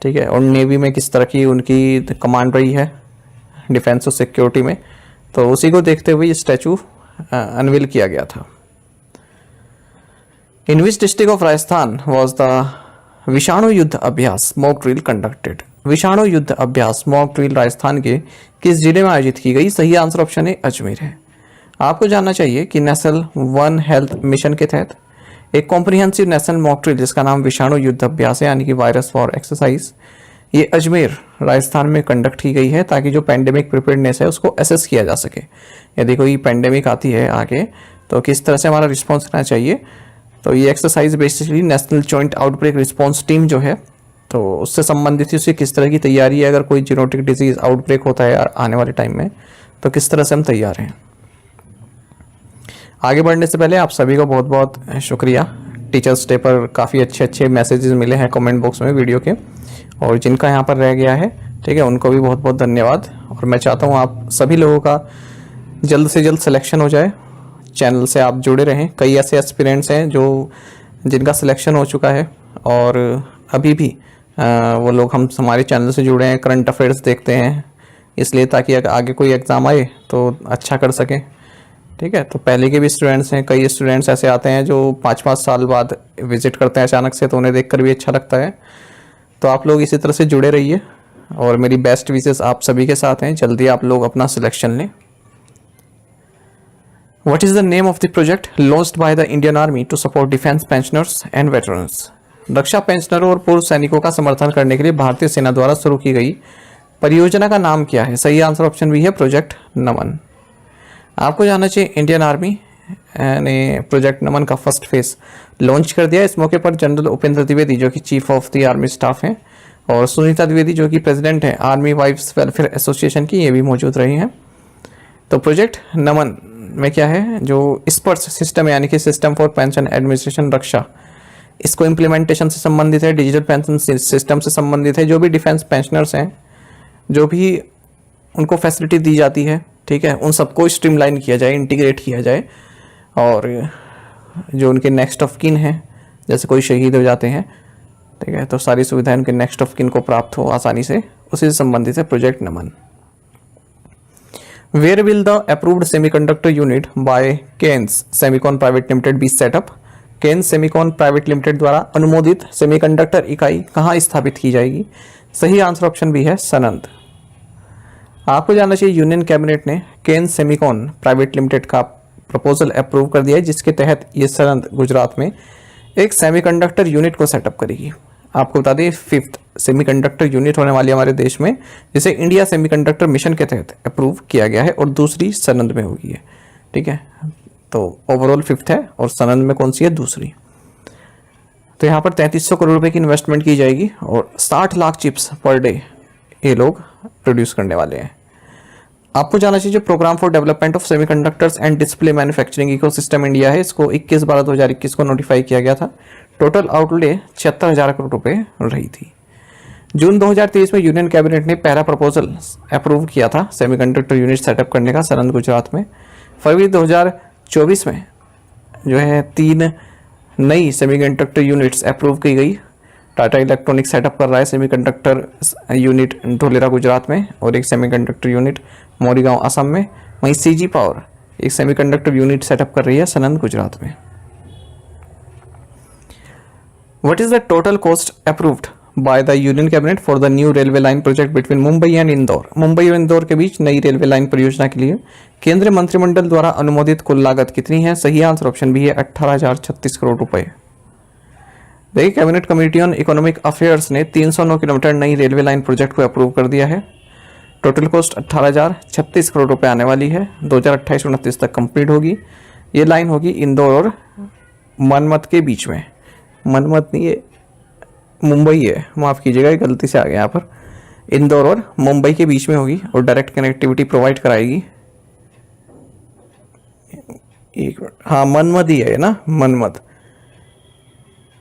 ठीक है, और नेवी में किस तरह की उनकी कमांड रही है डिफेंस और सिक्योरिटी में, तो उसी को देखते हुए ये स्टैचू अनवील किया गया था। In which district of Rajasthan was the Vishanu Yuddh अभ्यास मॉक ड्रिल कंडक्टेड? विषाणु युद्ध अभ्यास मॉक ड्रिल राजस्थान के किस जिले में आयोजित की गई? सही आंसर ऑप्शन है अजमेर है। आपको जानना चाहिए कि नेशनल वन हेल्थ मिशन के तहत एक कॉम्प्रिहेंसिव नेशनल मॉक ड्रिल जिसका नाम विषाणु युद्ध अभ्यास है, यानी कि वायरस फॉर एक्सरसाइज, ये अजमेर राजस्थान में कंडक्ट की गई है, ताकि जो पैंडेमिक प्रिपेयर्डनेस है उसको असेस किया जा सके। यदि कोई पैंडेमिक आती है आगे, तो किस तरह से हमारा रिस्पॉन्स रहना चाहिए। तो ये exercise basically national joint outbreak response team जो है, तो उससे संबंधित ही उसकी किस तरह की तैयारी है, अगर कोई जीनोटिक डिजीज आउटब्रेक होता है आने वाले टाइम में, तो किस तरह से हम तैयार हैं। आगे बढ़ने से पहले आप सभी को बहुत बहुत शुक्रिया। टीचर्स डे पर काफ़ी अच्छे मैसेजेस मिले हैं कमेंट बॉक्स में वीडियो के, और जिनका यहाँ पर रह गया है, ठीक है, उनको भी बहुत बहुत धन्यवाद। और मैं चाहता हूँ आप सभी लोगों का जल्द से जल्द सिलेक्शन हो जाए, चैनल से आप जुड़े रहें। कई ऐसे एस्पिरेंट्स हैं जिनका सिलेक्शन हो चुका है, और अभी भी वो लोग हमारे चैनल से जुड़े हैं, करंट अफेयर्स देखते हैं, इसलिए ताकि आगे कोई एग्ज़ाम आए तो अच्छा कर सकें, ठीक है। तो पहले के भी स्टूडेंट्स हैं, कई स्टूडेंट्स ऐसे आते हैं जो 5-5 साल बाद विजिट करते हैं अचानक से, तो उन्हें देखकर भी अच्छा लगता है। तो आप लोग इसी तरह से जुड़े रहिए, और मेरी बेस्ट विशेस आप सभी के साथ हैं। जल्दी आप लोग अपना सिलेक्शन लें। What is the name of the project launched by the Indian Army to support defense pensioners and veterans? रक्षा पेंशनरों और पूर्व सैनिकों का समर्थन करने के लिए भारतीय सेना द्वारा शुरू की गई परियोजना का नाम क्या है? सही आंसर ऑप्शन बी है प्रोजेक्ट नमन। आपको जानना चाहिए इंडियन आर्मी ने प्रोजेक्ट नमन का फर्स्ट फेज लॉन्च कर दिया। इस मौके पर जनरल उपेंद्र द्विवेदी जो कि chief of the army staff हैं, और सुनीता द्विवेदी जो कि प्रेसिडेंट हैं आर्मी वाइफ्स वेलफेयर एसोसिएशन की, ये भी मौजूद रही हैं। तो प्रोजेक्ट नमन में क्या है, जो स्पर्श सिस्टम यानी कि सिस्टम फॉर पेंशन एडमिनिस्ट्रेशन रक्षा, इसको इम्प्लीमेंटेशन से संबंधित है, डिजिटल पेंशन सिस्टम से संबंधित है। जो भी डिफेंस पेंशनर्स हैं, जो भी उनको फैसिलिटी दी जाती है, ठीक है, उन सबको स्ट्रीमलाइन किया जाए, इंटीग्रेट किया जाए, और जो उनके नेक्स्ट ऑफ किन हैं, जैसे कोई शहीद हो जाते हैं, ठीक है, तो सारी सुविधाएं उनके नेक्स्ट ऑफ किन को प्राप्त हो आसानी से, उसी से संबंधित है project Naman. Where will the approved semiconductor unit by Kaynes Semicon Private Limited be set up? Kaynes Semicon Private Limited द्वारा अनुमोदित सेमीकंडक्टर इकाई कहाँ स्थापित की जाएगी? सही आंसर ऑप्शन बी है सनंद। आपको जानना चाहिए यूनियन कैबिनेट ने Kaynes Semicon प्राइवेट लिमिटेड का प्रपोजल अप्रूव कर दिया है, जिसके तहत ये सनंद गुजरात में एक सेमीकंडक्टर यूनिट को सेटअप करेगी। आपको बता दें 5th सेमीकंडक्टर यूनिट होने वाली हमारे देश में, जिसे इंडिया सेमीकंडक्टर मिशन के तहत अप्रूव किया गया है और दूसरी सनंद में होगी है। ठीक है, तो ओवरऑल 5th है और सनंद में कौन सी है, दूसरी। तो यहाँ पर 3300 करोड़ रुपए की इन्वेस्टमेंट की जाएगी और 60 लाख चिप्स पर डे ये लोग प्रोड्यूस करने वाले हैं। आपको जाना चाहिए जो programme for development of semiconductors and display manufacturing ecosystem India है, इसको 21/12/2021 को नोटिफाई किया गया था। टोटल आउटले 76,000 करोड़ रुपए रही थी। जून 2023 में यूनियन कैबिनेट ने पहला प्रपोजल अप्रूव किया था सेमीकंडक्टर यूनिट सेटअप करने का सरंद गुजरात में। फरवरी 2024 में जो है 3 नई सेमीकंडक्टर यूनिट्स अप्रूव की गई। टाटा इलेक्ट्रॉनिक सेटअप कर रहा है सेमीकंडक्टर यूनिट ढोलेरा गुजरात में और एक सेमीकंडक्टर यूनिट मोरीगांव असम में। वहीं सीजी पावर एक सेमीकंडक्टर यूनिट सेटअप कर रही है सनंद गुजरात में। What is the total cost approved by the union cabinet for the new railway line project between Mumbai and Indore? Mumbai और इंदौर के बीच नई रेलवे लाइन परियोजना के लिए केंद्रीय मंत्रिमंडल द्वारा अनुमोदित कुल लागत कितनी है? सही आंसर ऑप्शन बी है 18,036 करोड़ रुपए। देखिए, cabinet committee on economic affairs ने 309 किलोमीटर नई रेलवे लाइन प्रोजेक्ट को अप्रूव कर दिया है। टोटल कॉस्ट 18,036 करोड़ रुपए आने वाली है। 2028-29 तक कंप्लीट होगी। ये लाइन होगी इंदौर और मनमत के बीच में। मनमत नहीं, ये मुंबई है, माफ़ कीजिएगा, गलती से आ गया यहाँ पर। इंदौर और मुंबई के बीच में होगी और डायरेक्ट कनेक्टिविटी प्रोवाइड कराएगी। एक मिनट, हाँ मनमत ही है ना, मनमत,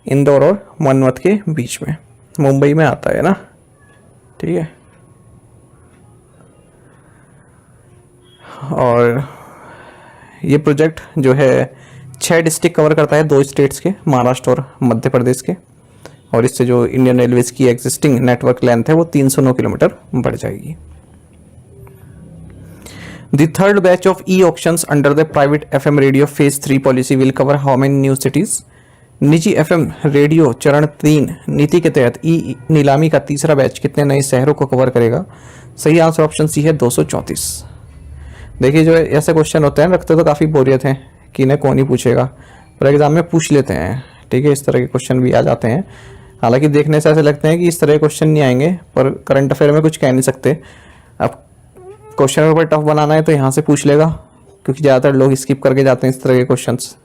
इंदौर और मनमत के बीच में, मुंबई में आता है ना। ठीक है, और ये प्रोजेक्ट जो है 6 डिस्ट्रिक्ट कवर करता है, 2 स्टेट्स के, महाराष्ट्र और मध्य प्रदेश के। और इससे जो इंडियन रेलवेज की एग्जिस्टिंग नेटवर्क लेंथ है वो 309 किलोमीटर बढ़ जाएगी। The third batch of e-auctions under the private FM radio phase 3 policy will cover how many new cities? निजी FM रेडियो चरण 3 नीति के तहत ई नीलामी का तीसरा बैच कितने नए शहरों को कवर करेगा? सही आंसर ऑप्शन सी है 234। देखिए, जो ऐसे क्वेश्चन होते हैं रखते तो काफ़ी बोरियत हैं कि इन्हें कौन ही पूछेगा, पर एग्जाम में पूछ लेते हैं। ठीक है, इस तरह के क्वेश्चन भी आ जाते हैं। हालांकि देखने से ऐसे लगते हैं कि इस तरह के क्वेश्चन नहीं आएंगे, पर करंट अफेयर में कुछ कह नहीं सकते। अब क्वेश्चन पेपर टफ बनाना है तो यहाँ से पूछ लेगा, क्योंकि ज़्यादातर लोग स्किप करके जाते हैं इस तरह के क्वेश्चंस।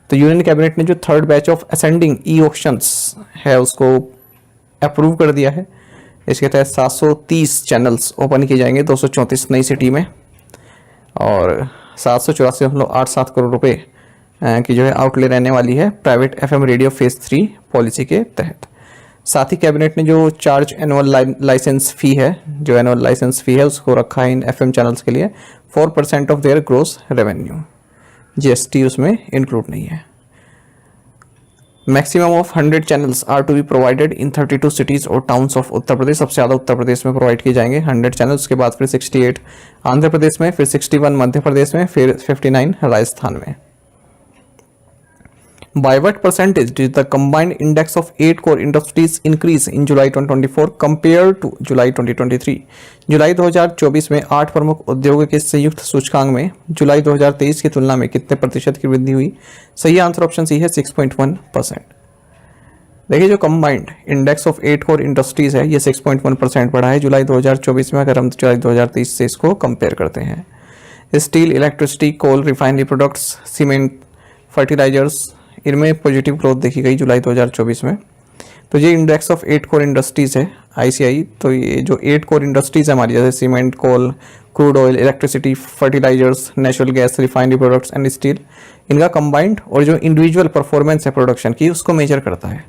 तो यूनियन कैबिनेट ने जो third batch of ascending E auctions है उसको अप्रूव कर दिया है। इसके तहत 730 चैनल्स ओपन किए जाएंगे 234 नई सिटी में और 784.87 करोड़ रुपए की जो है आउटले रहने वाली है private FM radio phase 3 policy के तहत। साथ ही कैबिनेट ने जो चार्ज एनुअल लाइसेंस फ़ी है, जो एनुअल लाइसेंस फ़ी है उसको रखा है इन FM चैनल्स के लिए 4% of their gross revenue. GST उसमें इंक्लूड नहीं है। Maximum of 100 channels are to be provided in 32 cities और टाउन्स ऑफ उत्तर प्रदेश। सबसे ज़्यादा उत्तर प्रदेश में प्रोवाइड किए जाएंगे 100 चैनल्स, के बाद फिर 68 आंध्र प्रदेश में, फिर 61 मध्य प्रदेश में, फिर 59 राजस्थान में। By what percentage did the combined index of 8 core industries increase in July 2024 compared to July 2023? जुलाई 2024 में 8 प्रमुख उद्योगों के संयुक्त सूचकांक में जुलाई 2023 की तुलना में कितने प्रतिशत की वृद्धि हुई? सही आंसर ऑप्शन सी है 6.1%। देखिए, जो combined index of 8 core industries है ये 6.1% बढ़ा है जुलाई 2024 में, अगर हम जुलाई 2023 से इसको कंपेयर करते हैं। स्टील, इलेक्ट्रिसिटी, कोल, रिफाइनरी प्रोडक्ट्स, सीमेंट, फर्टिलाइजर्स, इनमें पॉजिटिव ग्रोथ देखी गई जुलाई 2024 में। तो ये इंडेक्स ऑफ 8 कोर इंडस्ट्रीज़ है ICI। तो ये जो 8 कोर इंडस्ट्रीज़ है हमारी, जैसे cement, coal, crude oil, electricity, fertilisers, natural gas, refinery products and steel, इनका कंबाइंड और जो इंडिविजुअल परफॉर्मेंस है प्रोडक्शन की उसको मेजर करता है।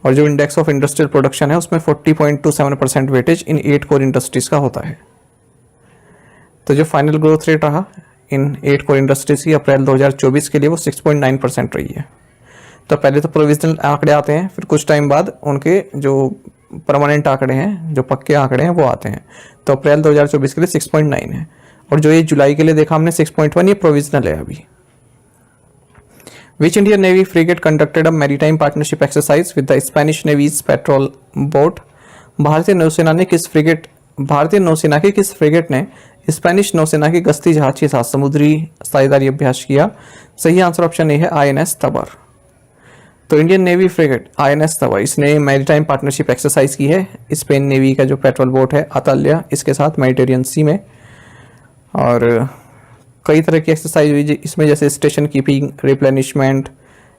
और जो इंडेक्स ऑफ इंडस्ट्रियल प्रोडक्शन है उसमें 40.27% वेटेज इन 8 कोर इंडस्ट्रीज़ का होता है। तो जो फाइनल ग्रोथ रेट रहा इन 8 कोर इंडस्ट्रीज की अप्रैल 2024 के लिए वो 6.9% रही है। तो पहले तो प्रोविजनल आंकड़े आते हैं, फिर कुछ टाइम बाद उनके जो परमानेंट आंकड़े हैं, जो पक्के आंकड़े हैं वो आते हैं। तो अप्रैल 2024 के लिए 6.9 है और जो ये जुलाई के लिए देखा हमने 6.1, ये प्रोविजनल है अभी। Which Indian navy frigate conducted a maritime partnership exercise with the Spanish navy's patrol boat? भारतीय नौसेना की किस फ्रिगेट ने स्पेनिश नौसेना की गश्ती जहाज के साथ समुद्री साझेदारी अभ्यास किया? सही आंसर ऑप्शन ए है INS तबर। तो इंडियन नेवी फ्रिगेट INS तवा इसने मैरीटाइम पार्टनरशिप एक्सरसाइज की है स्पेन नेवी का जो पेट्रोल बोट है अताल्या इसके साथ मेडिटेरियन सी में। और कई तरह की एक्सरसाइज हुई इसमें, जैसे station keeping, replenishment,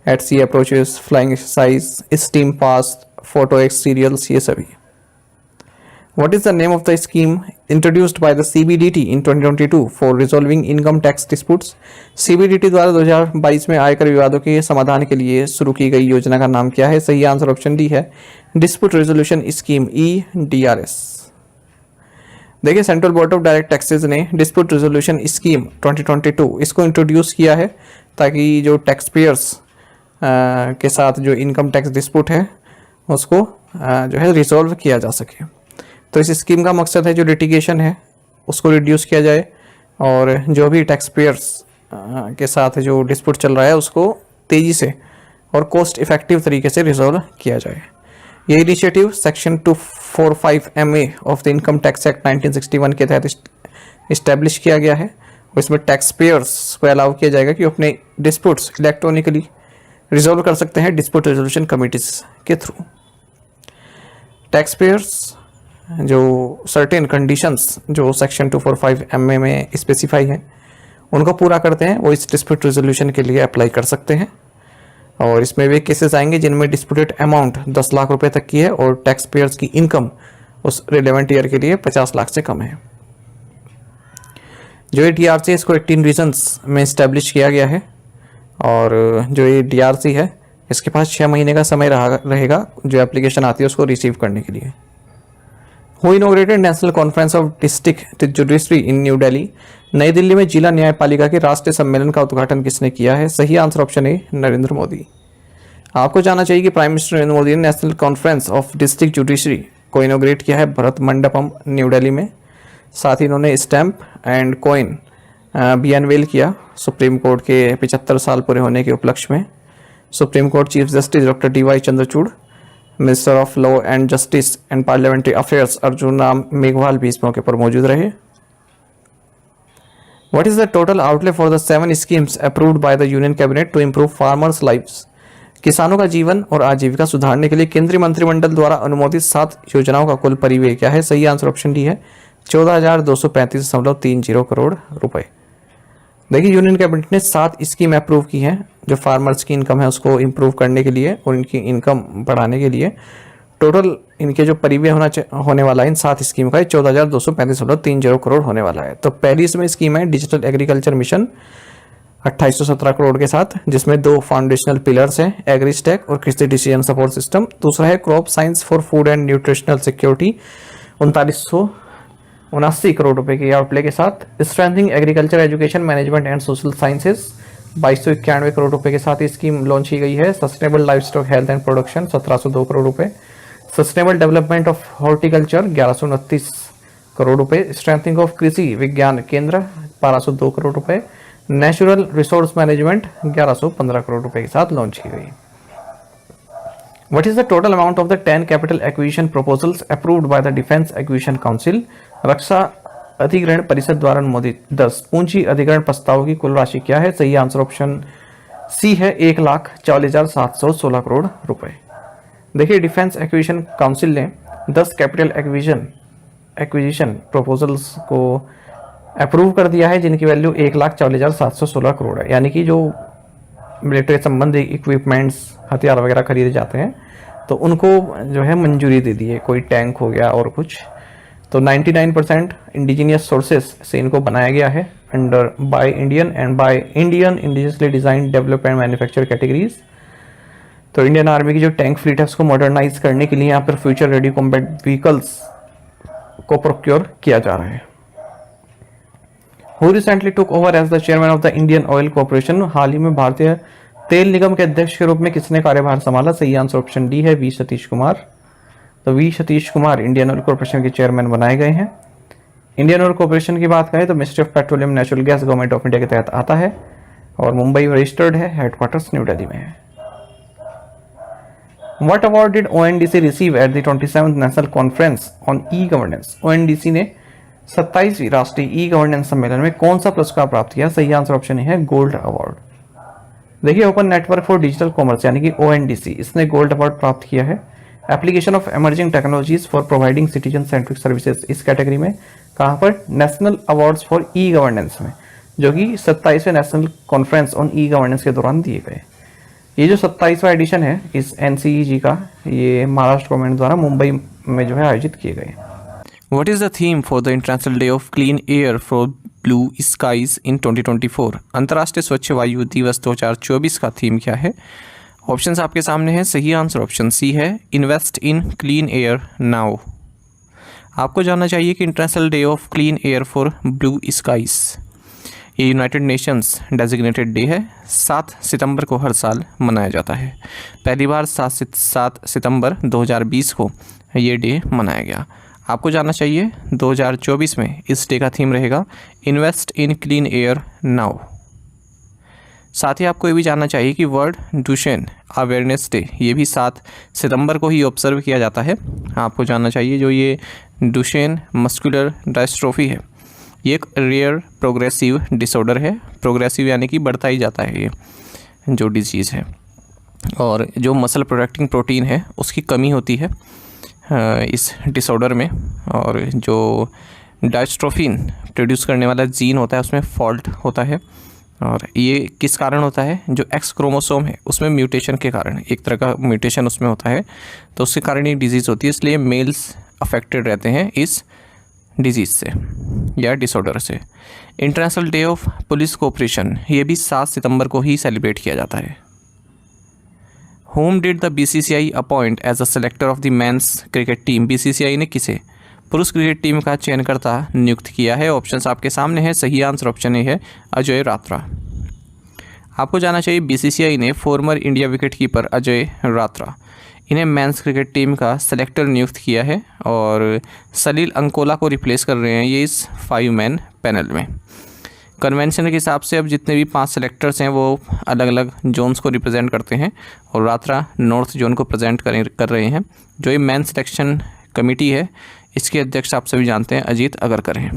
at sea approaches, flying exercise, steam past, photo ex serials, ये सभी। What is the name of the scheme introduced by the CBDT in 2022 for resolving income tax disputes? CBDT द्वारा 2022 में आयकर विवादों के समाधान के लिए शुरू की गई योजना का नाम क्या है? सही आंसर ऑप्शन डी है, डिस्प्यूट रेजोल्यूशन स्कीम, EDRS। देखिए, central board of direct taxes ने डिस्प्यूट रेजोल्यूशन स्कीम 2022 इसको इंट्रोड्यूस किया है ताकि जो टैक्स पेयर्स के साथ जो इनकम टैक्स डिस्प्यूट है उसको जो है रिजॉल्व किया जा सके। तो इस स्कीम का मकसद है जो लिटिगेशन है उसको रिड्यूस किया जाए और जो भी टैक्स पेयर्स के साथ जो डिस्प्यूट चल रहा है उसको तेज़ी से और कॉस्ट इफेक्टिव तरीके से रिजॉल्व किया जाए। ये initiative section 245 MA of the income tax act 1961 के तहत इस्टेब्लिश किया गया है और इसमें टैक्स पेयर्स को अलाउ किया जाएगा कि अपने डिस्प्यूट्स इलेक्ट्रॉनिकली रिजॉल्व कर सकते हैं डिस्प्यूट रेजोल्यूशन कमिटीज के थ्रू। टैक्स पेयर्स जो सर्टेन कंडीशंस जो सेक्शन 245 MA में स्पेसिफाई हैं उनको पूरा करते हैं वो इस डिस्प्यूट रेजोल्यूशन के लिए अप्लाई कर सकते हैं। और इसमें वे केसेस आएंगे जिनमें डिस्प्यूटेड अमाउंट 10 लाख रुपए तक की है और टैक्स पेयर्स की इनकम उस रिलेवेंट ईयर के लिए 50 लाख से कम है। जो ये DRC इसको 18 रीजन्स में इस्टेब्लिश किया गया है और जो ये DRC है इसके पास 6 महीने का समय रहेगा जो एप्लीकेशन आती है उसको रिसीव करने के लिए। Who inaugurated national conference of district judiciary in new Delhi? नई दिल्ली में जिला न्यायपालिका के राष्ट्रीय सम्मेलन का उद्घाटन किसने किया है? सही answer option A, Narendra Modi. आपको जानना चाहिए कि प्राइम मिनिस्टर नरेंद्र मोदी ने national conference of district judiciary को इनोग्रेट किया है भरत मंडपम न्यू दिल्ली में। साथ ही इन्होंने स्टैम्प एंड कॉइन भी अनवेल किया सुप्रीम कोर्ट के 75 साल पूरे होने के उपलक्ष्य में। Supreme court chief justice doctor DY Chandrachud, minister of law and justice and parliamentary affairs Arjun Ram Meghwal भी इस मौके पर मौजूद रहे। What is the total outlay for the 7 schemes approved by the Union Cabinet to improve farmers' lives? किसानों का जीवन और आजीविका सुधारने के लिए केंद्रीय मंत्रिमंडल द्वारा अनुमोदित 7 योजनाओं का कुल परिव्यय क्या है? सही आंसर ऑप्शन डी है, 14,235.30 करोड़ रुपए। देखिए, यूनियन कैबिनेट ने 7 स्कीम अप्रूव की हैं जो फार्मर्स की इनकम है उसको इम्प्रूव करने के लिए और इनकी इनकम बढ़ाने के लिए। टोटल इनके जो परिव्यय होने वाला है इन 7 स्कीम का 14,235.30 करोड़ होने वाला है। तो पहली इसमें स्कीम है डिजिटल एग्रीकल्चर मिशन 2817 करोड़ के साथ, जिसमें 2 फाउंडेशनल पिलर्स हैं, एग्रीस्टैक और कृषि डिसीजन सपोर्ट सिस्टम। दूसरा है crop science for food and nutritional security 3979 crore रुपए के आउटले के साथ। Strengthening agriculture education management and social sciences 2291 crore रुपए के साथ ये स्कीम लॉन्च की गई है। Sustainable livestock health and production 1702 crore रुपए। Sustainable development of horticulture 1129 crore रुपए। स्ट्रेंथनिंग ऑफ कृषि विज्ञान केंद्र 1202 करोड़ रुपए। नेचुरल रिसोर्स मैनेजमेंट 1115 करोड़ रुपए के साथ लॉन्च की गई। What is the total amount of the 10 capital acquisition proposals approved by the Defense Acquisition Council? रक्षा अधिग्रहण परिषद द्वारा अनुमोदित 10 पूंजी अधिग्रहण प्रस्तावों की कुल राशि क्या है? सही आंसर ऑप्शन सी है, 1,40,716 करोड़ रुपए। देखिए, डिफेंस एक्विजिशन काउंसिल ने 10 कैपिटल एक्विजिशन प्रपोजल्स को अप्रूव कर दिया है जिनकी वैल्यू 1,40,716 करोड़ है। यानी कि जो मिलिट्री संबंधी इक्विपमेंट्स, हथियार वगैरह खरीदे जाते हैं तो उनको जो है मंजूरी दे दी है। कोई टैंक हो गया और कुछ, तो 99% इंडिजीनियस सोर्सेस से इनको बनाया गया है under by Indian and by Indian indigenously design develop and manufacture categories. तो इंडियन आर्मी की जो टैंक फ्लीट है उसको मॉडर्नाइज करने के लिए यहाँ पर फ्यूचर रेडी कॉम्बैट व्हीकल्स को प्रोक्योर किया जा रहा है। Who recently took over as the chairman of the Indian Oil Corporation? हाल ही में भारतीय तेल निगम के अध्यक्ष के रूप में किसने कार्यभार संभाला? सही आंसर ऑप्शन डी है, वी सतीश कुमार। तो V Satish Kumar Indian oil corporation के चेयरमैन बनाए गए हैं। इंडियन ऑयल कॉर्पोरेशन की बात करें तो ministry of petroleum natural gas government of India के तहत आता है और मुंबई में रजिस्टर्ड है, हेडक्वार्टर्स न्यू दिल्ली में है। What award did ONDC receive at the 27th National Conference on E-Governance? ONDC ने 27वीं राष्ट्रीय ई गवर्नेंस सम्मेलन में कौन सा पुरस्कार प्राप्त किया? सही आंसर ऑप्शन है, गोल्ड अवार्ड। देखिए, open network for digital commerce यानी कि ONDC, इसने गोल्ड अवार्ड प्राप्त किया है। Application of emerging technologies for providing citizen centric services, इस कैटेगरी में। कहाँ पर? National awards for e governance में, जो कि 27वें national conference on e governance के दौरान दिए गए। ये जो 27वां एडिशन है इस NCEG का, ये महाराष्ट्र गवर्नमेंट द्वारा मुंबई में जो है आयोजित किए गए। What is the theme for the International Day of Clean Air for Blue Skies in 2024? अंतर्राष्ट्रीय स्वच्छ वायु दिवस 2024 का थीम क्या है? ऑप्शंस आपके सामने हैं। सही आंसर ऑप्शन सी है, invest in clean air now. आपको जानना चाहिए कि international day of clean air for blue skies ये यूनाइटेड नेशंस डेजिग्नेटेड डे है। 7 सितंबर को हर साल मनाया जाता है। पहली बार 7 सितंबर 2020 को ये डे मनाया गया। आपको जानना चाहिए 2024 में इस डे का थीम रहेगा invest in clean air now. साथ ही आपको ये भी जानना चाहिए कि वर्ल्ड डुशेन अवेयरनेस डे ये भी 7 सितंबर को ही ऑब्जर्व किया जाता है। आपको जानना चाहिए जो ये डुशेन मस्कुलर डिस्ट्रोफी है, ये एक रेयर प्रोग्रेसिव डिसऑर्डर है। प्रोग्रेसिव यानी कि बढ़ता ही जाता है ये जो डिजीज़ है, और जो मसल प्रोडक्टिंग प्रोटीन है उसकी कमी होती है इस डिसऑर्डर में, और जो डायस्ट्रोफिन प्रोड्यूस करने वाला जीन होता है उसमें फॉल्ट होता है। और ये किस कारण होता है? जो एक्स क्रोमोसोम है उसमें म्यूटेशन के कारण, एक तरह का म्यूटेशन उसमें होता है, तो उसके कारण ये डिजीज़ होती है। इसलिए मेल्स अफेक्टेड रहते हैं इस डिजीज़ से या डिसऑर्डर से। International day of police cooperation ये भी 7 सितंबर को ही सेलिब्रेट किया जाता है। Whom did the BCCI appoint as a selector of the men's cricket team? BCCI ने किसे पुरुष क्रिकेट टीम का चयनकर्ता नियुक्त किया है? ऑप्शंस आपके सामने हैं। सही आंसर ऑप्शन ए है, अजय रात्रा। आपको जानना चाहिए BCCI ने farmer India wicket keeper Ajay रात्रा, इन्हें मेंस क्रिकेट टीम का सेलेक्टर नियुक्त किया है, और सलील अंकोला को रिप्लेस कर रहे हैं ये इस 5 मैन पैनल में। कन्वेंशन के हिसाब से अब जितने भी 5 सेलेक्टर्स हैं वो अलग अलग जोन्स को रिप्रेजेंट करते हैं, और रात्रा नॉर्थ जोन को प्रेजेंट कर रहे हैं। जो ये मैन सिलेक्शन कमेटी है इसके अध्यक्ष आप सभी जानते हैं अजीत अगरकर हैं।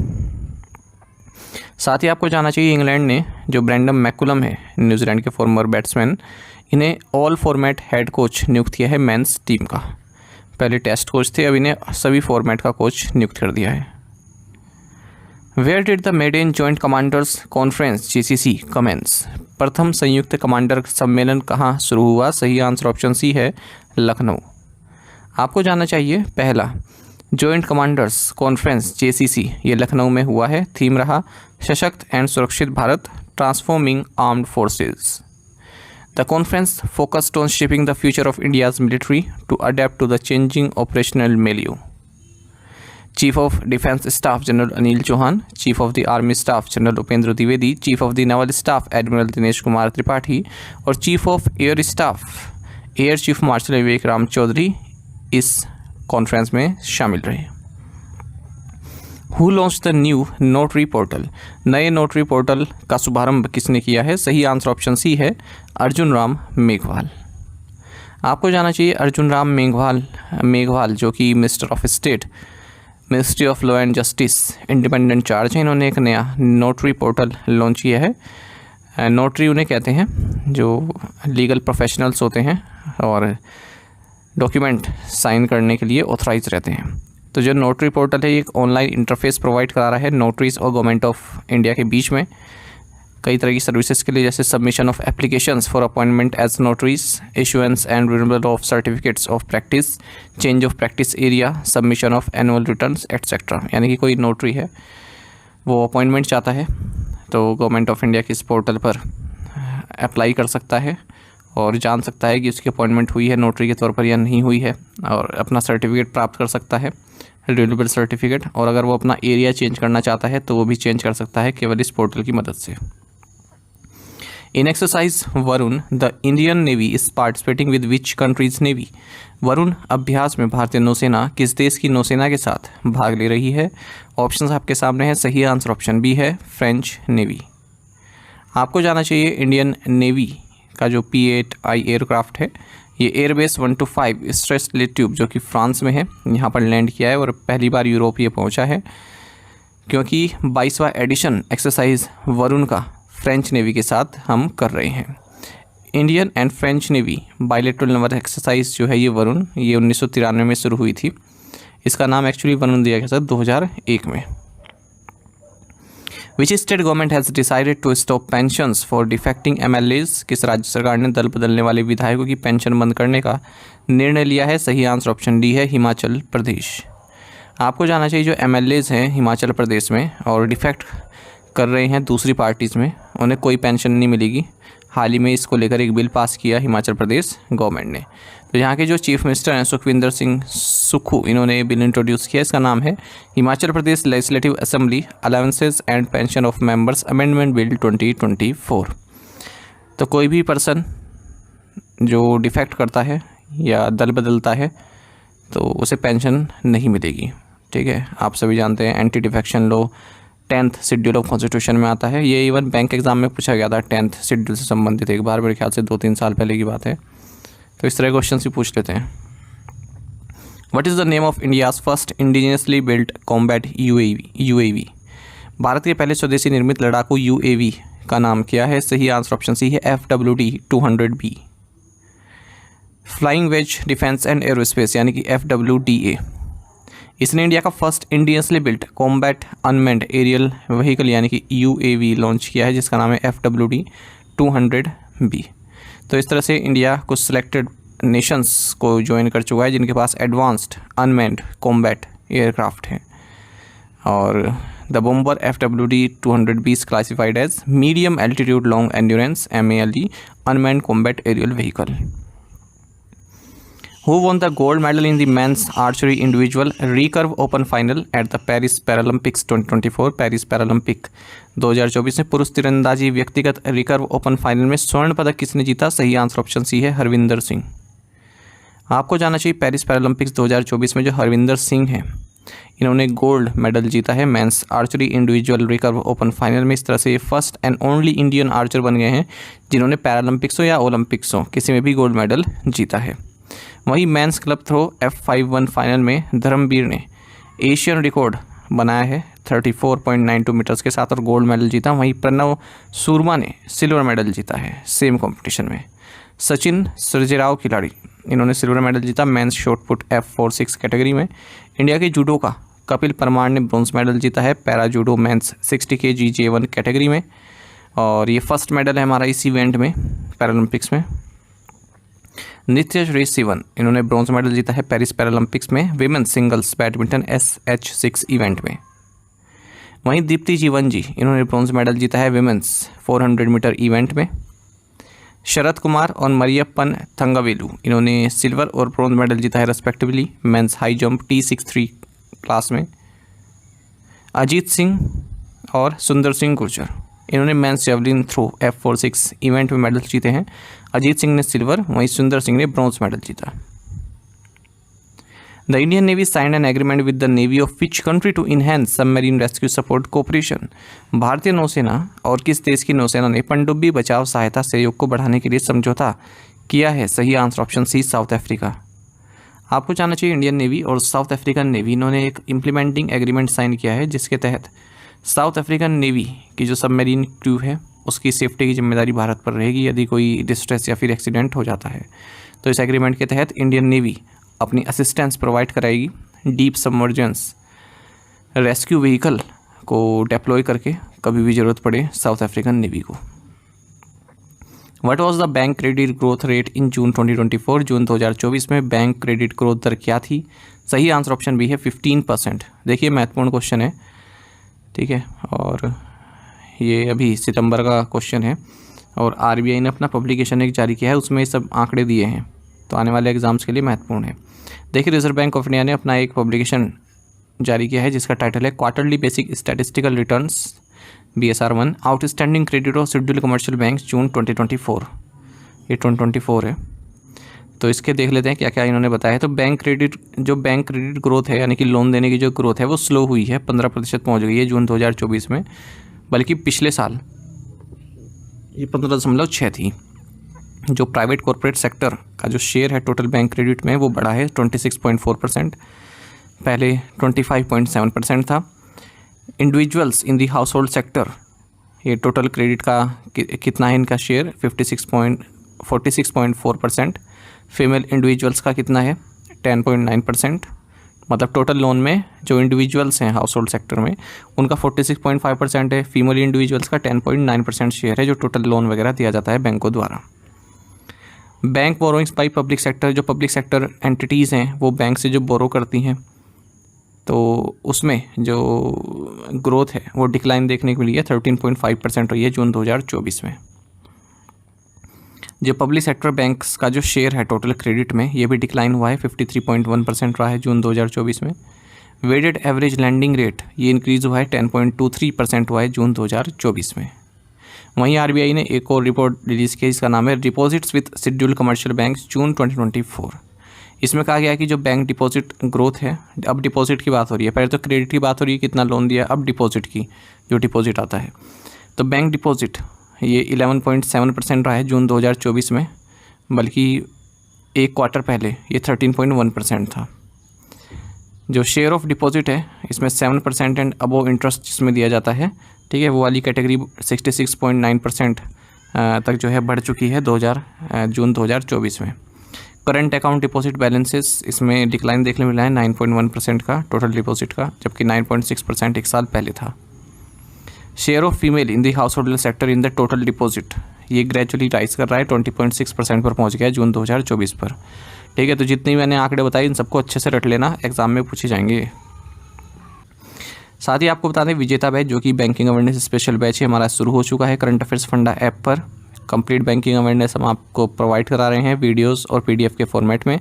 साथ ही आपको जानना चाहिए इंग्लैंड ने जो ब्रेंडन मैकुलम है न्यूजीलैंड के फॉर्मर बैट्समैन, इन्हें ऑल फॉर्मेट हेड कोच नियुक्त किया है मेंस टीम का। पहले टेस्ट कोच थे, अब इन्हें सभी फॉर्मेट का कोच नियुक्त कर दिया है। Where did the maiden joint commanders conference JCC commence? प्रथम संयुक्त कमांडर सम्मेलन कहाँ शुरू हुआ? सही आंसर ऑप्शन सी है, लखनऊ। आपको जानना चाहिए पहला जॉइंट कमांडर्स कॉन्फ्रेंस JCC ये लखनऊ में हुआ है। थीम रहा Sashakt and Surakshit Bharat, transforming armed forces. The conference focused on shaping the future of India's military to adapt to the changing operational milieu. Chief of defence staff general Anil Chauhan, chief of the army staff general Upendra Dwivedi, chief of the naval staff admiral Dinesh Kumar Tripathi, और chief of air staff air chief marshal Vivek Ram Chaudhari इस conference में शामिल रहे। Who launch the new notary portal? नए notary portal का शुभारंभ किसने किया है? सही आंसर ऑप्शन सी है, अर्जुन राम मेघवाल। आपको जाना चाहिए अर्जुन राम मेघवाल जो कि minister of state ministry of law and justice independent charge है, इन्होंने एक नया नोटरी पोर्टल लॉन्च किया है। नोटरी उन्हें कहते हैं जो लीगल प्रोफेशनल्स होते हैं और डॉक्यूमेंट साइन करने के लिए ऑथराइज रहते हैं। तो जो नोटरी पोर्टल है ये एक ऑनलाइन इंटरफेस प्रोवाइड करा रहा है नोटरीज और गवर्नमेंट ऑफ इंडिया के बीच में कई तरह की सर्विसेज के लिए, जैसे submission of applications for appointment as notaries, issuance and renewal of certificates of practice, change of practice area, submission of annual returns etcetera. यानी कि कोई नोटरी है वो अपॉइंटमेंट चाहता है तो गवर्नमेंट ऑफ इंडिया के इस पोर्टल पर अप्लाई कर सकता है और जान सकता है कि उसकी अपॉइंटमेंट हुई है नोटरी के तौर पर या नहीं हुई है, और अपना सर्टिफिकेट प्राप्त कर सकता है, रिन्यूएबल सर्टिफिकेट। और अगर वो अपना एरिया चेंज करना चाहता है तो वो भी चेंज कर सकता है केवल इस पोर्टल की मदद से। In exercise Varun the Indian navy is participating with which country's navy? Varun अभ्यास में भारतीय नौसेना किस देश की नौसेना के साथ भाग ले रही है? ऑप्शंस आपके सामने हैं। सही आंसर ऑप्शन बी है, फ्रेंच नेवी। आपको जाना चाहिए इंडियन नेवी का जो P-8I एयरक्राफ्ट है ये एयरबेस 125 स्ट्रेस लेट ट्यूब जो कि फ्रांस में है यहाँ पर लैंड किया है और पहली बार यूरोप ये पहुँचा है, क्योंकि 22वां एडिशन एक्सरसाइज वरुण का फ्रेंच नेवी के साथ हम कर रहे हैं। Indian and French navy bilateral number exercise जो है ये वरुण, ये 1993 में शुरू हुई थी। इसका नाम एक्चुअली वरुण दिया गया था 2001 में। Which state government has decided to stop pensions for defecting MLAs? किस राज्य सरकार ने दल बदलने वाले विधायकों की पेंशन बंद करने का निर्णय लिया है? सही आंसर ऑप्शन डी है, हिमाचल प्रदेश। आपको जानना चाहिए जो MLAs हैं हिमाचल प्रदेश में और डिफेक्ट कर रहे हैं दूसरी पार्टीज़ में, उन्हें कोई पेंशन नहीं मिलेगी। हाल ही में इसको लेकर एक बिल पास किया हिमाचल प्रदेश गवर्नमेंट ने। तो यहाँ के जो चीफ मिनिस्टर हैं सुखविंदर सिंह सुक्खू, इन्होंने ये बिल इंट्रोड्यूस किया। इसका नाम है Himachal Pradesh legislative assembly allowances and pension of members amendment bill 2024। तो कोई भी पर्सन जो डिफेक्ट करता है या दल बदलता है तो उसे पेंशन नहीं मिलेगी। ठीक है, आप सभी जानते हैं anti defection law 10th schedule of constitution में आता है। ये इवन बैंक एग्जाम में पूछा गया था 10th शेड्यूल से संबंधित एक बार, मेरे ख्याल से 2-3 साल पहले की बात है। तो इस तरह क्वेश्चन भी पूछ लेते हैं। What is the name of India's first indigenously built combat UAV? Bharat के पहले स्वदेशी निर्मित लड़ाकू UAV का नाम क्या है? सही आंसर ऑप्शन सी है, FWD-200B। Flying wedge defence and aerospace यानी कि FWDA, इसने इंडिया का first indigenously built combat unmanned aerial vehicle यानी कि UAV लॉन्च किया है, जिसका नाम है FWD-200B। तो इस तरह से इंडिया कुछ सिलेक्टेड नेशंस को ज्वाइन कर चुका है जिनके पास एडवांस्ड अनमैन्ड कॉम्बैट एयरक्राफ्ट हैं। और the bomber FWD-200B is classified as medium altitude long endurance MALE unmanned combat aerial vehicle. Who won the gold medal in the men's archery individual recurve open final at the Paris Paralympics 2024? Paris Paralympic 2024 में पुरुष तीरंदाजी व्यक्तिगत recurve open final में स्वर्ण पदक किसने जीता? सही आंसर ऑप्शन सी है, हरविंदर सिंह। आपको जानना चाहिए पेरिस पैरालंपिक्स 2024 में जो हरविंदर सिंह हैं इन्होंने गोल्ड मेडल जीता है men's archery individual recurve open final में। इस तरह से ये first and only Indian archer बन गए हैं जिन्होंने पैरालंपिक्स हो या ओलंपिक्स हो किसी में भी गोल्ड मेडल जीता है। वहीं mains club throw F51 final में धर्मवीर ने एशियन रिकॉर्ड बनाया है 34.92 मीटर्स के साथ और गोल्ड मेडल जीता। वहीं प्रणव सूरमा ने सिल्वर मेडल जीता है सेम कंपटीशन में। सचिन सर्जेराव खिलाड़ी, इन्होंने सिल्वर मेडल जीता मेंस शॉटपुट F46 कैटेगरी में। इंडिया के जूडोका कपिल परमार ने ब्रॉन्ज मेडल जीता है para judo men's 60 kg J1 category में और ये फर्स्ट मेडल है हमारा इस इवेंट में पैरालंपिक्स में। नित्य श्री सिवन, इन्होंने ब्रॉन्ज मेडल जीता है पेरिस पैरालंपिक्स में women singles badminton SH6 event में। वहीं दीप्ति जीवन जी, इन्होंने ब्रॉन्ज मेडल जीता है विमेंस 400 मीटर इवेंट में। शरद कुमार और मरियप्पन थंगावेलू, इन्होंने सिल्वर और ब्रॉन्ज मेडल जीता है respectively men's high jump T63 class में। अजीत सिंह और सुंदर सिंह गुर्जर, इन्होंने men's javelin throw F46 event में मेडल जीते हैं। अजीत सिंह ने सिल्वर, वहीं सुंदर सिंह ने ब्रॉन्ज मेडल जीता। The Indian navy signed an agreement with the navy of which country to enhance submarine rescue support cooperation? भारतीय नौसेना और किस देश की नौसेना ने पनडुब्बी बचाव सहायता सहयोग को बढ़ाने के लिए समझौता किया है? सही answer option C, South Africa. आपको जानना चाहिए इंडियन नेवी और साउथ अफ्रीकन नेवी इन्होंने एक इम्प्लीमेंटिंग एग्रीमेंट साइन किया है जिसके तहत साउथ अफ्रीकन नेवी की जो सबमरीन क्रू है उसकी सेफ्टी की जिम्मेदारी भारत पर रहेगी यदि कोई डिस्ट्रेस या फिर एक्सीडेंट हो जाता है। तो इस एग्रीमेंट के तहत इंडियन नेवी अपनी असिस्टेंस प्रोवाइड कराएगी डीप सबमर्जेंस रेस्क्यू व्हीकल को डिप्लॉय करके कभी भी ज़रूरत पड़े साउथ अफ्रीकन नेवी को। What was the bank credit growth rate in June 2024? जून 2024 में बैंक क्रेडिट ग्रोथ दर क्या थी? सही आंसर ऑप्शन बी है 15%। देखिए महत्वपूर्ण क्वेश्चन है, ठीक है, और ये अभी सितंबर का क्वेश्चन है और RBI ने अपना पब्लिकेशन एक जारी किया है, उसमें ये सब आंकड़े दिए हैं तो आने वाले एग्जाम्स के लिए महत्वपूर्ण है। देखिए रिजर्व बैंक ऑफ इंडिया ने अपना एक पब्लिकेशन जारी किया है जिसका टाइटल है quarterly basic statistical returns BSR1 outstanding credit of scheduled commercial bank June 2024। ये 2024 है, तो इसके देख लेते हैं क्या क्या इन्होंने बताया है। तो बैंक क्रेडिट ग्रोथ है यानी कि लोन देने की जो ग्रोथ है वो स्लो हुई है, 15% पहुँच गई है जून 2024 में, बल्कि पिछले साल ये 15.6 थी। जो प्राइवेट कॉर्पोरेट सेक्टर का जो शेयर है टोटल बैंक क्रेडिट में वो बढ़ा है 26.4%, पहले 25.7% था। Individuals in the house hold sector, ये टोटल क्रेडिट का कितना है इनका शेयर, 46.4%। फीमेल इंडिविजुअल्स का कितना है 10.9%। मतलब टोटल लोन में जो इंडिविजुअल्स हैं हाउस होल्ड सेक्टर में उनका 46.5% है। फीमेल इंडिविजुअल्स का 10.9% शेयर है जो टोटल लोन वगैरह दिया जाता है बैंकों द्वारा। Bank borrowings by public sector, जो पब्लिक सेक्टर एंटिटीज़ हैं वो बैंक से जो बोरो करती हैं तो उसमें जो ग्रोथ है वो डिक्लाइन देखने को मिली है, 13.5% रही है जून 2024 में। जो पब्लिक सेक्टर बैंक्स का जो शेयर है टोटल क्रेडिट में ये भी डिक्लाइन हुआ है, 53.1% रहा है जून 2024 में। वेटेड एवरेज लैंडिंग रेट ये इंक्रीज़ हुआ है, 10.23% हुआ है जून 2024 में। वहीं आरबीआई ने एक और रिपोर्ट रिलीज़ की, इसका नाम है deposits with scheduled commercial banks June 2024। इसमें कहा गया है कि जो बैंक डिपॉजिट ग्रोथ है, अब डिपॉजिट की बात हो रही है, पहले तो क्रेडिट की बात हो रही है कितना लोन दिया, अब डिपॉजिट की जो डिपॉजिट आता है। तो बैंक डिपॉजिट ये 11.7% रहा है जून 2024 में, बल्कि एक क्वार्टर पहले ये 13.1% था। जो शेयर ऑफ डिपॉजिट है इसमें 7% एंड अबोव इंटरेस्ट जिसमें दिया जाता है, ठीक है, वो वाली कैटेगरी 66.9% तक जो है बढ़ चुकी है जून 2024 में। करंट अकाउंट डिपॉजिट बैलेंसेस इसमें डिक्लाइन देखने मिला है 9.1% का टोटल डिपॉजिट का, जबकि 9.6% एक साल पहले था। Share of female in the house hold sector in the total deposit ये ग्रेजुअली राइज कर रहा है, 20.6% पर पहुंच गया है जून 2024 पर। ठीक है, तो जितनी मैंने आंकड़े बताए इन सबको अच्छे से रट लेना, एग्जाम में पूछे जाएंगे। साथ ही आपको बता दें विजेता बैच जो कि बैंकिंग अवेयरनेस स्पेशल बैच है हमारा शुरू हो चुका है करंट अफेयर्स फंडा ऐप पर। कंप्लीट बैंकिंग अवेयरनेस हम आपको प्रोवाइड करा रहे हैं वीडियोस और पीडीएफ के फॉर्मेट में।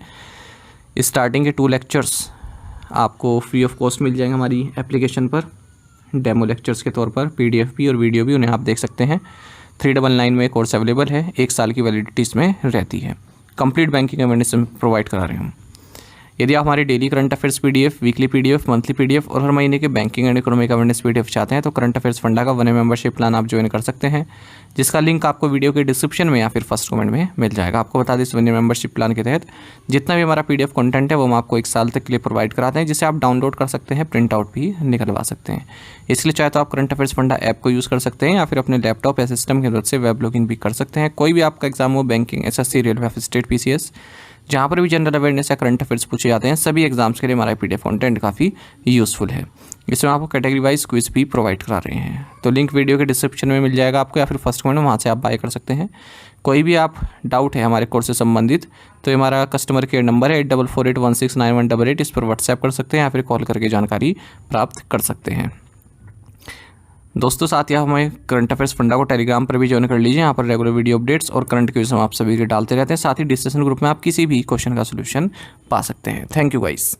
स्टार्टिंग के 2 लेक्चर्स आपको फ्री ऑफ कॉस्ट मिल जाएंगे हमारी एप्लीकेशन पर, डेमो लेक्चर्स के तौर पर, पीडीएफ भी और वीडियो भी, उन्हें आप देख सकते हैं। 399 में कोर्स अवेलेबल है, 1 साल की वैलिडिटी इसमें रहती है। कंप्लीट बैंकिंग अवेयरनेस प्रोवाइड करा रहे हैं। यदि आप हमारे daily current affairs PDF, weekly PDF, monthly PDF और हर महीने के banking and economic awareness PDF चाहते हैं तो करंट अफेयर्स फंडा का 1 ईयर मेंबरशिप प्लान आप ज्वाइन कर सकते हैं, जिसका लिंक आपको वीडियो के डिस्क्रिप्शन में या फिर फर्स्ट कमेंट में मिल जाएगा। आपको बता दें इस 1 ईयर मेंबरशिप प्लान के तहत जितना भी हमारा पीडीएफ कंटेंट है वो हम आपको 1 साल तक के लिए प्रोवाइड कराते हैं, जिसे आप डाउनलोड कर सकते हैं, प्रिंट आउट भी निकलवा सकते हैं। इसलिए चाहे तो आप करंट अफेयर्स फंडा ऐप को यूज़ कर सकते हैं या फिर अपने लैपटॉप या सिस्टम की मदद से वेब लॉगिन भी कर सकते हैं। कोई भी आपका एग्जाम हो, banking, SSC, railway, state, PCS, जहाँ पर भी जनरल अवेयरनेस या करंट अफेयर्स पूछे जाते हैं, सभी एग्जाम्स के लिए हमारा पीडीएफ कंटेंट काफ़ी यूज़फुल है। इसमें आपको कैटेगरी वाइज क्विज भी प्रोवाइड करा रहे हैं, तो लिंक वीडियो के डिस्क्रिप्शन में मिल जाएगा आपको या फिर फर्स्ट कमेंट में, वहाँ से आप बाय कर सकते हैं। कोई भी आप डाउट है हमारे कोर्स से संबंधित तो ये हमारा कस्टमर केयर नंबर है 8448169188, इस पर व्हाट्सएप कर सकते हैं या फिर कॉल करके जानकारी प्राप्त कर सकते हैं। दोस्तों साथ ही आप हमें करंट अफेयर्स फंडा को टेलीग्राम पर भी ज्वाइन कर लीजिए, यहाँ पर रेगुलर वीडियो अपडेट्स और करंट क्विज हम आप सभी के डालते रहते हैं। साथ ही डिस्कशन ग्रुप में आप किसी भी क्वेश्चन का सोल्यूशन पा सकते हैं। Thank you guys.